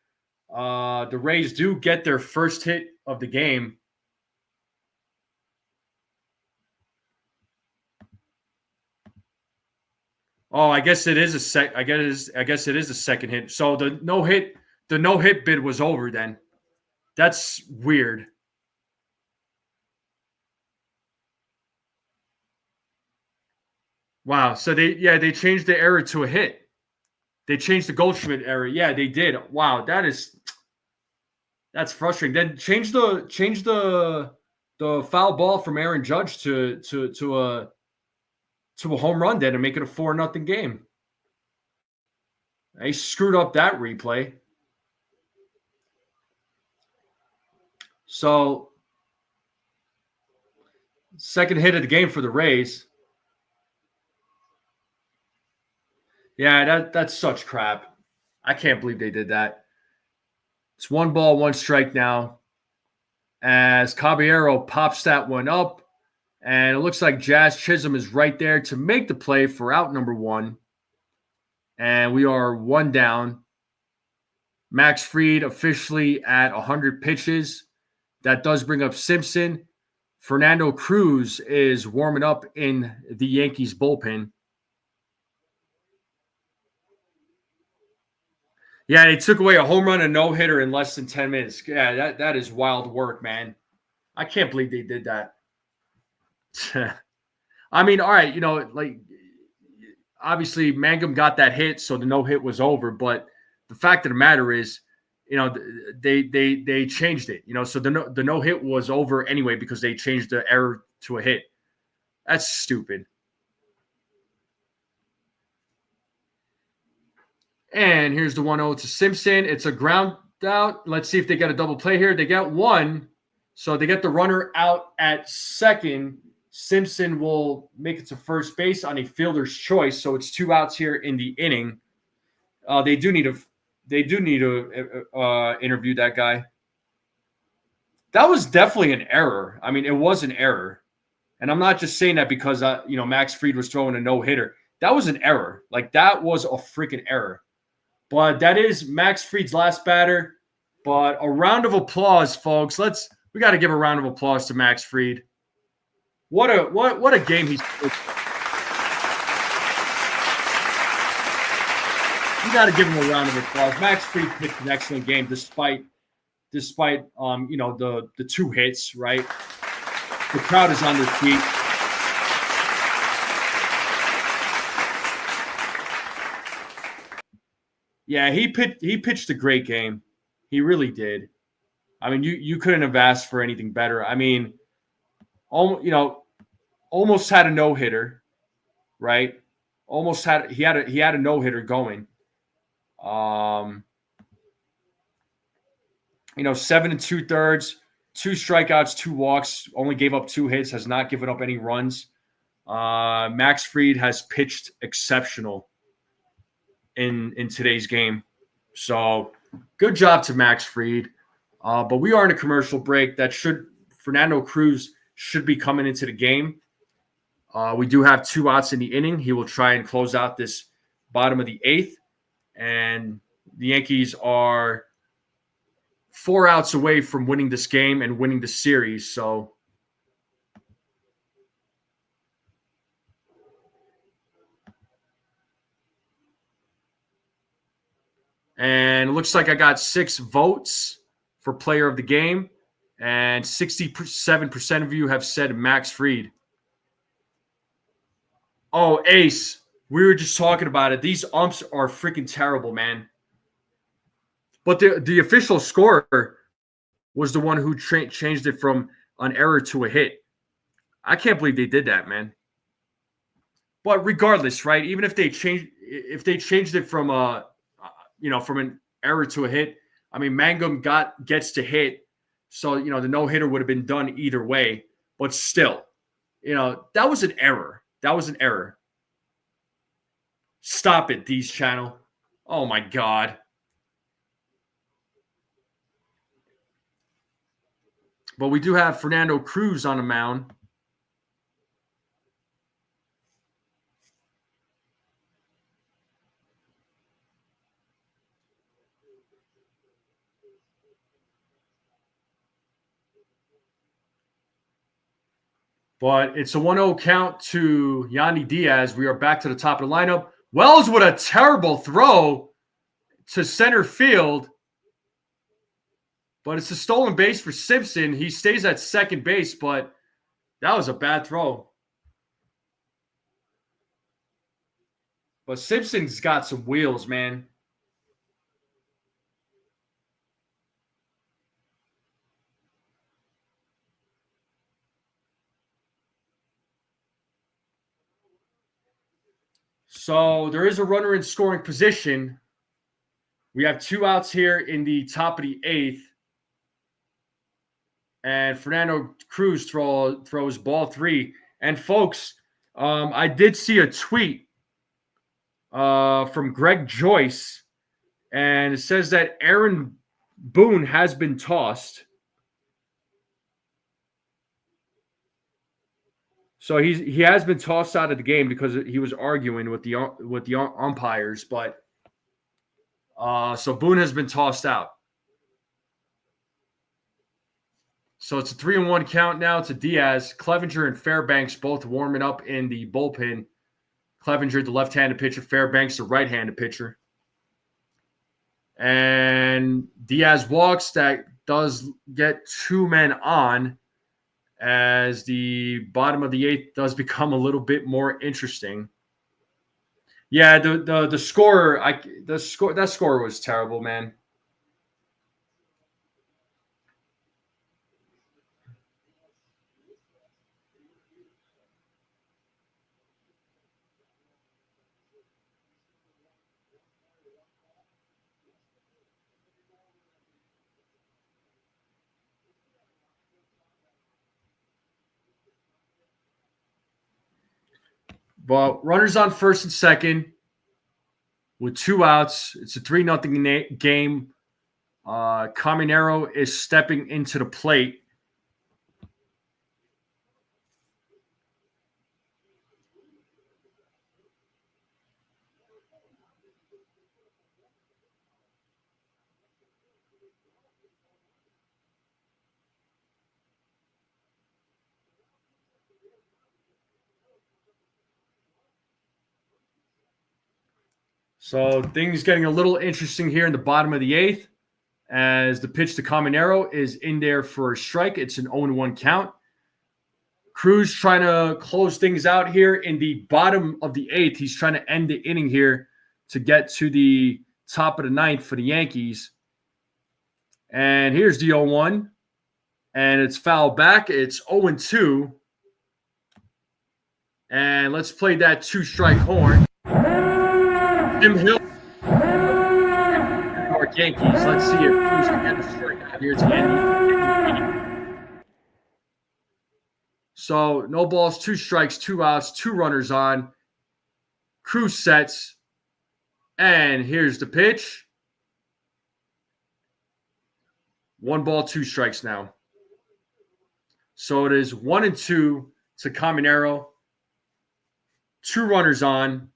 the Rays do get their first hit of the game. Oh, I guess it is I guess it is a second hit. So the no hit bid was over then. That's weird. Wow. So they changed the error to a hit. They changed the Goldschmidt error. Yeah, they did. Wow, that's frustrating. Then change the foul ball from Aaron Judge to a home run then and make it a 4-0 game. They screwed up that replay. So second hit of the game for the Rays. Yeah, that's such crap. I can't believe they did that. It's 1 ball, 1 strike now. As Caballero pops that one up. And it looks like Jazz Chisholm is right there to make the play for out number 1. And we are 1 down. Max Fried officially at 100 pitches. That does bring up Simpson. Fernando Cruz is warming up in the Yankees bullpen. Yeah, they took away a home run and no-hitter in less than 10 minutes. Yeah, that is wild work, man. I can't believe they did that. I mean, all right, like obviously Mangum got that hit, so the no-hit was over. But the fact of the matter is, they changed it. So the no-hit was over anyway because they changed the error to a hit. That's stupid. And here's the 1-0 to Simpson. It's a ground out. Let's see if they get a double play here. They got 1. So they get the runner out at second. Simpson will make it to first base on a fielder's choice. So it's 2 outs here in the inning. They do need to interview that guy. That was definitely an error. I mean, it was an error. And I'm not just saying that because Max Fried was throwing a no-hitter. That was an error. Like, that was a freaking error. But that is Max Fried's last batter. But a round of applause, folks. We got to give a round of applause to Max Fried. What a game he's played. You got to give him a round of applause. Max Fried pitched an excellent game despite the 2 hits, right? The crowd is on their feet. Yeah, he pitched a great game. He really did. I mean, you couldn't have asked for anything better. I mean, almost had a no-hitter, right? He had a no-hitter going. 7 2/3, 2 strikeouts, 2 walks, only gave up 2 hits, has not given up any runs. Max Fried has pitched exceptional in today's game. So good job to Max Fried. But we are in a commercial break. Fernando Cruz should be coming into the game. We do have 2 outs in the inning. He will try and close out this bottom of the 8th. And the Yankees are 4 outs away from winning this game and winning the series. So and it looks like I got 6 votes for player of the game, and 67% of you have said Max Fried. Oh, Ace, we were just talking about it. These umps are freaking terrible, man. But the official scorer was the one who changed it from an error to a hit. I can't believe they did that, man. But regardless, right? Even if they changed it from from an error to a hit, I mean, Mangum gets to hit, so the no hitter would have been done either way. But still, that was an error. That was an error. Stop it, D's channel. Oh my God. But we do have Fernando Cruz on the mound. But it's a 1-0 count to Yandy Diaz. We are back to the top of the lineup. Wells with a terrible throw to center field. But it's a stolen base for Simpson. He stays at second base, but that was a bad throw. But Simpson's got some wheels, man. So there is a runner in scoring position. We have 2 outs here in the top of the 8th. And Fernando Cruz throws ball 3. And folks, I did see a tweet from Greg Joyce, and it says that Aaron Boone has been tossed. So he has been tossed out of the game because he was arguing with the umpires. But so Boone has been tossed out. So it's a 3-1 count now to Diaz. Clevenger and Fairbanks both warming up in the bullpen. Clevenger, the left-handed pitcher. Fairbanks, the right-handed pitcher. And Diaz walks. That does get 2 men on, as the bottom of the 8th does become a little bit more interesting. Yeah, the scorer, that score was terrible, man. But runners on first and second with 2 outs. It's a 3-0 game. Caminero is stepping into the plate. So things getting a little interesting here in the bottom of the 8th, as the pitch to Caminero is in there for a strike. It's an 0-1 count. Cruz trying to close things out here in the bottom of the 8th. He's trying to end the inning here to get to the top of the 9th for the Yankees. And here's the 0-1. And it's foul back. It's 0-2. And let's play that 2-strike horn. Jim Hill, our York Yankees. Let's see if Cruz can get the strikeout here to end. So no balls, 2 strikes, 2 outs, 2 runners on. Cruz sets. And here's the pitch. 1 ball, 2 strikes now. So it is 1-2 to Caminero. 2 runners on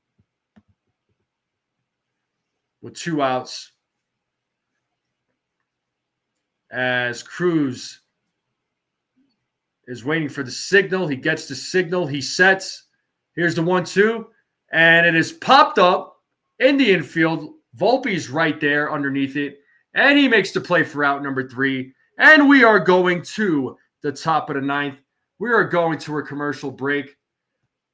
with 2 outs. As Cruz is waiting for the signal. He gets the signal. He sets. Here's the 1-2. And it is popped up in the infield. Volpe's right there underneath it. And he makes the play for out number 3. And we are going to the top of the 9th. We are going to a commercial break.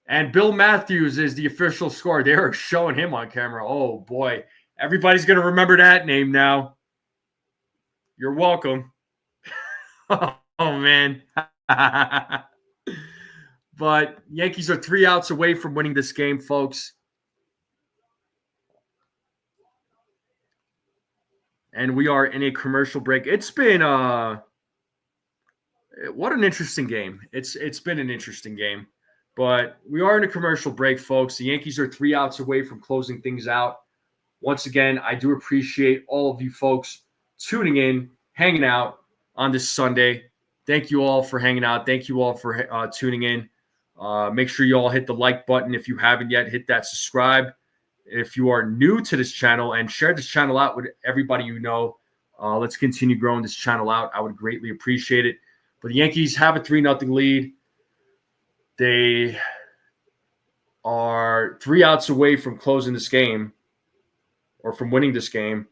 And Bill Matthews is the official scorer. They are showing him on camera. Oh, boy. Everybody's going to remember that name now. You're welcome. Oh, man. But Yankees are 3 outs away from winning this game, folks. And we are in a commercial break. It's been what an interesting game. It's been an interesting game. But we are in a commercial break, folks. The Yankees are 3 outs away from closing things out. Once again, I do appreciate all of you folks tuning in, hanging out on this Sunday. Thank you all for hanging out. Thank you all for tuning in. Make sure you all hit the like button if you haven't yet. Hit that subscribe if you are new to this channel, and share this channel out with everybody you know. Let's continue growing this channel out. I would greatly appreciate it. But the Yankees have a 3-0 lead. They are 3 outs away from closing this game, or from winning this game,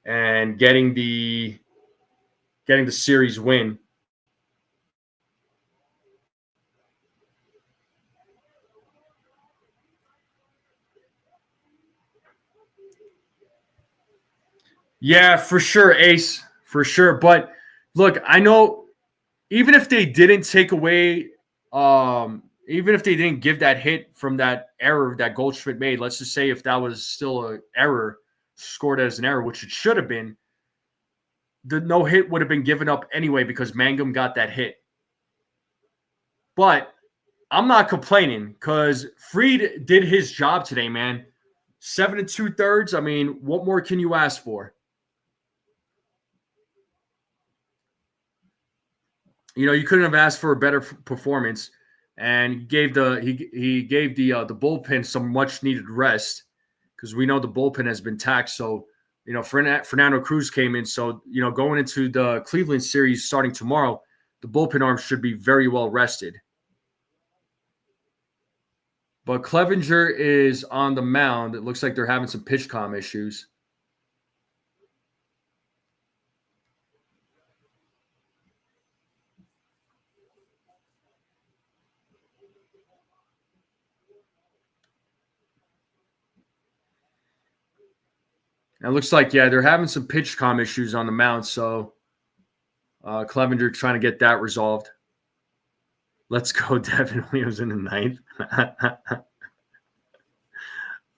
and getting the series win. Yeah, for sure, Ace, for sure. But look, I know even if they didn't take away, even if they didn't give that hit from that error that Goldschmidt made, let's just say if that was still an error, scored as an error, which it should have been, the no hit would have been given up anyway because Mangum got that hit. But I'm not complaining because Fried did his job today, man. 7 2/3. I mean, what more can you ask for? You know, you couldn't have asked for a better performance, and he gave the bullpen some much needed rest because we know the bullpen has been taxed. So, you know, Fernando Cruz came in. So, you know, going into the Cleveland series starting tomorrow, the bullpen arms should be very well rested. But Clevenger is on the mound. It looks like they're having some pitch comm issues. And it looks like, yeah, they're having some pitch comm issues on the mound. So Clevenger trying to get that resolved. Let's go, Devin Williams in the 9th.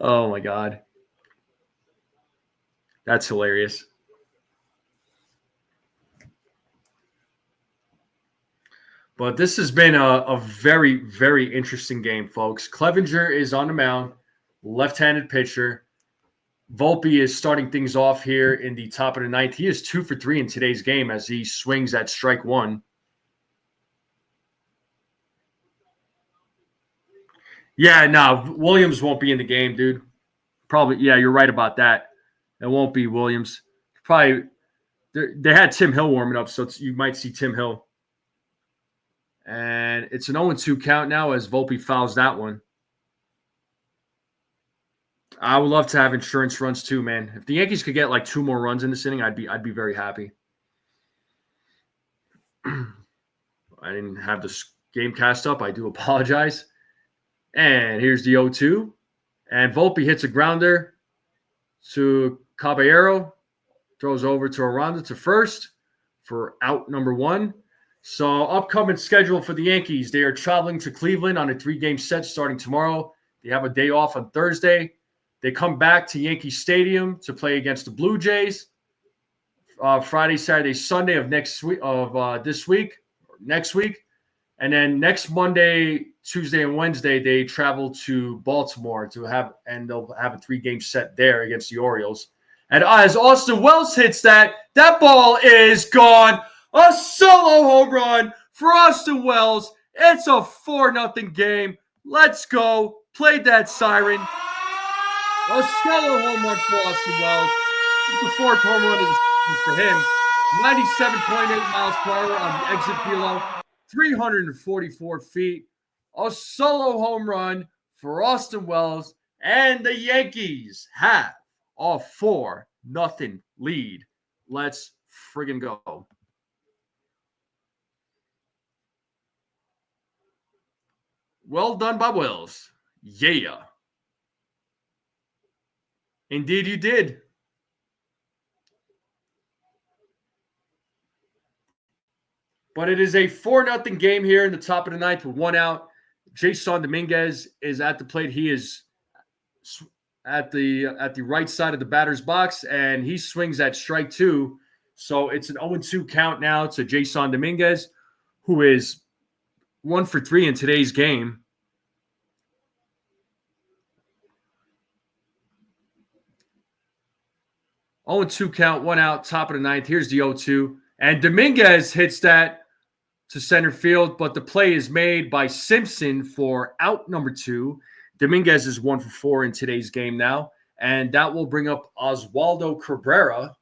Oh, my God. That's hilarious. But this has been a very, very interesting game, folks. Clevenger is on the mound, left-handed pitcher. Volpe is starting things off here in the top of the 9th. He is 2 for 3 in today's game as he swings at strike 1. Yeah, no, Williams won't be in the game, dude. Probably, yeah, you're right about that. It won't be Williams. Probably, they had Tim Hill warming up, so you might see Tim Hill. And it's an 0-2 count now as Volpe fouls that one. I would love to have insurance runs too, man. If the Yankees could get like 2 more runs in this inning, I'd be very happy. I didn't have this game cast up. I do apologize. And here's the 0-2. And Volpe hits a grounder to Caballero. Throws over to Aranda to first for out number 1. So upcoming schedule for the Yankees. They are traveling to Cleveland on a 3-game set starting tomorrow. They have a day off on Thursday. They come back to Yankee Stadium to play against the Blue Jays. Friday, Saturday, Sunday of next week next week, and then next Monday, Tuesday, and Wednesday they travel to Baltimore they'll have a 3-game set there against the Orioles. And as Austin Wells hits that ball is gone. A solo home run for Austin Wells. It's a 4-0 game. Let's go. Played that siren. A solo home run for Austin Wells. The 4th home run is for him. 97.8 miles per hour on the exit velo. 344 feet. A solo home run for Austin Wells. And the Yankees have a 4-0 lead. Let's friggin' go. Well done by Wells. Yeah. Indeed you did. But it is a 4-0 game here in the top of the 9th with 1 out. Jason Dominguez is at the plate. He is at the right side of the batter's box, and he swings at strike 2. So it's an 0-2 count now to Jason Dominguez, who is 1 for 3 in today's game. Oh, 2 count, 1 out, top of the 9th. Here's the 0-2. And Dominguez hits that to center field, but the play is made by Simpson for out number 2. Dominguez is 1 for 4 in today's game now. And that will bring up Oswaldo Cabrera.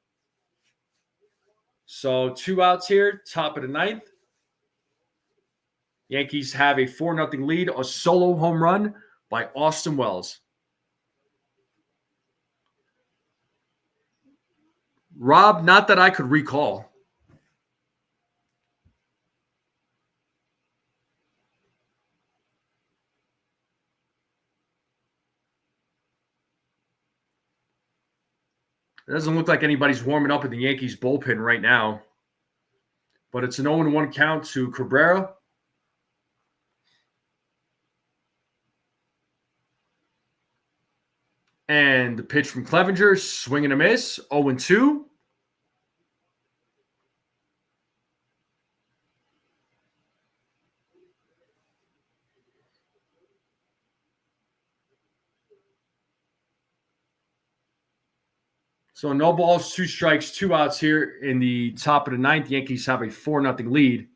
So 2 outs here, top of the 9th. Yankees have a 4-0 lead, a solo home run by Austin Wells. Rob, not that I could recall. It doesn't look like anybody's warming up in the Yankees bullpen right now. But it's an 0-1 count to Cabrera. And the pitch from Clevenger, swing and a miss, 0-2. So no balls, 2 strikes, 2 outs here in the top of the 9th. Yankees have a 4-0 lead.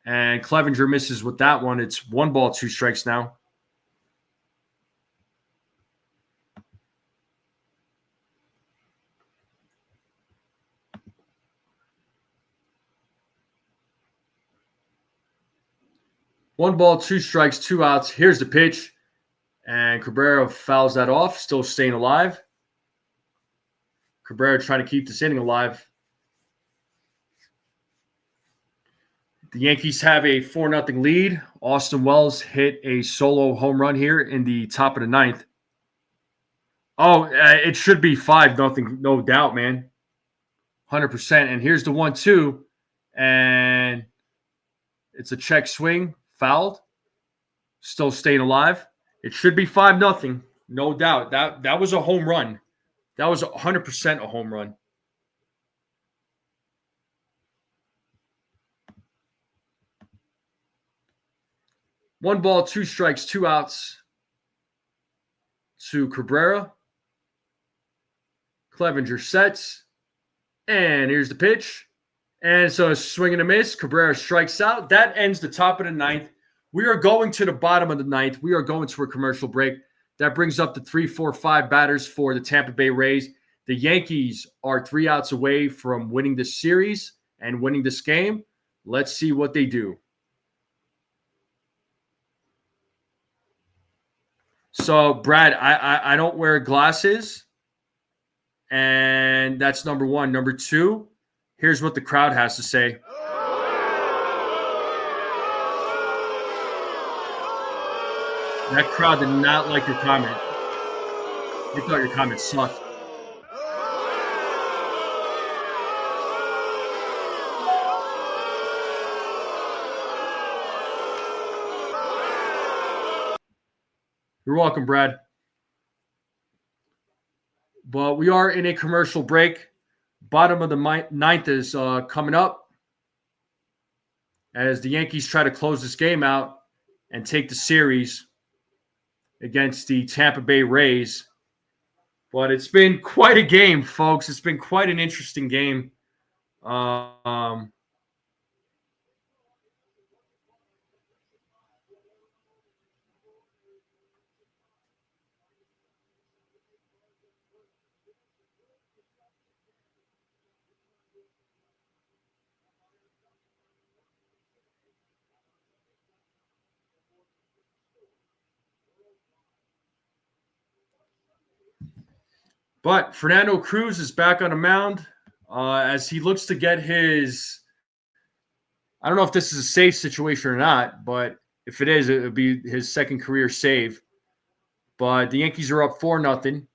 And Clevenger misses with that one. It's 1 ball, 2 strikes now. One ball, 2 strikes, 2 outs. Here's the pitch. And Cabrera fouls that off, still staying alive. Cabrera trying to keep this inning alive. The Yankees have a 4-0 lead. Austin Wells hit a solo home run here in the top of the 9th. Oh, it should be 5-0, no doubt, man. 100%. And here's the 1-2. And it's a check swing, fouled. Still staying alive. It should be 5-0, no doubt. That was a home run. That was 100% a home run. One ball, 2 strikes, 2 outs to Cabrera. Clevenger sets. And here's the pitch. And so a swing and a miss. Cabrera strikes out. That ends the top of the 9th. We are going to the bottom of the 9th. We are going to a commercial break. That brings up the 3, 4, 5 batters for the Tampa Bay Rays. The Yankees are 3 outs away from winning this series and winning this game. Let's see what they do. So, Brad, I don't wear glasses, and that's number 1. Number 2, here's what the crowd has to say. That crowd did not like your comment. They thought your comment sucked. You're welcome, Brad. But we are in a commercial break. Bottom of the ninth is coming up as the Yankees try to close this game out and take the series against the Tampa Bay Rays. But it's been quite a game, folks. It's been quite an interesting game. But Fernando Cruz is back on the mound as he looks to get his. I don't know if this is a save situation or not, but if it is, it would be his second career save. But the Yankees are up 4-0.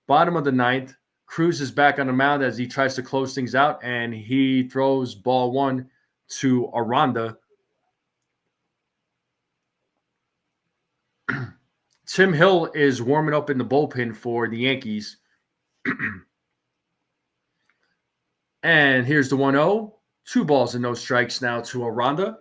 Bottom of the ninth. Cruz is back on the mound as he tries to close things out, and he throws ball one to Aranda. Tim Hill is warming up in the bullpen for the Yankees. And here's the 1-0. 2 balls and no strikes now to Aranda.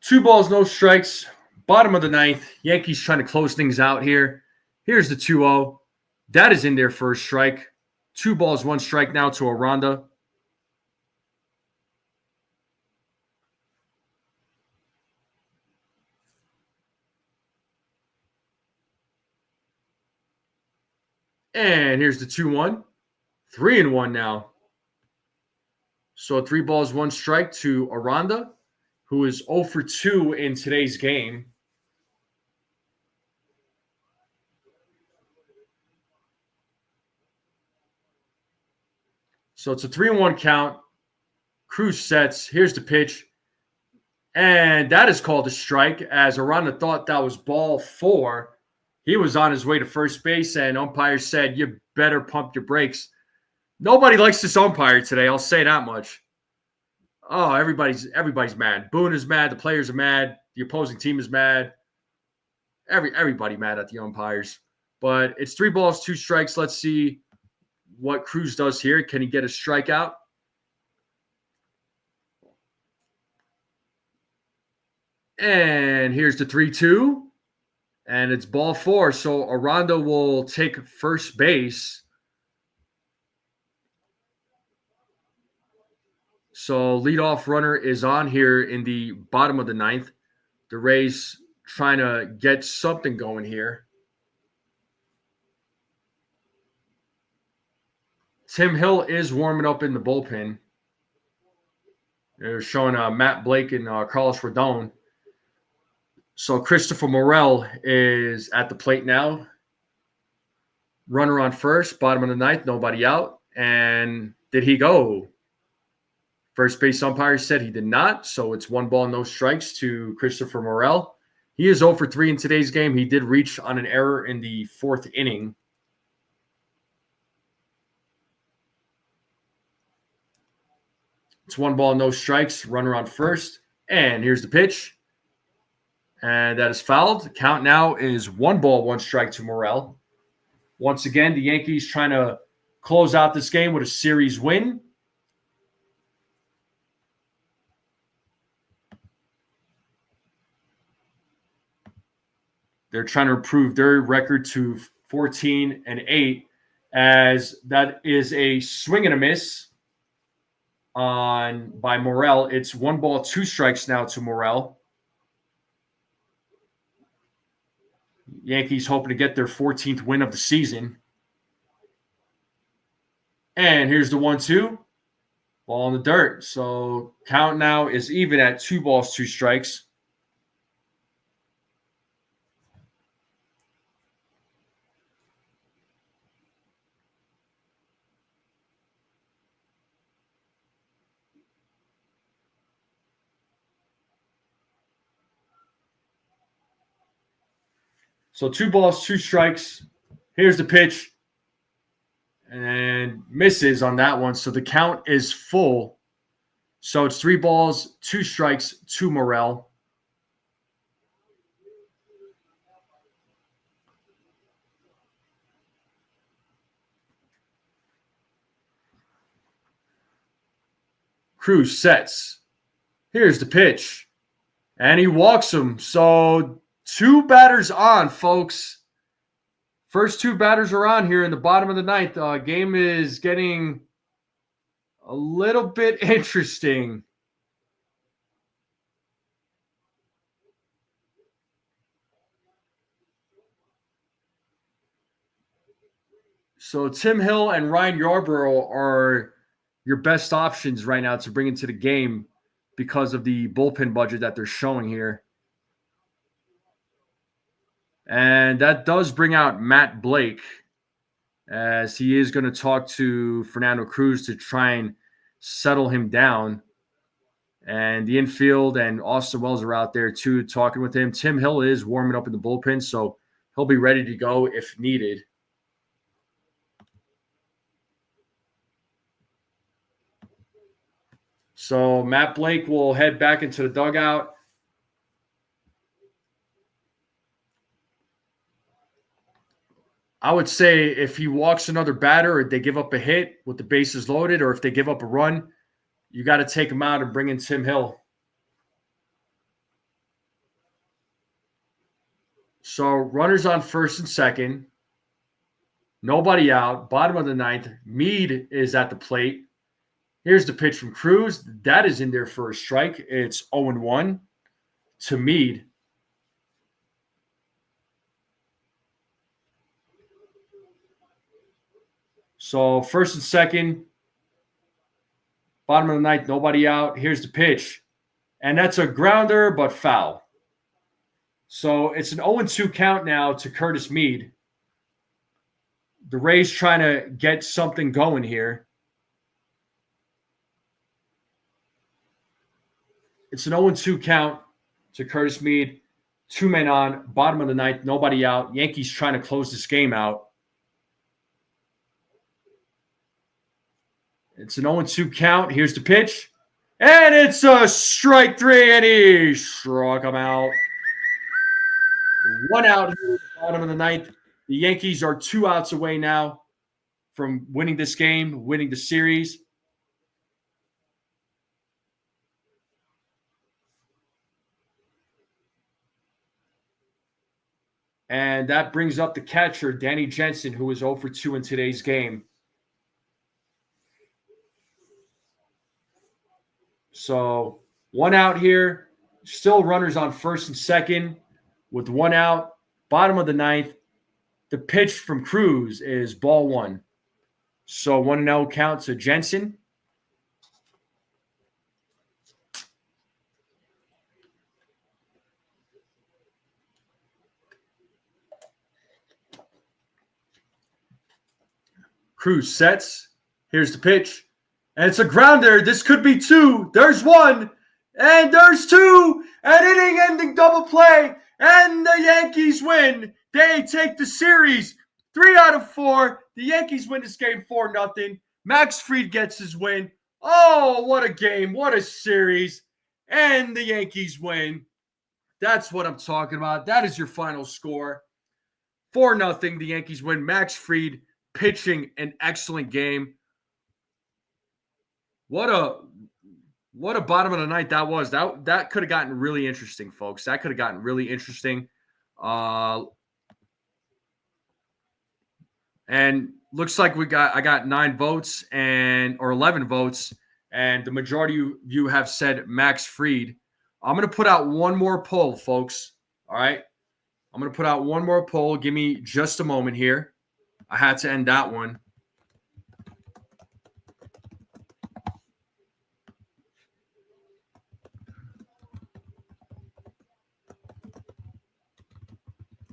Two balls, no strikes. Bottom of the ninth. Yankees trying to close things out here. Here's the 2-0. That is in there for a strike. 2 balls, 1 strike now to Aranda. And here's the 2-1. 3-1 now. So 3 balls, 1 strike to Aranda, who is 0 for 2 in today's game. So it's a 3-1 count. Cruz sets. Here's the pitch. And that is called a strike as Aranda thought that was ball 4. He was on his way to first base, and umpire said, you better pump your brakes. Nobody likes this umpire today. I'll say that much. Oh, everybody's mad. Boone is mad. The players are mad. The opposing team is mad. Everybody mad at the umpires. But it's 3 balls, 2 strikes. Let's see what Cruz does here. Can he get a strikeout? And here's the 3-2. And it's ball 4. So Aranda will take first base. So leadoff runner is on here in the bottom of the ninth. The Rays trying to get something going here. Tim Hill is warming up in the bullpen. They're showing Matt Blake and Carlos Rodon. So Christopher Morel is at the plate now. Runner on first, bottom of the ninth, nobody out. And did he go? First base umpire said he did not. So it's 1 ball, no strikes to Christopher Morel. He is 0 for 3 in today's game. He did reach on an error in the 4th inning. It's 1 ball, no strikes. Runner on first. And here's the pitch. And that is fouled. Count now is 1 ball, 1 strike to Morel. Once again, the Yankees trying to close out this game with a series win. They're trying to improve their record to 14-8, as that is a swing and a miss by Morel. It's 1 ball, 2 strikes now to Morel. Yankees hoping to get their 14th win of the season. And here's the 1-2. Ball in the dirt. So count now is even at 2 balls, 2 strikes. So 2 balls, 2 strikes. Here's the pitch. And misses on that one. So the count is full. So it's 3 balls, 2 strikes to Morel. Cruz sets. Here's the pitch. And he walks him. So 2 batters on, folks. First 2 batters are on here in the bottom of the ninth. Game is getting a little bit interesting. So Tim Hill and Ryan Yarborough are your best options right now to bring into the game because of the bullpen budget that they're showing here. And that does bring out Matt Blake, as he is going to talk to Fernando Cruz to try and settle him down. And the infield and Austin Wells are out there too talking with him. Tim Hill is warming up in the bullpen, so he'll be ready to go if needed. So Matt Blake will head back into the dugout. I would say if he walks another batter or they give up a hit with the bases loaded, or if they give up a run, you got to take him out and bring in Tim Hill. So runners on first and second. Nobody out. Bottom of the ninth. Meade is at the plate. Here's the pitch from Cruz. That is in there for a strike. It's 0-1 to Meade. So first and second. Bottom of the ninth. Nobody out. Here's the pitch. And that's a grounder, but foul. So it's an 0-2 count now to Curtis Meade. The Rays trying to get something going here. It's an 0-2 count to Curtis Meade. 2 men on, bottom of the ninth, nobody out. Yankees trying to close this game out. It's an 0-2 count. Here's the pitch. And it's a strike 3, and he struck him out. 1 out here at the bottom of the ninth. The Yankees are 2 outs away now from winning this game, winning the series. And that brings up the catcher, Danny Jensen, who is 0 for 2 in today's game. So 1 out here. Still runners on first and second with 1 out. Bottom of the ninth. The pitch from Cruz is ball 1. So 1-0 count to Jensen. Cruz sets. Here's the pitch. And it's a grounder. This could be 2. There's 1. And there's 2. An inning-ending double play. And the Yankees win. They take the series 3 out of 4. The Yankees win this game 4-0. Max Fried gets his win. Oh, what a game. What a series. And the Yankees win. That's what I'm talking about. That is your final score. 4-0. The Yankees win. Max Fried pitching an excellent game. What a bottom of the ninth that was. That could have gotten really interesting, folks. That could have gotten really interesting. And looks like I got 9 votes or 11 votes, and the majority of you have said Max Fried. I'm going to put out one more poll, folks. All right? I'm going to put out one more poll. Give me just a moment here. I had to end that one.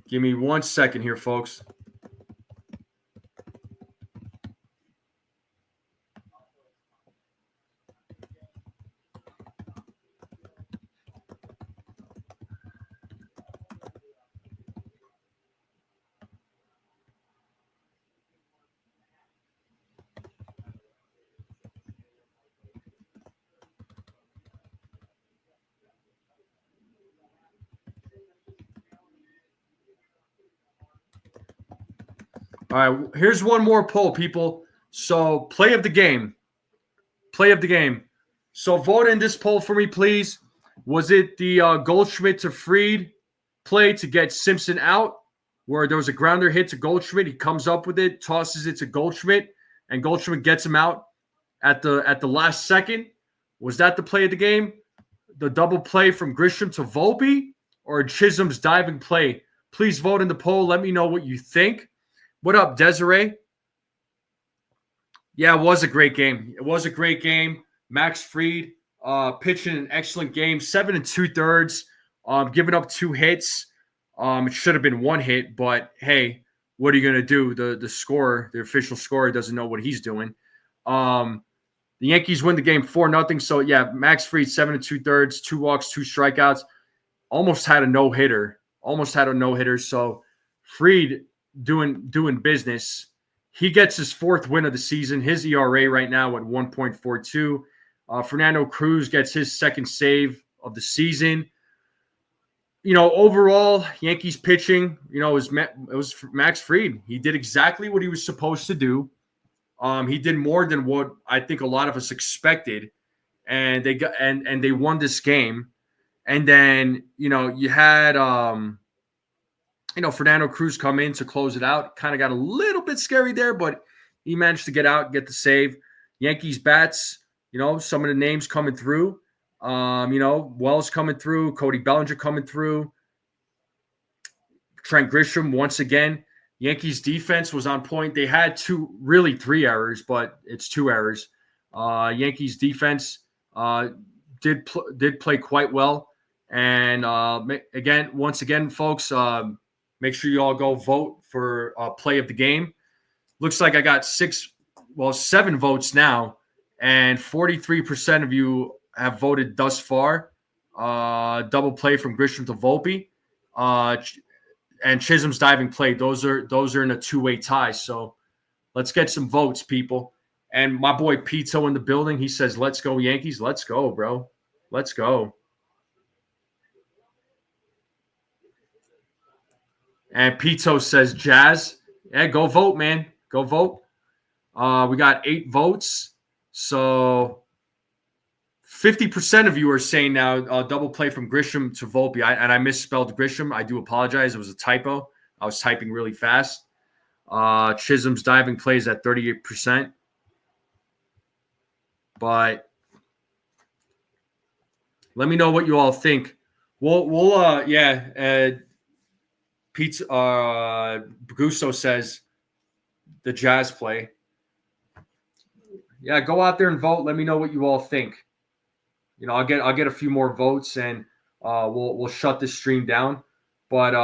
Give me 1 second here, folks. All right, here's one more poll, people. So, play of the game. Play of the game. So, vote in this poll for me, please. Was it the Goldschmidt to Fried play to get Simpson out, where there was a grounder hit to Goldschmidt? He comes up with it, tosses it to Goldschmidt, and Goldschmidt gets him out at the last second. Was that the play of the game? The double play from Grisham to Volpe, or Chisholm's diving play? Please vote in the poll. Let me know what you think. What up, Desiree? Yeah, it was a great game. It was a great game. Max Fried pitching an excellent game, 7 2/3, giving up 2 hits. It should have been 1 hit, but hey, what are you going to do? The scorer, the official scorer, doesn't know what he's doing. The Yankees win the game 4-0. So yeah, Max Fried 7 2/3, 2 walks, 2 strikeouts. Almost had a no-hitter. So Fried doing business. He gets his 4th win of the season. His ERA right now at 1.42. Fernando Cruz gets his 2nd save of the season. Overall, Yankees pitching, it was Max Fried. He did exactly what he was supposed to do. He did more than what I think a lot of us expected, and they won this game. And then you had Fernando Cruz come in to close it out. Kind of got a little bit scary there, but he managed to get out and get the save. Yankees bats, some of the names coming through. Wells coming through, Cody Bellinger coming through, Trent Grisham once again. Yankees defense was on point. They had 3 errors, but it's 2 errors. Yankees defense did play quite well. And once again, folks, make sure you all go vote for play of the game. Looks like I got 7 votes now, and 43% of you have voted thus far. Double play from Grisham to Volpe, and Chisholm's diving play. Those are in a 2-way tie. So let's get some votes, people. And my boy Pito in the building. He says, "Let's go Yankees." Let's go, bro. Let's go. And Pito says Jazz. Yeah, go vote, man. Go vote. We got 8 votes. So 50% of you are saying now double play from Grisham to Volpe. I misspelled Grisham. I do apologize. It was a typo. I was typing really fast. Chisholm's diving plays at 38%. But let me know what you all think. Pete Gusto says the Jazz play. Yeah, go out there and vote. Let me know what you all think. I'll get a few more votes, and we'll shut this stream down. But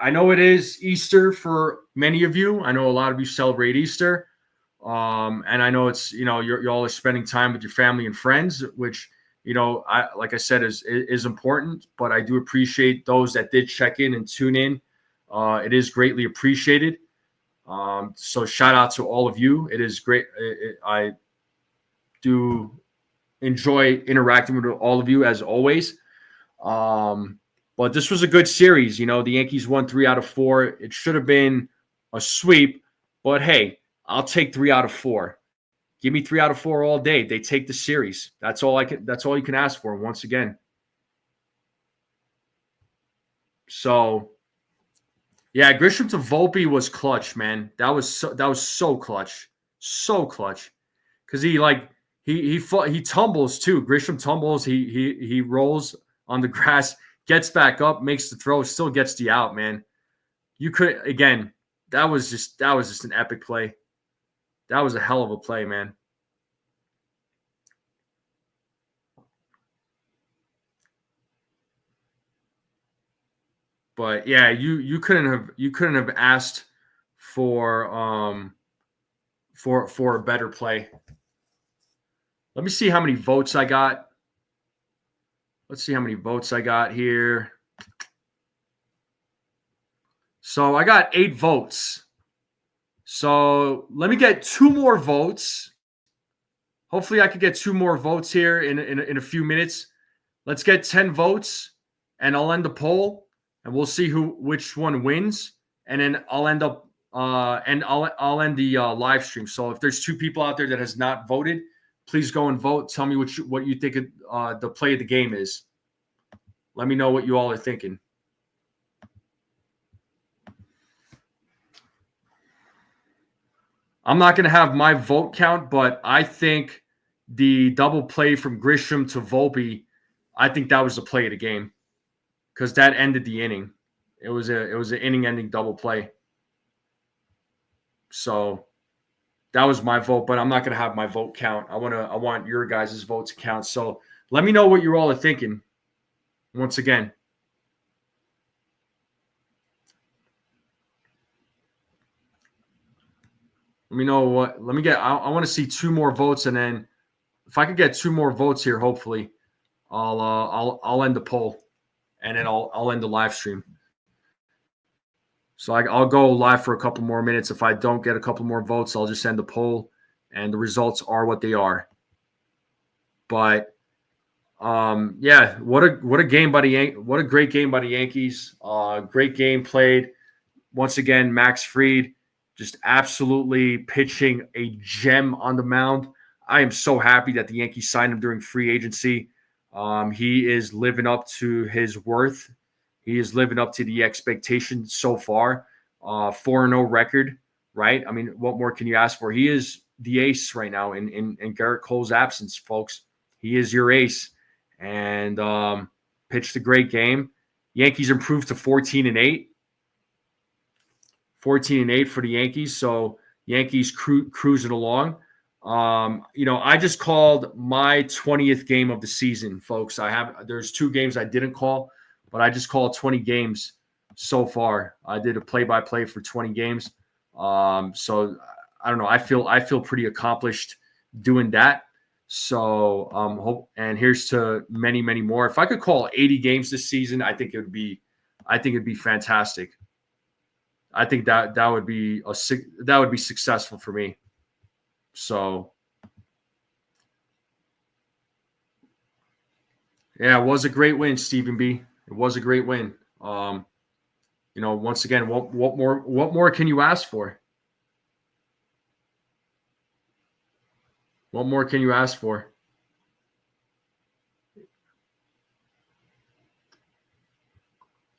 I know it is Easter for many of you. I know a lot of you celebrate Easter, and I know it's you all are spending time with your family and friends, which like I said is important. But I do appreciate those that did check in and tune in. It is greatly appreciated. So shout out to all of you. It is great. I do enjoy interacting with all of you as always. But this was a good series. The Yankees won 3 out of 4. It should have been a sweep, but hey, I'll take 3 out of 4. Give me 3 out of 4 all day. They take the series. That's all you can ask for once again. So yeah, Grisham to Volpe was clutch, man. That was so clutch. So clutch. Cuz he tumbles too. Grisham tumbles, he rolls on the grass, gets back up, makes the throw, still gets the out, man. You could again, that was just an epic play. That was a hell of a play, man. But yeah, you couldn't have asked for a better play. Let me see how many votes I got. Let's see how many votes I got here. So I got 8 votes. So let me get 2 more votes. Hopefully I could get 2 more votes here in a few minutes. Let's get 10 votes, and I'll end the poll, and we'll see which one wins. And then I'll end up And I'll end the live stream. So if there's 2 people out there that has not voted, please go and vote. Tell me what you think the play of the game is. Let me know what you all are thinking. I'm not going to have my vote count, but I think the double play from Grisham to Volpe, I think that was the play of the game because that ended the inning. It was an inning-ending double play. So that was my vote, but I'm not going to have my vote count. I want your guys' votes to count. So let me know what you all are thinking. Once again. Let me know what. Let me get. I want to see 2 more votes, and then if I could get 2 more votes here, hopefully, I'll end the poll, and then I'll end the live stream. So I'll go live for a couple more minutes. If I don't get a couple more votes, I'll just end the poll, and the results are what they are. But yeah, what a game by what a great game by the Yankees. Great game played. Once again, Max Fried just absolutely pitching a gem on the mound. I am so happy that the Yankees signed him during free agency. He is living up to his worth. He is living up to the expectations so far. 4-0 record, right? I mean, what more can you ask for? He is the ace right now in Garrett Cole's absence, folks. He is your ace. And pitched a great game. Yankees improved to 14-8. 14-8 for the Yankees. So Yankees cruising along. I just called my 20th game of the season, folks. There's 2 games I didn't call, but I just called 20 games so far. I did a play-by-play for 20 games. So I don't know. I feel pretty accomplished doing that. So and here's to many, many more. If I could call 80 games this season, I think it'd be fantastic. I think that would be successful for me. So yeah, it was a great win, Stephen B. It was a great win. Once again, what more can you ask for? What more can you ask for?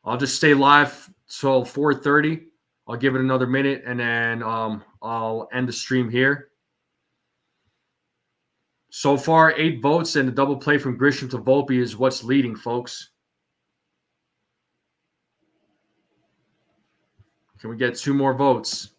I'll just stay live till 4:30. I'll give it another minute, and then I'll end the stream here. So far, 8 votes, and the double play from Grisham to Volpe is what's leading, folks. Can we get 2 more votes?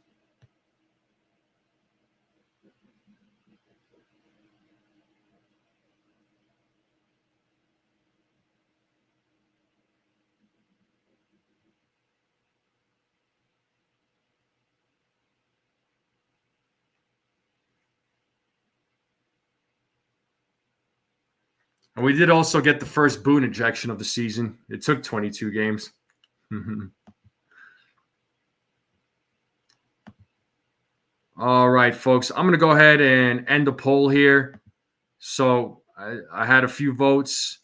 And we did also get the first Boone injection of the season. It took 22 games. All right, folks. I'm going to go ahead and end the poll here. So I had a few votes,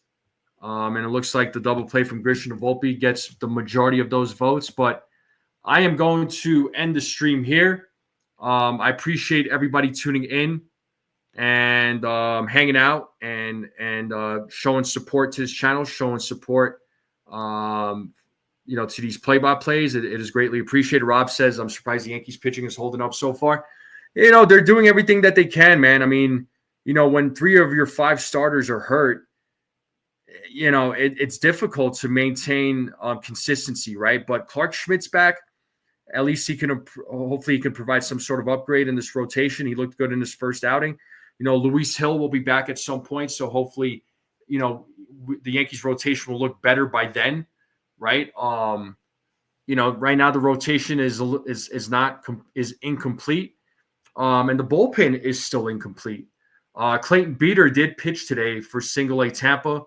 and it looks like the double play from Grisham to Volpe gets the majority of those votes. But I am going to end the stream here. I appreciate everybody tuning in and hanging out and showing support to this channel, showing support, to these play-by-plays. It is greatly appreciated. Rob says, I'm surprised the Yankees pitching is holding up so far. They're doing everything that they can, man. I mean, when 3 of your 5 starters are hurt, it's difficult to maintain consistency, right? But Clark Schmidt's back. At least hopefully he can provide some sort of upgrade in this rotation. He looked good in his first outing. Luis Hill will be back at some point. So hopefully, the Yankees rotation will look better by then. Right. Right now the rotation is incomplete. And the bullpen is still incomplete. Clayton Beeter did pitch today for Single A Tampa.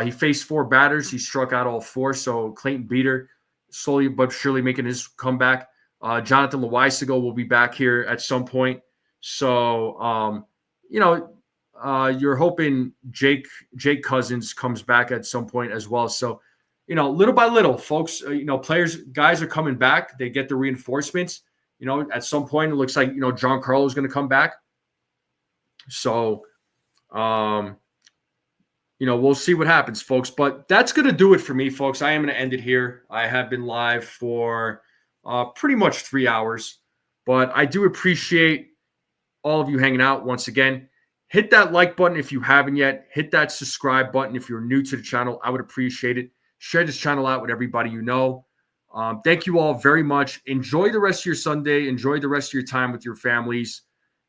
He faced 4 batters. He struck out all 4. So Clayton Beeter slowly but surely making his comeback. Jonathan Loaisiga will be back here at some point. So, you're hoping Jake Cousins comes back at some point as well. So, little by little, folks, guys are coming back. They get the reinforcements. at some point it looks like, Giancarlo is going to come back. So, we'll see what happens, folks. But that's going to do it for me, folks. I am going to end it here. I have been live for pretty much 3 hours. But I do appreciate all of you hanging out once again. Hit that like button if you haven't yet. Hit that subscribe button if you're new to the channel. I would appreciate it. Share this channel out with everybody you know. Thank you all very much. Enjoy the rest of your Sunday. Enjoy the rest of your time with your families.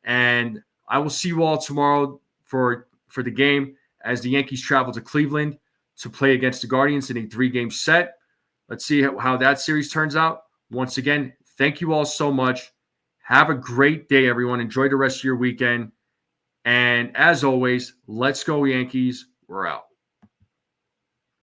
And I will see you all tomorrow for the game as the Yankees travel to Cleveland to play against the Guardians in a 3-game set. Let's see how that series turns out. Once again, thank you all so much. Have a great day, everyone. Enjoy the rest of your weekend. And as always, let's go Yankees. We're out.